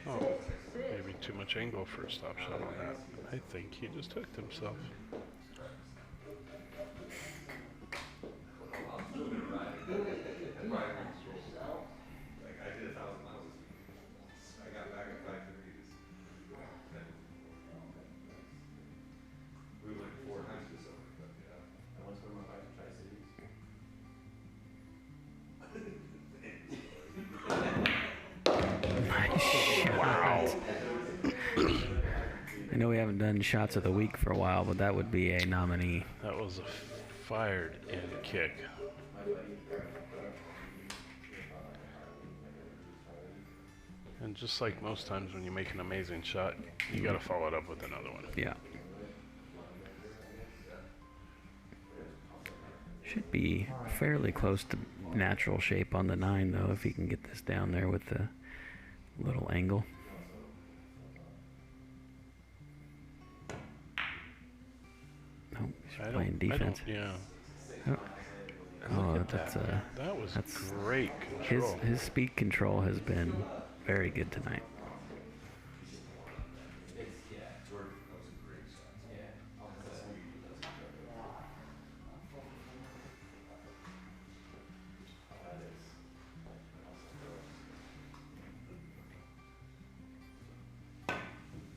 Oh, maybe too much angle for a stop shot on that. I think he just hooked himself. I know we haven't done shots of the week for a while, but that would be a nominee. That was a fired in kick. And just like most times when you make an amazing shot, you got to follow it up with another one. Yeah. Should be fairly close to natural shape on the 9, though, if he can get this down there with the little angle. Oh, he's playing defense. Yeah. Oh, that's great control. His speed control has been very good tonight.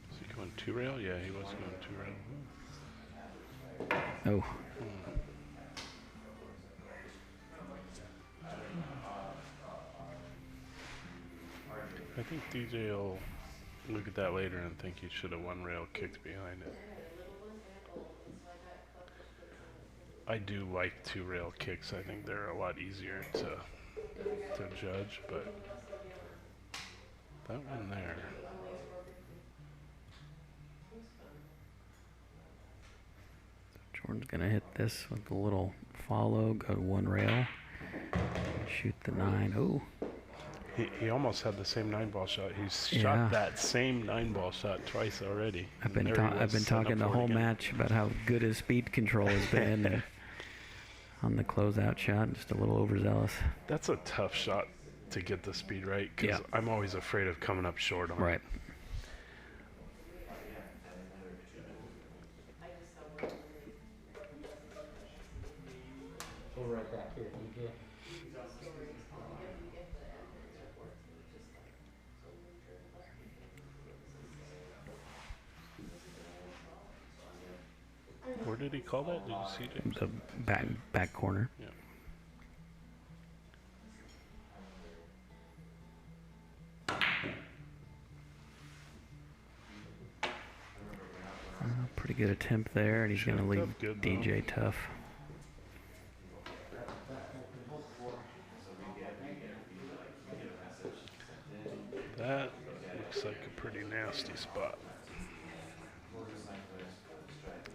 Is he going 2-rail? Yeah, he was going 2-rail. Oh. I think DJ will look at that later and think he should have one rail kicked behind it. I do like 2 rail kicks. I think they're a lot easier to judge, but that one there. Jordan's gonna hit this with a little follow, go to 1 rail, shoot the 9. Ooh. He almost had the same 9-ball shot. He's Yeah. shot that same 9-ball shot twice already. I've been And there he was talking setting up the for it whole again. match about how good his speed control has been and on the closeout shot, just a little overzealous. That's a tough shot to get the speed right, because Yeah. I'm always afraid of coming up short on it. Right. We'll right back here, DJ. Where did he call that? Did you see, James? The back corner. Yeah. Pretty good attempt there, and he's going to Shot leave up good, though. DJ tough. That looks like a pretty nasty spot.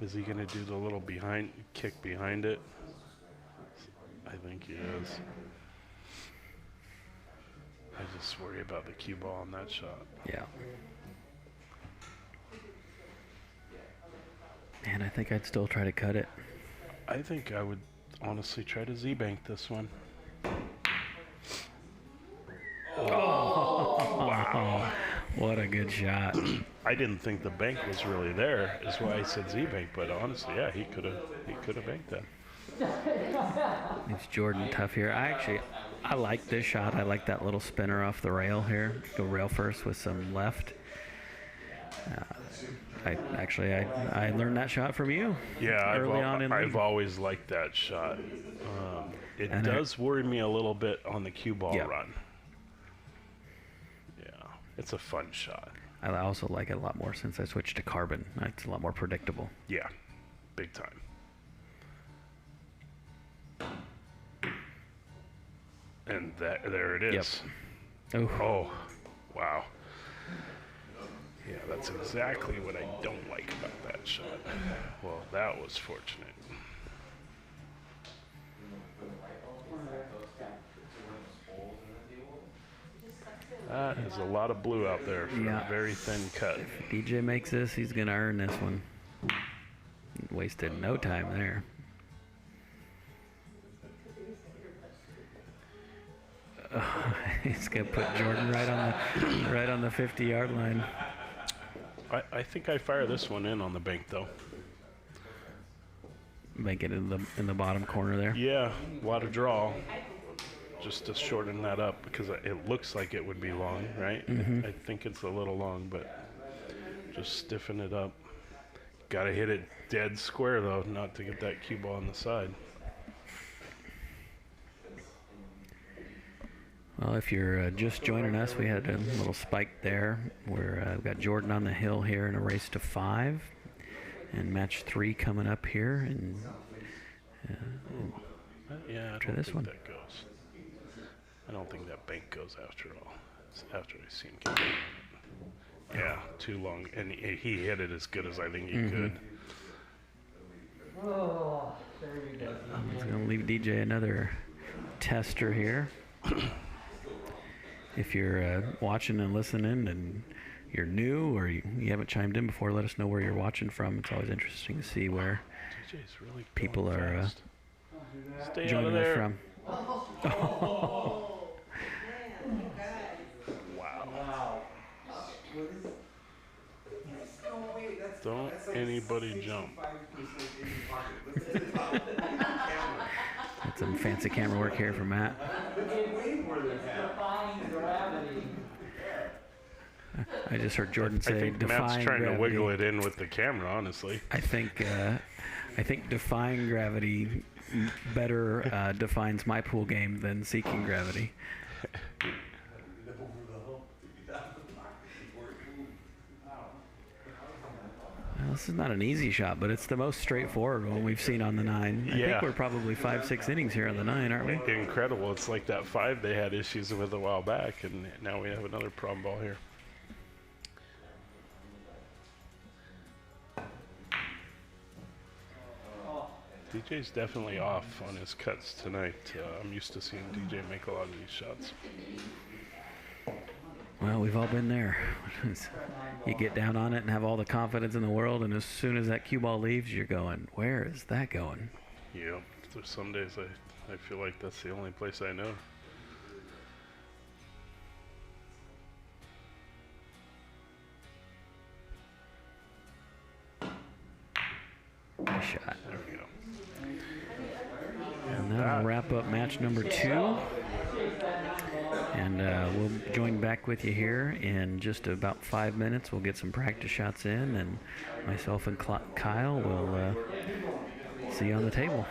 Is he going to do the little kick behind it? I think he is. I just worry about the cue ball on that shot. Yeah. Man, I think I'd still try to cut it. I think I would honestly try to Z-bank this one. Wow. What a good shot. I didn't think the bank was really there, is why I said Z-bank, but honestly, yeah, he could have banked that. It's Jordan tough here. I like this shot. I like that little spinner off the rail here. Go rail first with some left. I learned that shot from you. Yeah, early on in I've league. always liked that shot. It And does worry me a little bit on the cue ball Yeah. run. Yeah, it's a fun shot. I also like it a lot more since I switched to carbon. It's a lot more predictable. Yeah, big time. And there it is. Oh, Oh, wow. Yeah, that's exactly what I don't like about that shot. Well, that was fortunate. That is a lot of blue out there for Yeah. a very thin cut. if DJ makes this, he's going to earn this one. Wasted no time there. He's going to put Jordan right on the 50-yard line. I think I fire this one in on the bank, though. Make it in the bottom corner there. Yeah, a lot of draw. Just to shorten that up, because it looks like it would be long, right? Mhm. I think it's a little long, but just stiffen it up. Got to hit it dead square, though, not to get that cue ball on the side. Well, if you're just joining us, we had a little spike there where we've got Jordan on the hill here in a race to 5. And match 3 coming up here. And Yeah, I Try don't this think one. that goes. I don't think that bank goes after all. It's after I see him kick it. Yeah, too long. And he hit it as good as I think he could. Oh, there you go. He's going to leave DJ another tester here. If you're watching and listening and you're new or you haven't chimed in before, let us know where you're watching from. It's always interesting to see where DJ's really people going are fast. Stay out of joining us there. from. Wow. Don't anybody jump. That's some fancy camera work here from Matt. Defying gravity. I just heard Jordan I say think defying Matt's trying gravity. to wiggle it in with the camera, honestly. I think defying gravity better defines my pool game than seeking gravity. This is not an easy shot, but it's the most straightforward one we've seen on the 9. I Yeah. think we're probably 5-6 innings here on the 9, aren't we? Incredible. It's like that 5 they had issues with a while back, and now we have another problem ball here. DJ's definitely off on his cuts tonight. I'm used to seeing DJ make a lot of these shots. Well, we've all been there. You get down on it and have all the confidence in the world, and as soon as that cue ball leaves, you're going, where is that going? Yeah, there's some days I feel like that's the only place I know. Nice shot. There we go. And that'll wrap up match number 2. And we'll join back with you here in just about 5 minutes. We'll get some practice shots in, and myself and Kyle will see you on the table.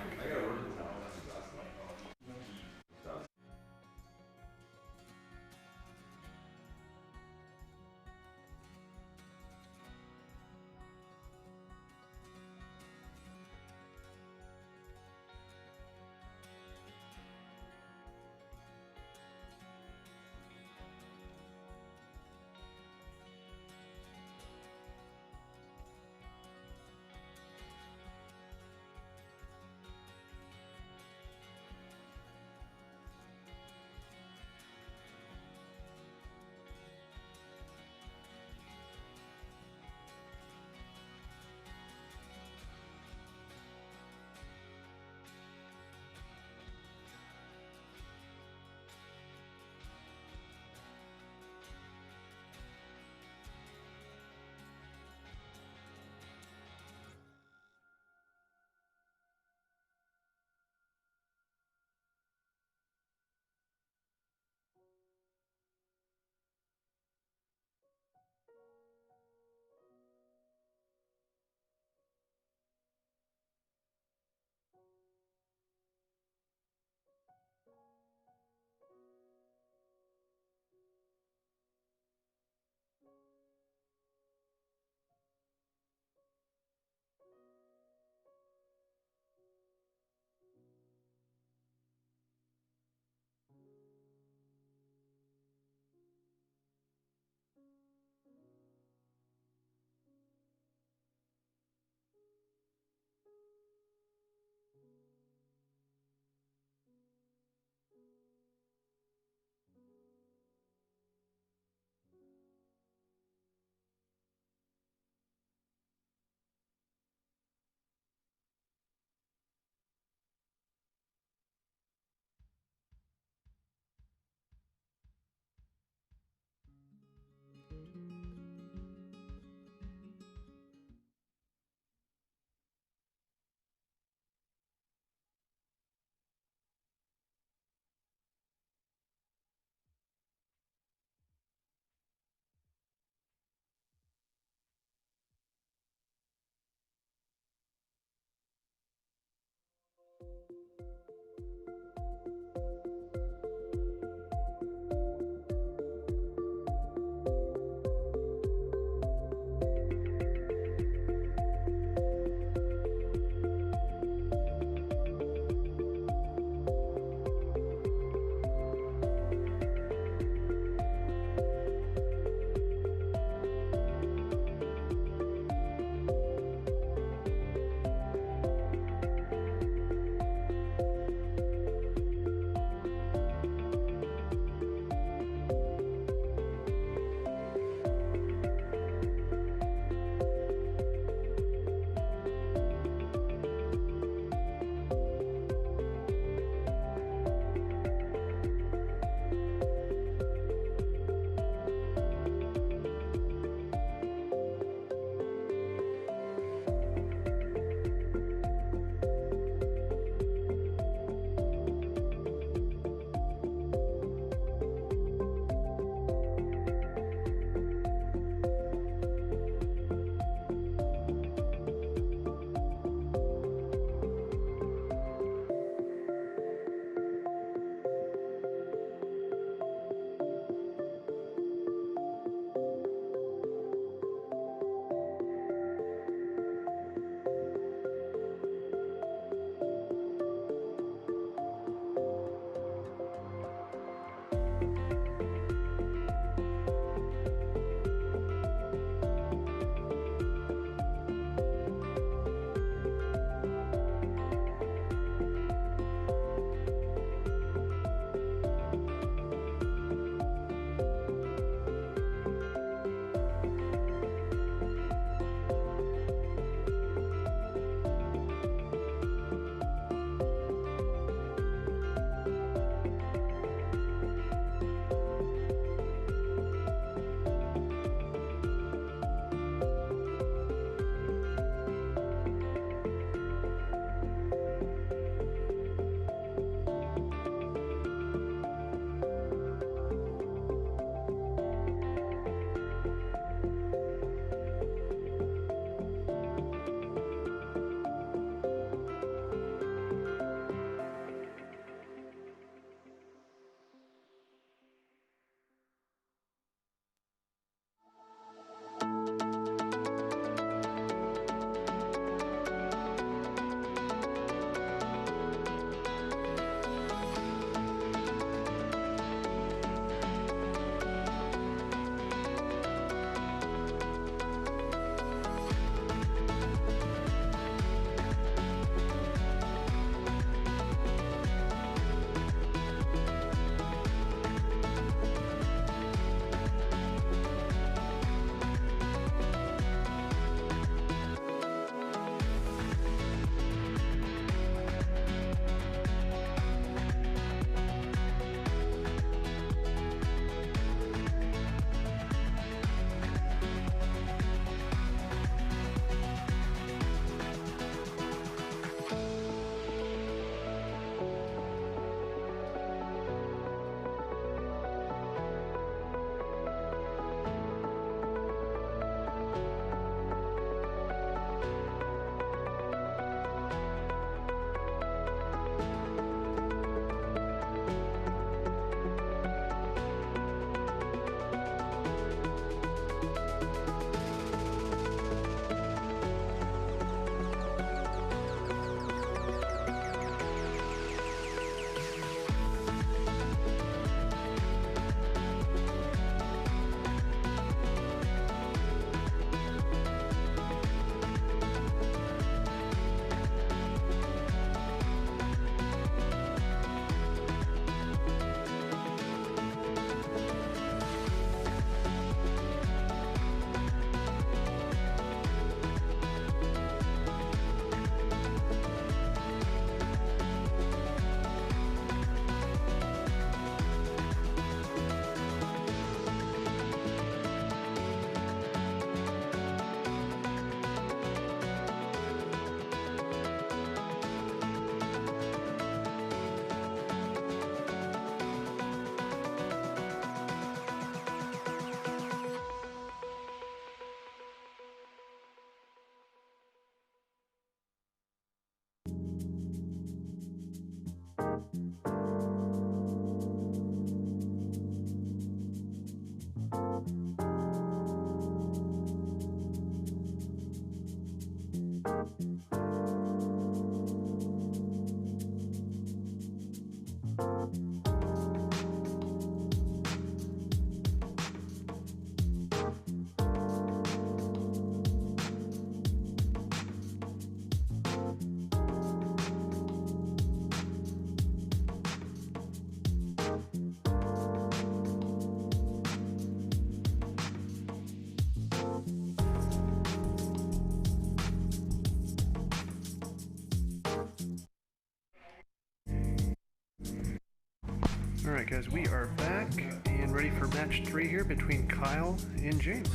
Alright guys, we are back and ready for match 3 here between Kyle and James.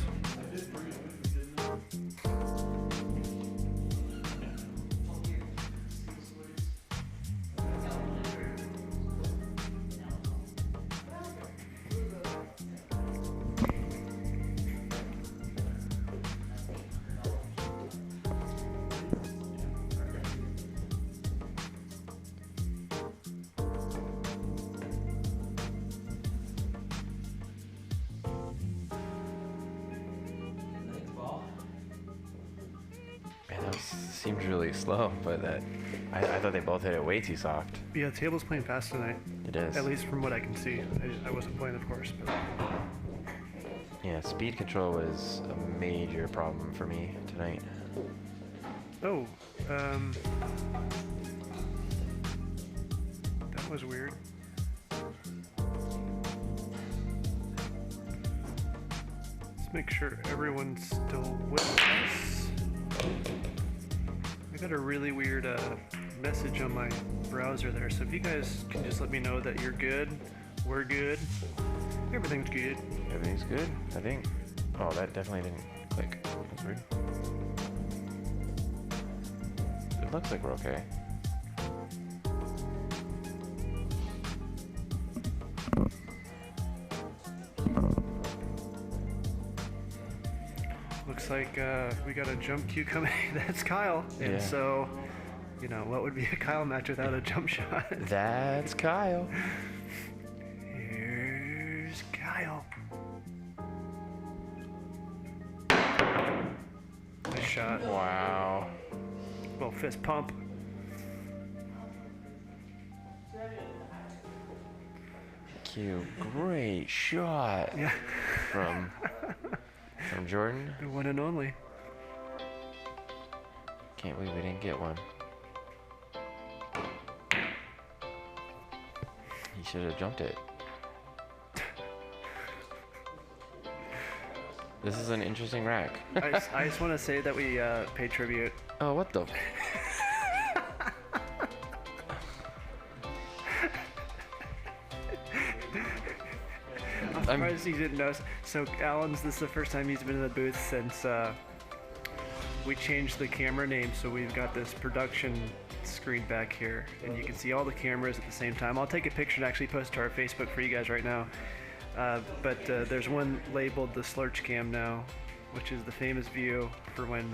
Seems really slow, but I thought they both hit it way too soft. Yeah, the table's playing fast tonight. It is. At least from what I can see. I wasn't playing, of course. But. Yeah, speed control was a major problem for me tonight. Oh, that was weird. Let's make sure everyone's still with us. I got a really weird message on my browser there, so if you guys can just let me know that you're good, we're good, everything's good. Everything's good, I think. Oh, that definitely didn't click. That's weird. It looks like we're okay. Looks like we got a jump cue coming. That's Kyle. And Yeah. so, you know, what would be a Kyle match without a jump shot? That's Kyle. Here's Kyle. Nice shot. Wow. Little fist pump. Q, great shot Yeah. from Jordan. The one and only. Can't believe we didn't get one. He should have jumped it. This is an interesting rack. I just want to say that we pay tribute. Oh, what the? I'm surprised you didn't know. So Alan's, this is the first time he's been in the booth since we changed the camera name, so we've got this production screen back here, and you can see all the cameras at the same time. I'll take a picture and actually post to our Facebook for you guys right now. But there's one labeled the Slurch Cam now, which is the famous view for when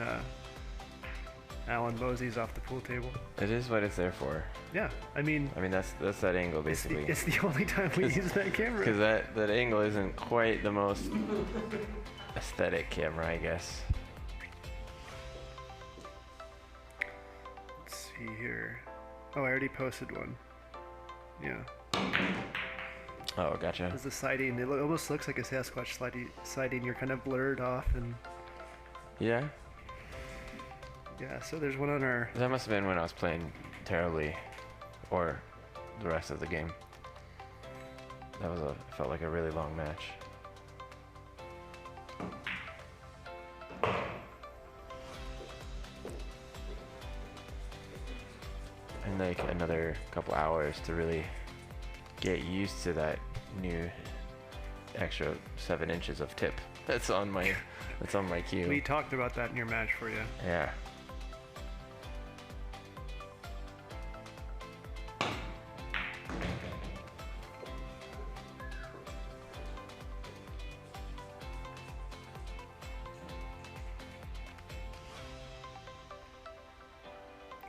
Alan moseys off the pool table. It is what it's there for. Yeah, I mean that's that angle basically. it's the only time we use that camera. Because that angle isn't quite the most aesthetic camera, I guess. Let's see here. Oh, I already posted one. Yeah. Oh, gotcha. There's the sighting. It almost looks like a Sasquatch sighting. You're kind of blurred off, and Yeah. yeah. So there's one on our. That must have been when I was playing terribly, or the rest of the game. That was felt like a really long match. And like another couple hours to really get used to that new extra 7 inches of tip that's on my cue. We talked about that in your match for you. Yeah.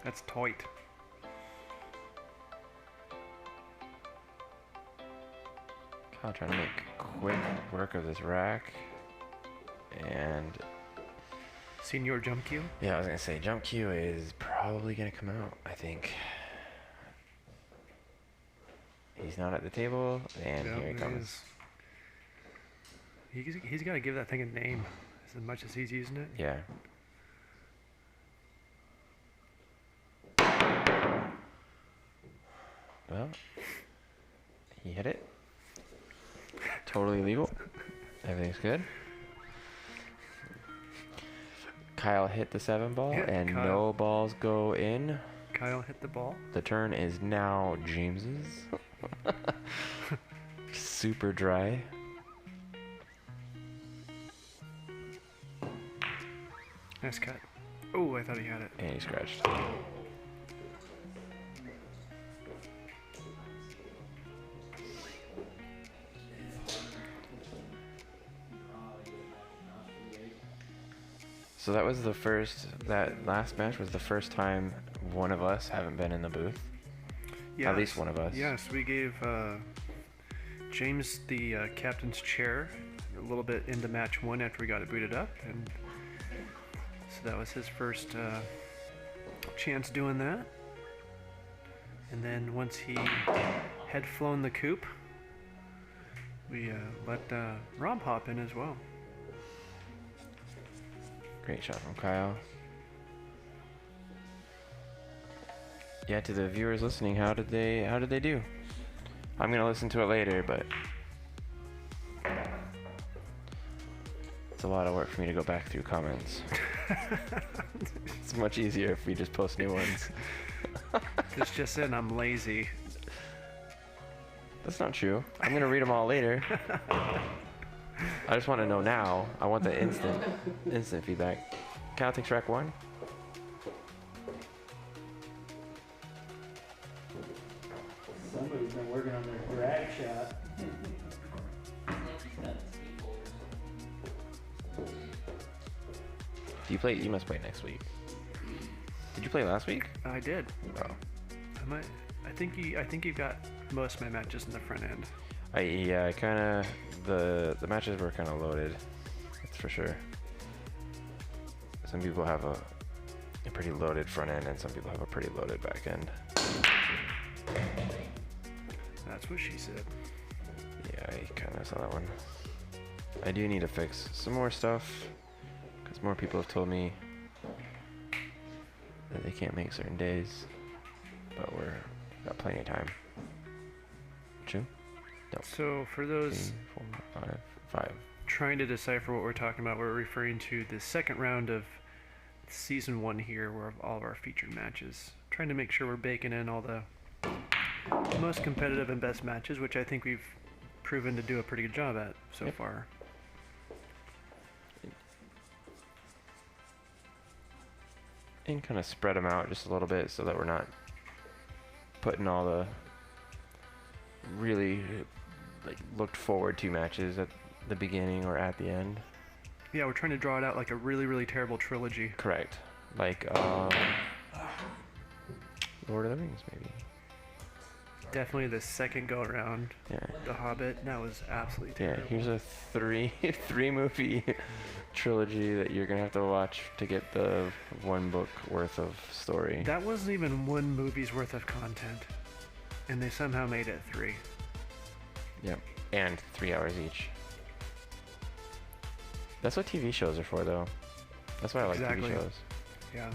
That's tight. I'm trying to make quick work of this rack. And Senior jump cue. yeah, I was gonna say jump cue is probably gonna come out, I think. He's not at the table, and Yep, here he there comes. is. He's got to give that thing a name as much as he's using it. Yeah. Well, he hit it. Totally legal. Everything's good. Kyle hit the 7 ball, Yeah, and Kyle. no balls go in. Kyle hit the ball. The turn is now James's. Super dry. Nice cut. Oh, I thought he had it. And he scratched. So that was that last match was the first time one of us haven't been in the booth. At least one of us. Yes, we gave James the captain's chair a little bit into match 1 after we got it booted up, and so that was his first chance doing that. And then once he had flown the coop, we let Rob hop in as well. Great shot from Kyle. Yeah, to the viewers listening, how did they do? I'm gonna listen to it later, but it's a lot of work for me to go back through comments. It's much easier if we just post new ones. It's just in, I'm lazy. That's not true. I'm gonna read them all later. I just want to know now. I want the instant feedback. Kyle takes rack 1. Somebody's been working on their drag shot. Do you play? You must play next week. Did you play last week? I did. Oh. I think you've got most of my matches in the front end. Yeah, kind of. The matches were kind of loaded. That's for sure. Some people have a pretty loaded front end, and some people have a pretty loaded back end. That's what she said. Yeah, I kind of saw that one. I do need to fix some more stuff, because more people have told me that they can't make certain days, but we've got plenty of time. True? No. So for those 3, 4, 5. trying to decipher what we're talking about, we're referring to the second round of season 1 here, where all of our featured matches. Trying to make sure we're baking in all the most competitive and best matches, which I think we've proven to do a pretty good job at so far. And kind of spread them out just a little bit so that we're not putting all the really looked forward to matches at the beginning or at the end. Yeah, we're trying to draw it out like a really, really terrible trilogy. Correct. Like Lord of the Rings, maybe. Definitely the second go around. Yeah. The Hobbit, that was absolutely terrible. Yeah, here's a three movie trilogy that you're gonna have to watch to get the 1 book worth of story. That wasn't even 1 movie's worth of content, and they somehow made it 3. Yep. And 3 hours each. That's what TV shows are for, though. That's why I like Exactly. TV shows. Yeah.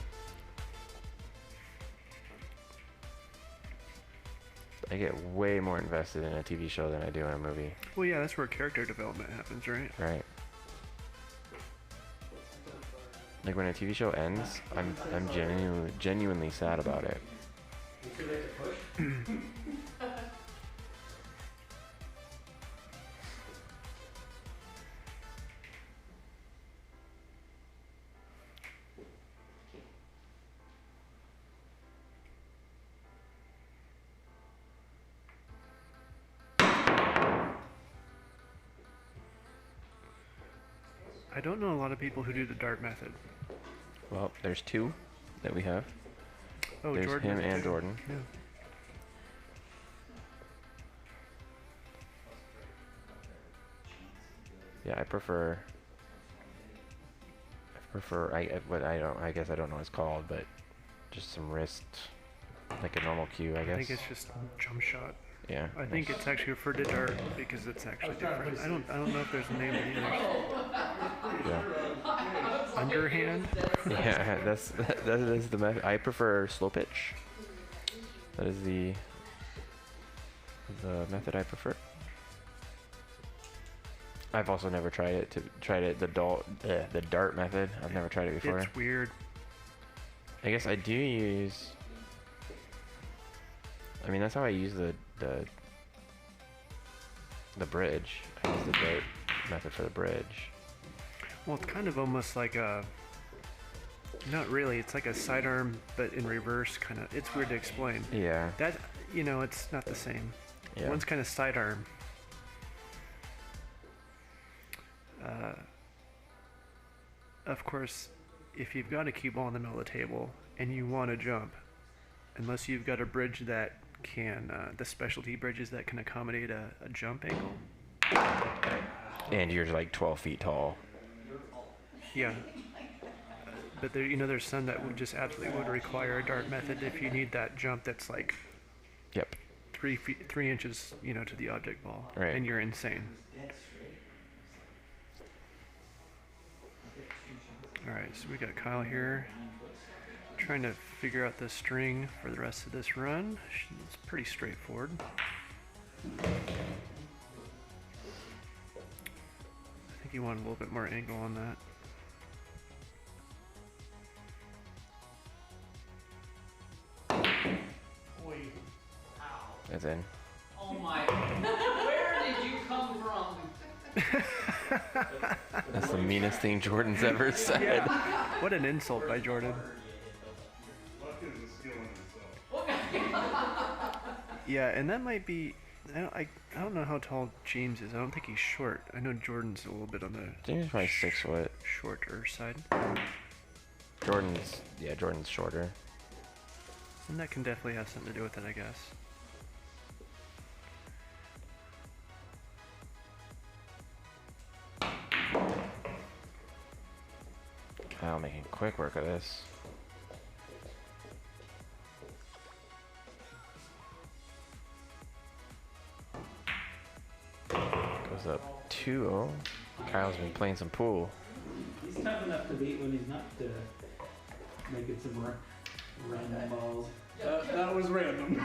I get way more invested in a TV show than I do in a movie. Well, yeah, that's where character development happens, right? Right. Like when a TV show ends, I'm genuinely sad about it. I don't know a lot of people who do the dart method. Well, there's 2 that we have. Oh, There's Jordan. him is and too. Jordan. Yeah. Yeah, I prefer. I guess I don't know what it's called, but just some wrist, like a normal cue, I guess. I think it's just jump shot. Yeah. I think it's actually referred to dart because it's actually different. I don't know if there's a name to either. Yeah. Underhand? Yeah, that is the method. I prefer slow pitch. That is the method I prefer. I've also never tried it. The dart method. I've never tried it before. It's weird. I guess I do use. I mean, that's how I use the bridge. I use the dart method for the bridge. Well, it's kind of almost like a. Not really. It's like a sidearm, but in reverse. Kind of. It's weird to explain. Yeah. That it's not the same. Yeah. One's kind of sidearm. Of course, if you've got a cue ball in the middle of the table and you want to jump, unless you've got a bridge that can, the specialty bridges that can accommodate a jump angle. And you're like 12 feet tall. Yeah. But there, there's some that would just absolutely would require a dart method if you need that jump that's like. Yep. 3 inches, to the object ball. Right. And you're insane. Alright, so we got Kyle here trying to figure out the string for the rest of this run. It's pretty straightforward. I think he wanted a little bit more angle on that. That's in. Oh my. Where did you come from? That's the meanest thing Jordan's ever said. What an insult by Jordan. Luck is a skill in itself. Yeah, and that might be. I don't know how tall James is. I don't think he's short. I know Jordan's a little bit on the I think he's probably 6 foot. shorter side. Jordan's shorter. And that can definitely have something to do with it, I guess. Kyle making quick work of this. Goes up 2-0. Kyle's been playing some pool. He's tough enough to beat when he's not making some random balls. That was random.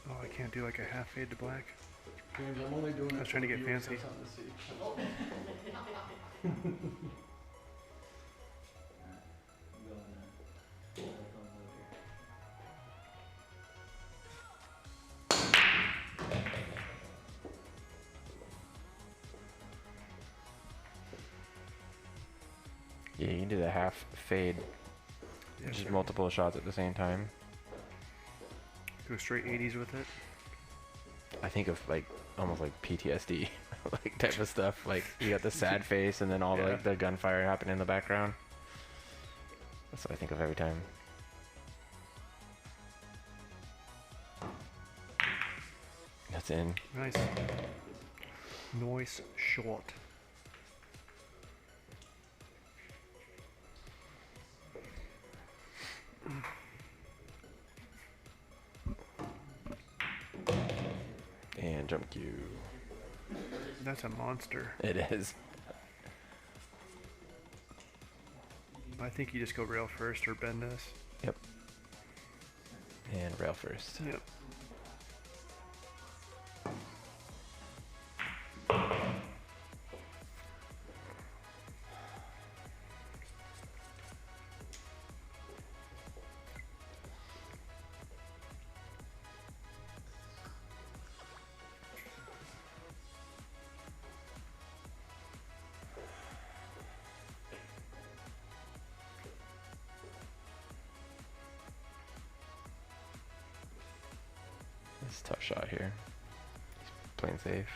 Oh, I can't do like a half fade to black. James, I'm only doing I was trying to get fancy. Yeah, you can do the half fade. Yeah, Just sure. multiple shots at the same time. Go straight 80s with it. I think of like almost like PTSD like type of stuff. Like you got the sad face and then all Yeah. like the gunfire happening in the background. That's what I think of every time. That's in. Nice. Nice shot. And jump cue. That's a monster. It is. I think you just go rail first or bend this. Yep. And rail first. Yep. It's a tough shot here. He's playing safe.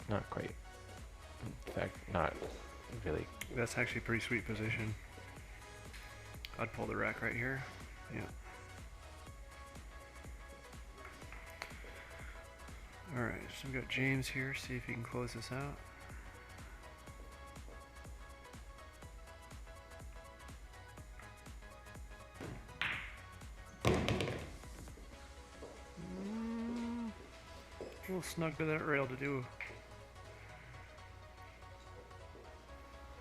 Not quite. In fact, not really. That's actually a pretty sweet position. I'd pull the rack right here. Yeah. Alright, so we got James here. See if he can close this out. A little snug to that rail to do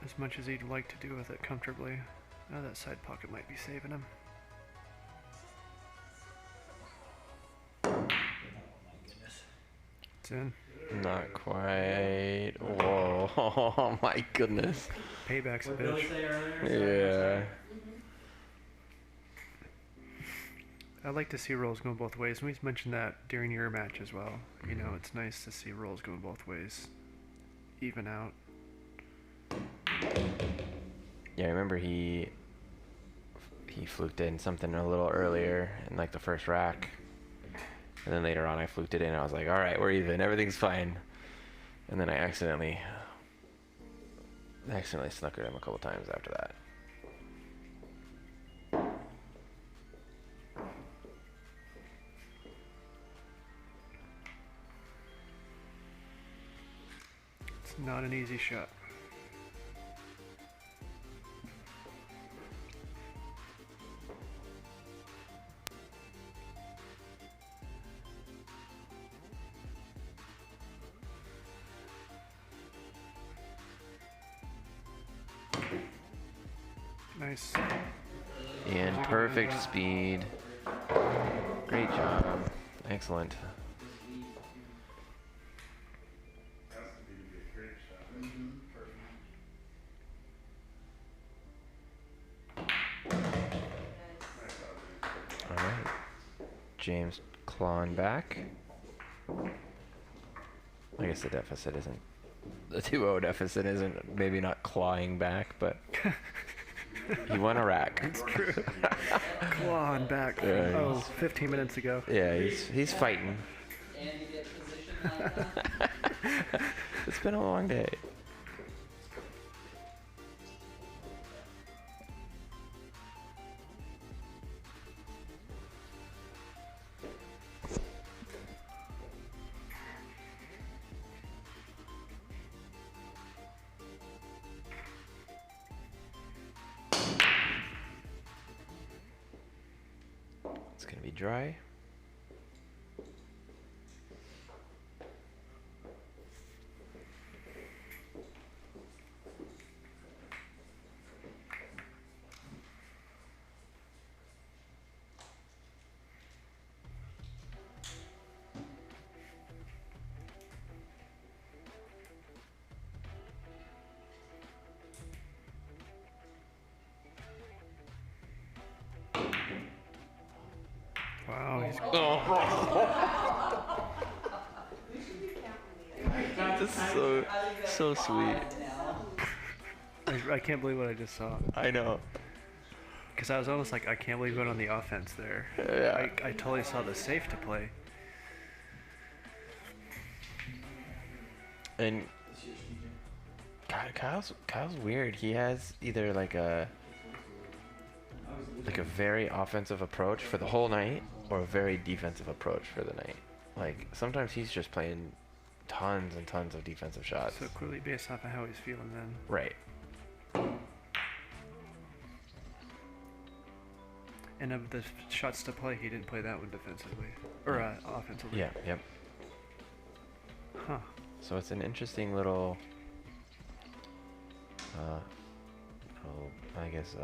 as much as he'd like to do with it comfortably. Oh, that side pocket might be saving him. It's in. Not quite. Whoa. Oh my goodness. Payback's a What Bill bitch. say earlier? Yeah. I'd like to see rolls going both ways. We mentioned that during your match as well. You know, it's nice to see rolls going both ways. Even out. Yeah, I remember he fluked in something a little earlier in like the first rack. And then later on I fluked it in. I was like, all right, we're even. Everything's fine. And then I accidentally snookered him a couple times after that. It's not an easy shot. Nice. And perfect speed. Great job. Excellent. Has to be a great shot. All right. James clawing back. I guess the deficit isn't. The 2-0 deficit isn't maybe not clawing back, but he won a rack. It's true. Clawing back. Yeah, Oh, he's- 15 minutes ago. Yeah, he's fighting. And you get positioned like that. It's been a long day. It's gonna be dry. Wow, he's That's so sweet. I can't believe what I just saw. I know. Because I was almost like, I can't believe going on the offense there. Yeah. I totally saw the safe to play. And God, Kyle's weird. He has either like a very offensive approach for the whole night or a very defensive approach for the night. Like sometimes he's just playing tons and tons of defensive shots. So clearly based off of how he's feeling then. Right. And of the shots to play, he didn't play that one defensively. Or offensively. Yeah. Yep. Huh. So it's an interesting little, I guess,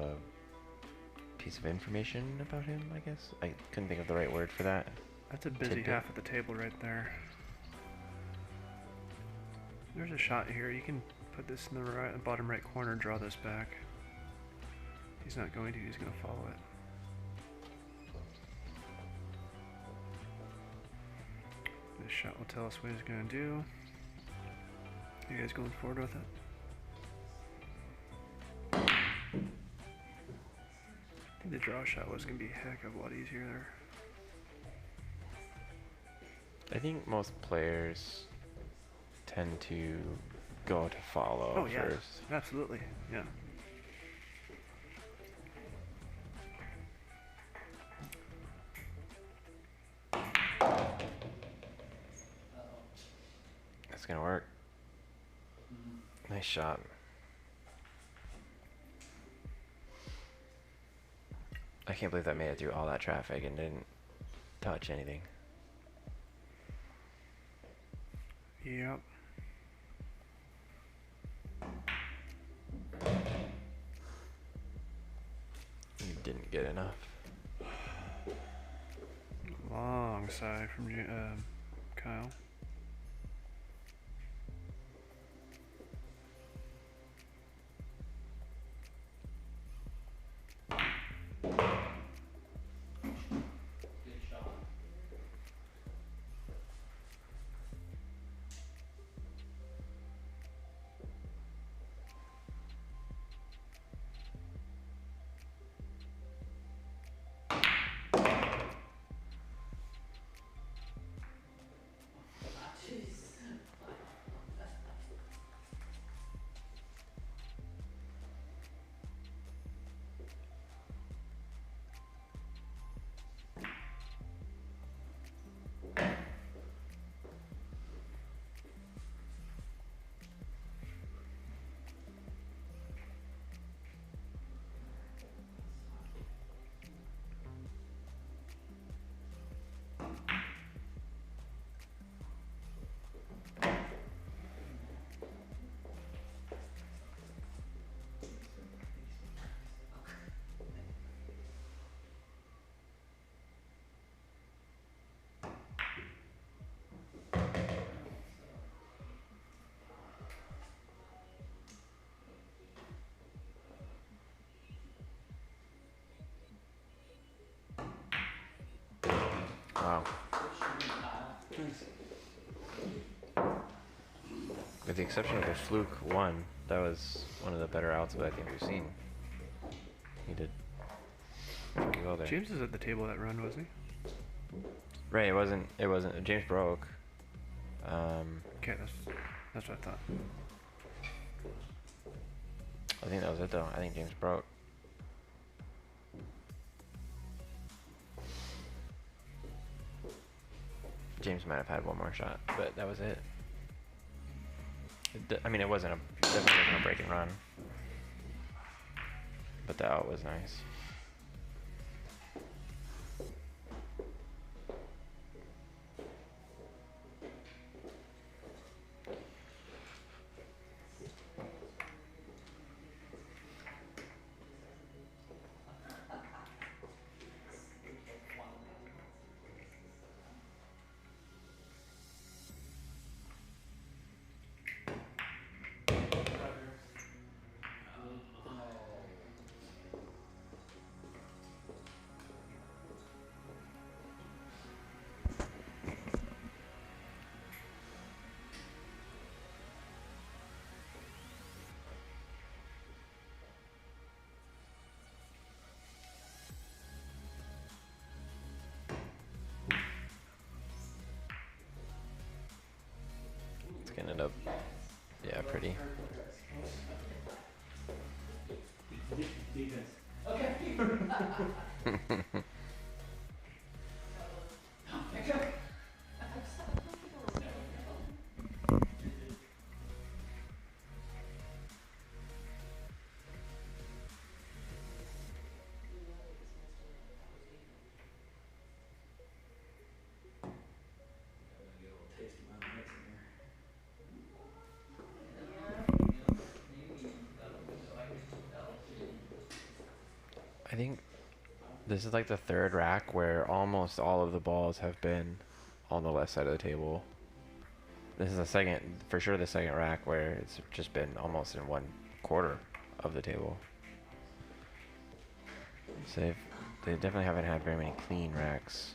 piece of information about him. I guess I couldn't think of the right word for that. That's a busy Tidbit. half of the table right there. There's a shot here. You can put this in the right, bottom right corner, draw this back. He's not going to. He's going to follow it. This shot will tell us what he's going to do. You guys going forward with it? I think the draw shot was going to be a heck of a lot easier there. I think most players tend to go to follow Oh yeah, first. absolutely. Yeah. That's gonna work. Nice shot. I can't believe that made it through all that traffic and didn't touch anything. Yep. You didn't get enough. Long sigh from Kyle. Good shot. Wow. With the exception of the fluke one, that was one of the better outs that I think we've seen. He did pretty well there. James is at the table that run, wasn't Right, it wasn't James broke. he? Okay, that's what I thought. I think that was it though. I think James broke. James might have had one more shot, but that was it. I mean, it definitely wasn't a break and run. But the out was nice. It's gonna end up, yeah, pretty. I think this is like the third rack where almost all of the balls have been on the left side of the table. This is the second, for sure the second rack where it's just been almost in 1/4 of the table. So they definitely haven't had very many clean racks.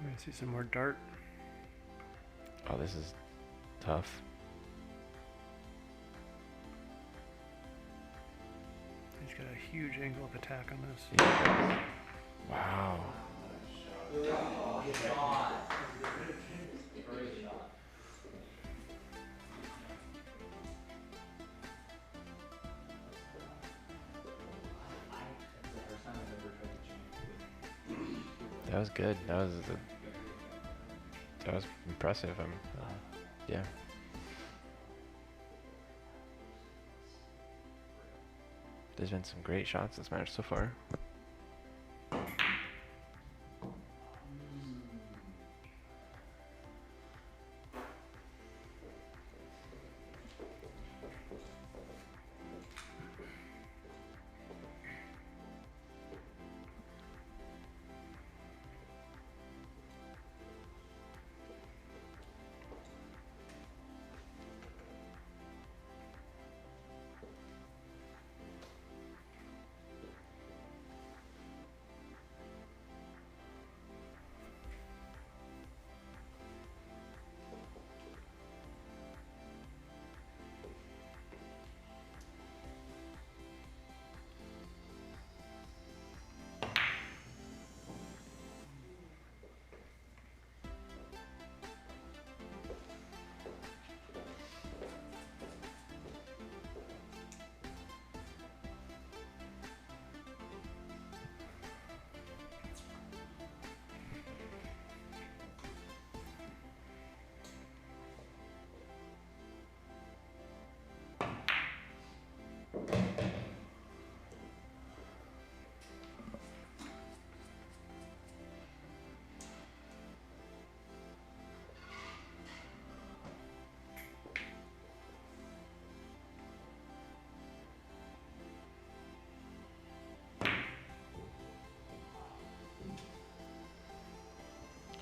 I'm gonna see some more dart. Oh, this is tough. got a huge angle of attack on this. Yeah. Wow. Great shot. Great shot. That's the first time I've ever tried to change. That was good. That was impressive. Yeah. There's been some great shots this match so far.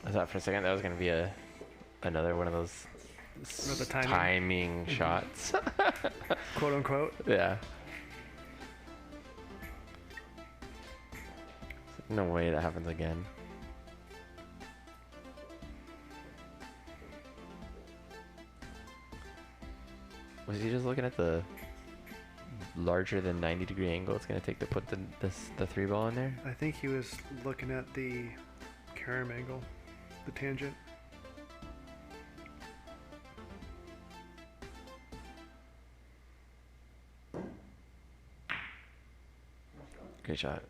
I thought for a second that was gonna be another one of those Another timing shots. Quote unquote. Yeah. No way that happens again. Was he just looking at the larger than 90-degree angle it's gonna take to put the three ball in there? I think he was looking at the carom angle, the tangent. Great shot.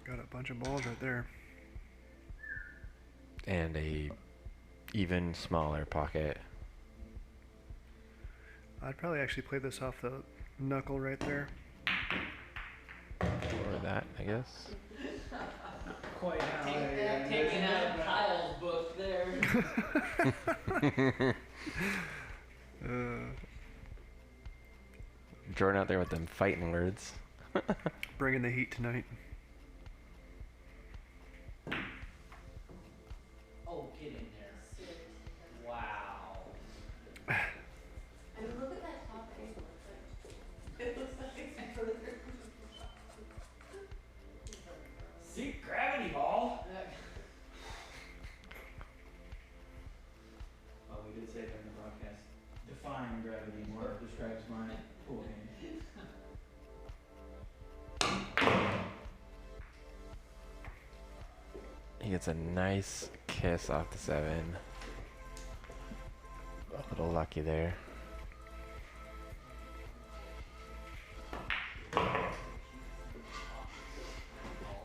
Got a bunch of balls right there. And a even smaller pocket. I'd probably actually play this off the knuckle right there. Or that, I guess. Quite how taking out of Kyle's book there. Jordan out there with them fighting words. Bringing the heat tonight. Oh, get in there. Wow. I mean, look at that top angle. It looks like it's further. See, gravity ball. Oh, we did say during the broadcast, define gravity more describes my pool game. He gets a nice kiss off the 7. A little lucky there.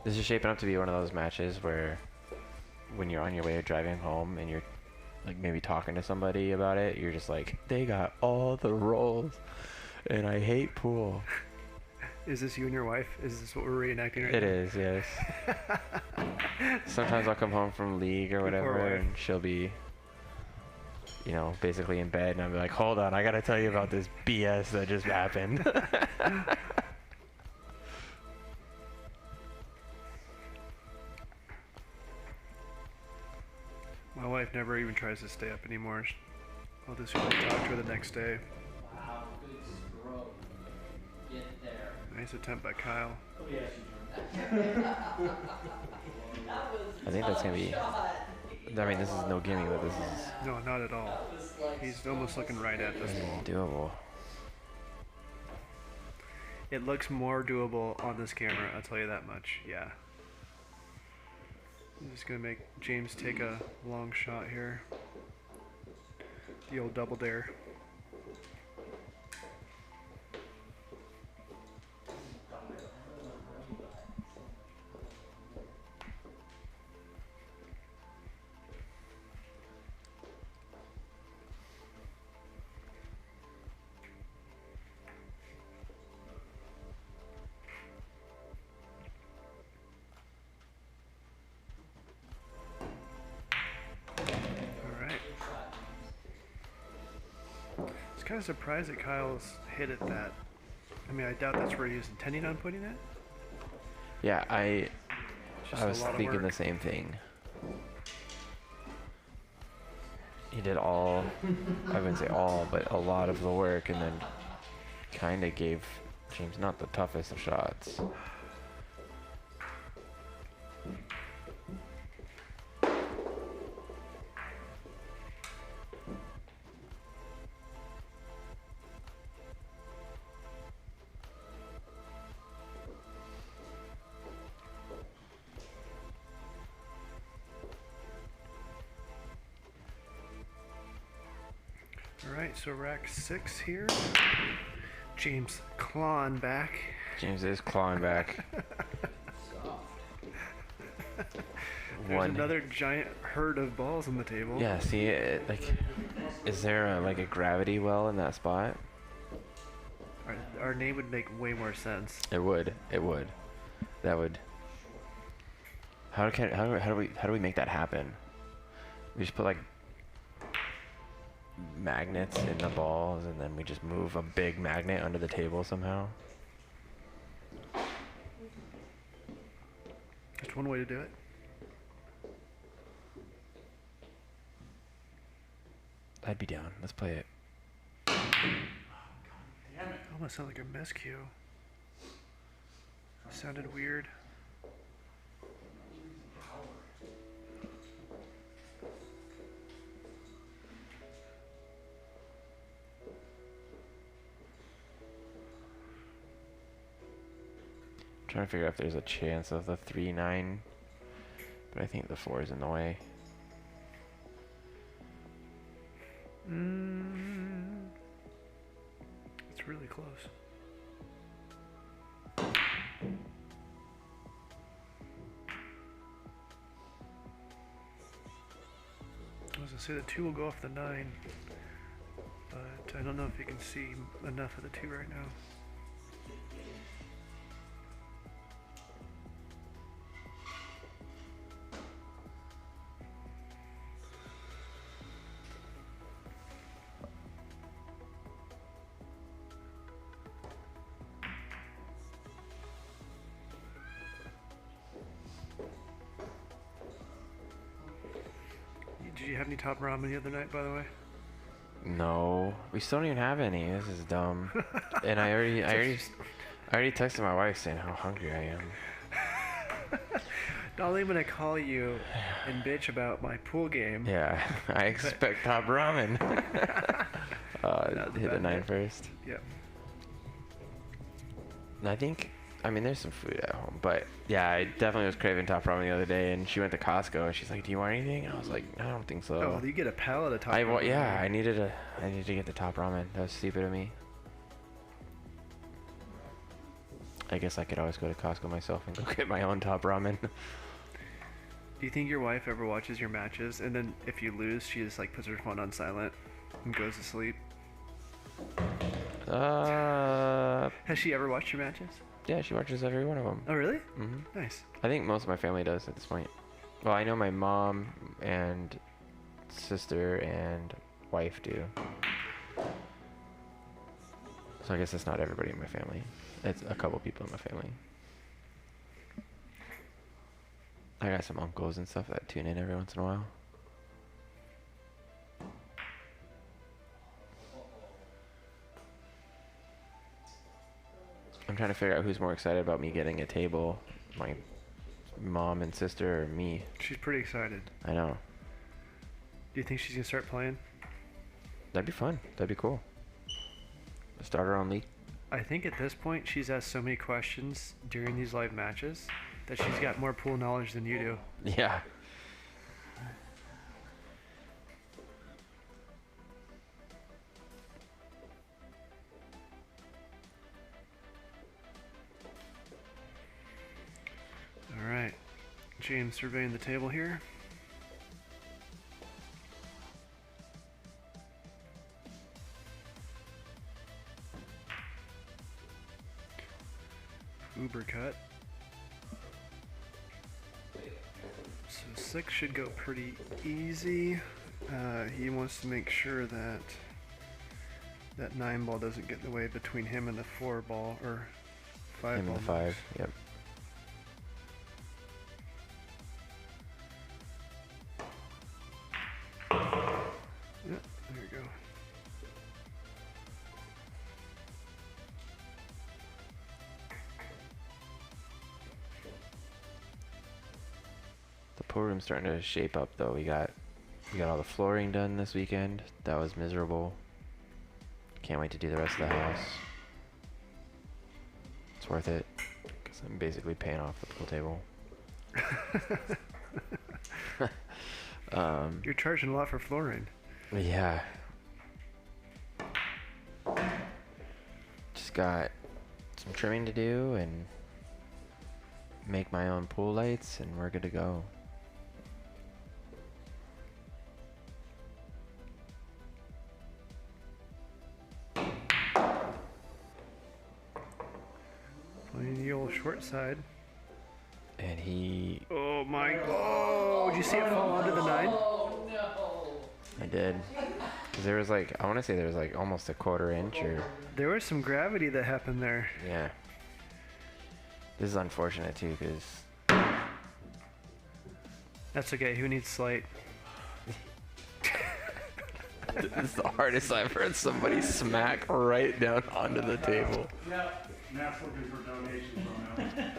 This is shaping up to be one of those matches where when you're on your way to driving home and you're like maybe talking to somebody about it, you're just like, they got all the rolls and I hate pool. Is this you and your wife? Is this what we're reenacting right It now? is, yes. Sometimes I'll come home from league or Poor whatever wife. and she'll be, you know, basically in bed and I'll be like, hold on, I gotta tell you about this BS that just happened. My wife never even tries to stay up anymore. I'll just usually talk to her the next day. Wow, good stroke. Get there. Nice attempt by Kyle. Oh, yeah, that was I think that's gonna be, shot. I mean, this is no gimme, but this is No, not at all. That was He's almost looking right at this ball. Doable. It looks more doable on this camera, I'll tell you that much. Yeah. I'm just gonna make James take a long shot here. The old double dare. Kind of surprised that Kyle's hit it that. I mean, I doubt that's where he was intending on putting it. Yeah, I was a lot of thinking the work. same thing. He did all, I wouldn't say all, but a lot of the work, and then kind of gave James not the toughest of shots. Alright, so rack 6 here. James clawing back. James is clawing back. There's another giant herd of balls on the table. Yeah, see, like, is there like a gravity well in that spot? Our name would make way more sense. It would. It would. That would. How do we make that happen? We just put like magnets in the balls, and then we just move a big magnet under the table somehow. That's one way to do it. I'd be down. Let's play it. Almost sounded like a miscue. Sounded weird. Trying to figure out if there's a chance of the 3-9, but I think the 4 is in the way. It's really close. I was gonna say the 2 will go off the 9, but I don't know if you can see enough of the 2 right now. Did you have any top ramen the other night, by the way? No, we still don't even have any. This is dumb. And I already texted my wife saying how hungry I am. Not only am I gonna call you and bitch about my pool game. Yeah, I expect top ramen. Hit the 9 first. Yep. And I mean, there's some food at home, but yeah, I definitely was craving top ramen the other day, and she went to Costco, and she's like, "Do you want anything?" And I was like, "I don't think so." Oh, you get a pallet of top ramen. Yeah, I needed to get the top ramen. That was stupid of me. I guess I could always go to Costco myself and go get my own top ramen. Do you think your wife ever watches your matches, and then if you lose, she just like puts her phone on silent and goes to sleep? Has she ever watched your matches? Yeah, she watches every one of them. Oh, really? Mm-hmm. Nice. I think most of my family does at this point. Well, I know my mom and sister and wife do. So I guess it's not everybody in my family. It's a couple people in my family. I got some uncles and stuff that tune in every once in a while. I'm trying to figure out who's more excited about me getting a table. My mom and sister or me. She's pretty excited. I know. Do you think she's gonna start playing? That'd be fun. That'd be cool. Start our own league. I think at this point she's asked so many questions during these live matches that she's got more pool knowledge than you do. Yeah. All right, James surveying the table here. Uber cut. So 6 should go pretty easy. He wants to make sure that that 9 ball doesn't get in the way between him and the 4 ball or 5 Him ball. and the 5. Yep. Yep, there you go. The pool room's starting to shape up though. We got all the flooring done this weekend. That was miserable. Can't wait to do the rest of the house. It's worth it because I'm basically paying off the pool table. You're charging a lot for flooring. Yeah. Just got some trimming to do and make my own pool lights and we're good to go. Playing the old short side. And he... Oh my, oh, did you see it fall onto the 9? Oh no. I did. 'Cause there was like, I want to say there was like almost a 1/4 inch or... There was some gravity that happened there. Yeah. This is unfortunate too, because... That's okay, who needs slate? This is the hardest I've heard somebody smack right down onto the table. Matt's looking for donations on that.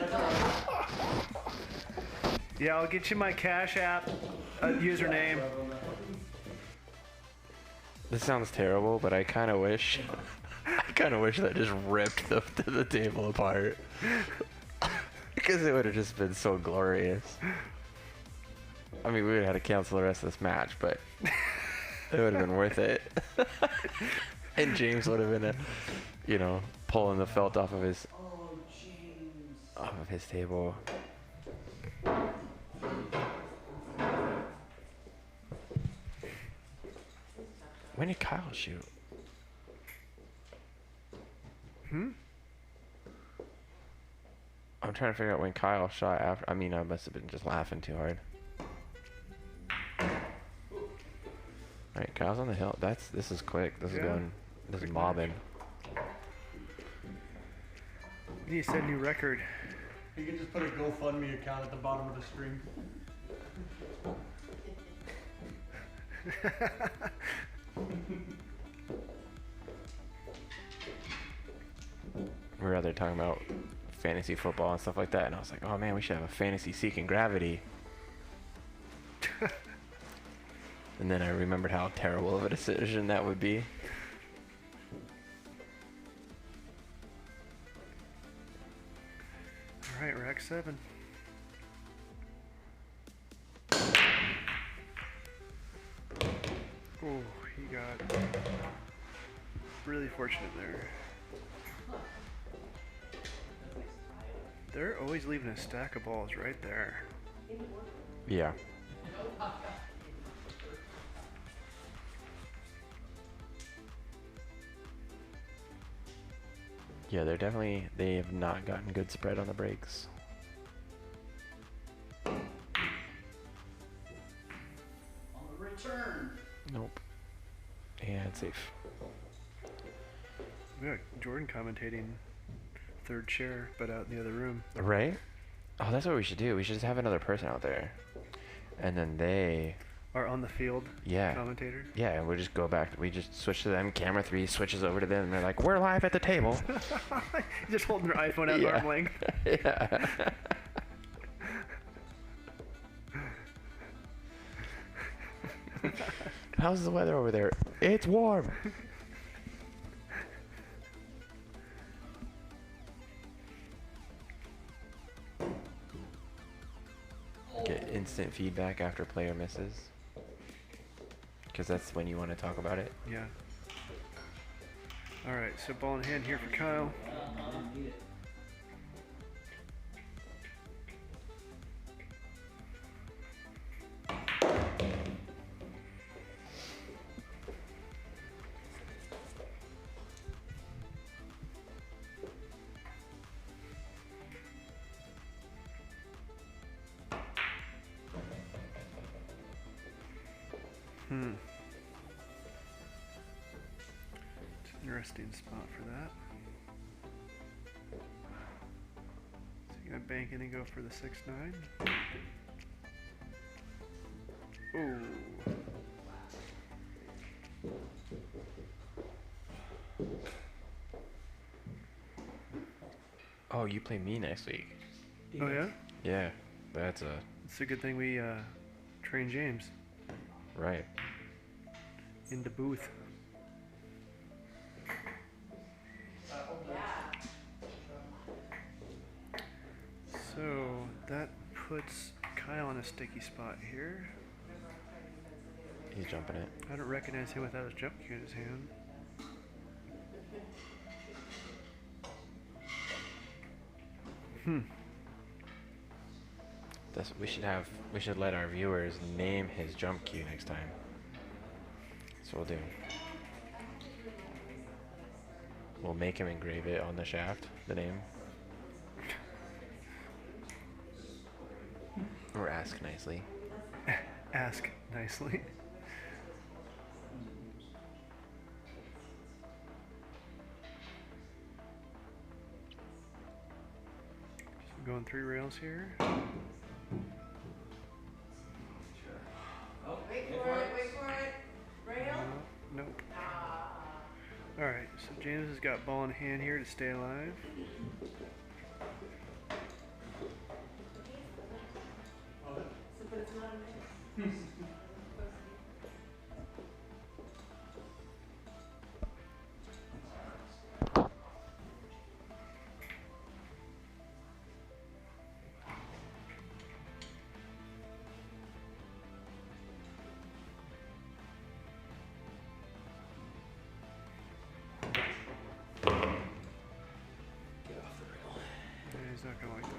Yeah, I'll get you my Cash App username. This sounds terrible, but I kind of wish that just ripped the table apart. Because it would have just been so glorious. I mean, we would have had to cancel the rest of this match, but it would have been worth it. And James would have been, pulling the felt off of his table. When did Kyle shoot? I'm trying to figure out when Kyle shot after. I mean, I must have been just laughing too hard. Alright, Kyle's on the hill. This is quick. This is mobbing. We need to set a new record. You can just put a GoFundMe account at the bottom of the stream. We were out there talking about fantasy football and stuff like that, and I was like, oh man, we should have a fantasy seeking gravity. And then I remembered how terrible of a decision that would be. All right, rack 7. Oh, he got really fortunate there. They're always leaving a stack of balls right there. Yeah. Yeah, they have not gotten good spread on the breaks. On the return. Nope. And safe. We got Jordan commentating third chair, but out in the other room. Right? Oh, that's what we should do. We should just have another person out there. And then they... Are on the field commentator. Yeah, and we'll just go back. We just switch to them. Camera 3 switches over to them, and they're like, we're live at the table. Just holding their iPhone out arm length. Yeah. How's the weather over there? It's warm. Get instant feedback after player misses. Because that's when you want to talk about it. Yeah. Alright, so ball in hand here for Kyle. It's an interesting spot for that. So you're gonna bank in and go for the 6-9. Ooh. Oh, you play me next week. Oh yeah? Yeah, that's a It's a good thing we train James right. in the booth. So that puts Kyle on a sticky spot here. He's jumping it. I don't recognize him without his jump cue in his hand. That's we should let our viewers name his jump cue next time. That's what we'll do. We'll make him engrave it on the shaft, the name. Or ask nicely. Ask nicely. Just going 3 rails here. Oh, wait for it. Rail? No, nope. Alright, so James has got ball in hand here to stay alive. But it's not a mix. Yeah, he's not gonna like that.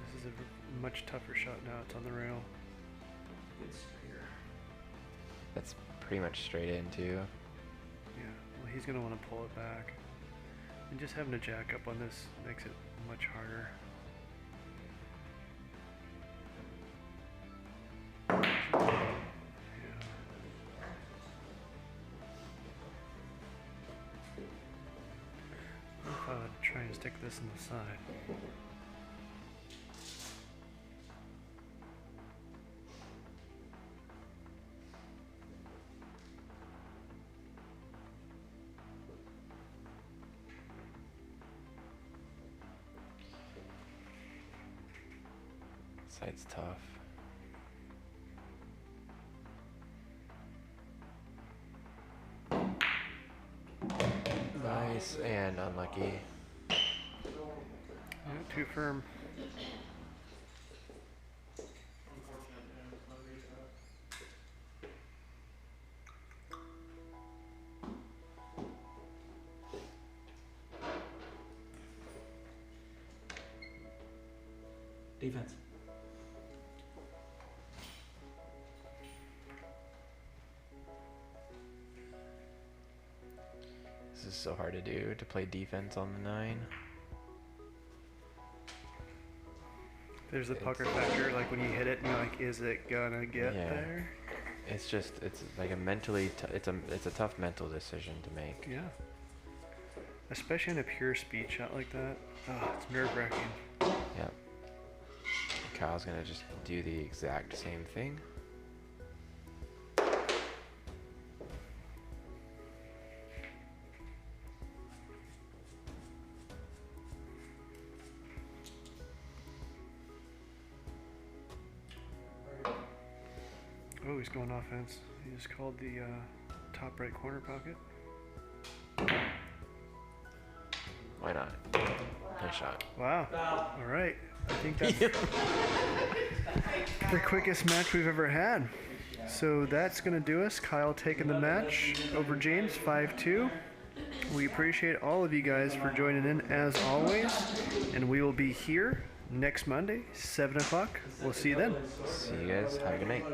This is a much tougher shot now. It's on the rail. That's pretty much straight in too. Yeah, well, he's gonna want to pull it back. And just having to jack up on this makes it much harder. Yeah. What if I would try and stick this on the side? Side's tough. Nice and unlucky. Yeah, too firm. Defense. This is so hard to do, to play defense on the 9. There's the pucker factor, like when you hit it and you're like, is it gonna get Yeah. there? It's like a mentally, it's a tough mental decision to make. Yeah. Especially in a pure speed shot like that. Oh, it's nerve-wracking. Yep. Kyle's gonna just do the exact same thing. he's going offense. He just called the top right corner pocket. Why not? Nice shot. Wow. All right. I think that's the quickest match we've ever had. So that's going to do us. Kyle taking the match over James 5-2. We appreciate all of you guys for joining in as always. And we will be here next Monday, 7 o'clock. We'll see you then. See you guys. Have a good night.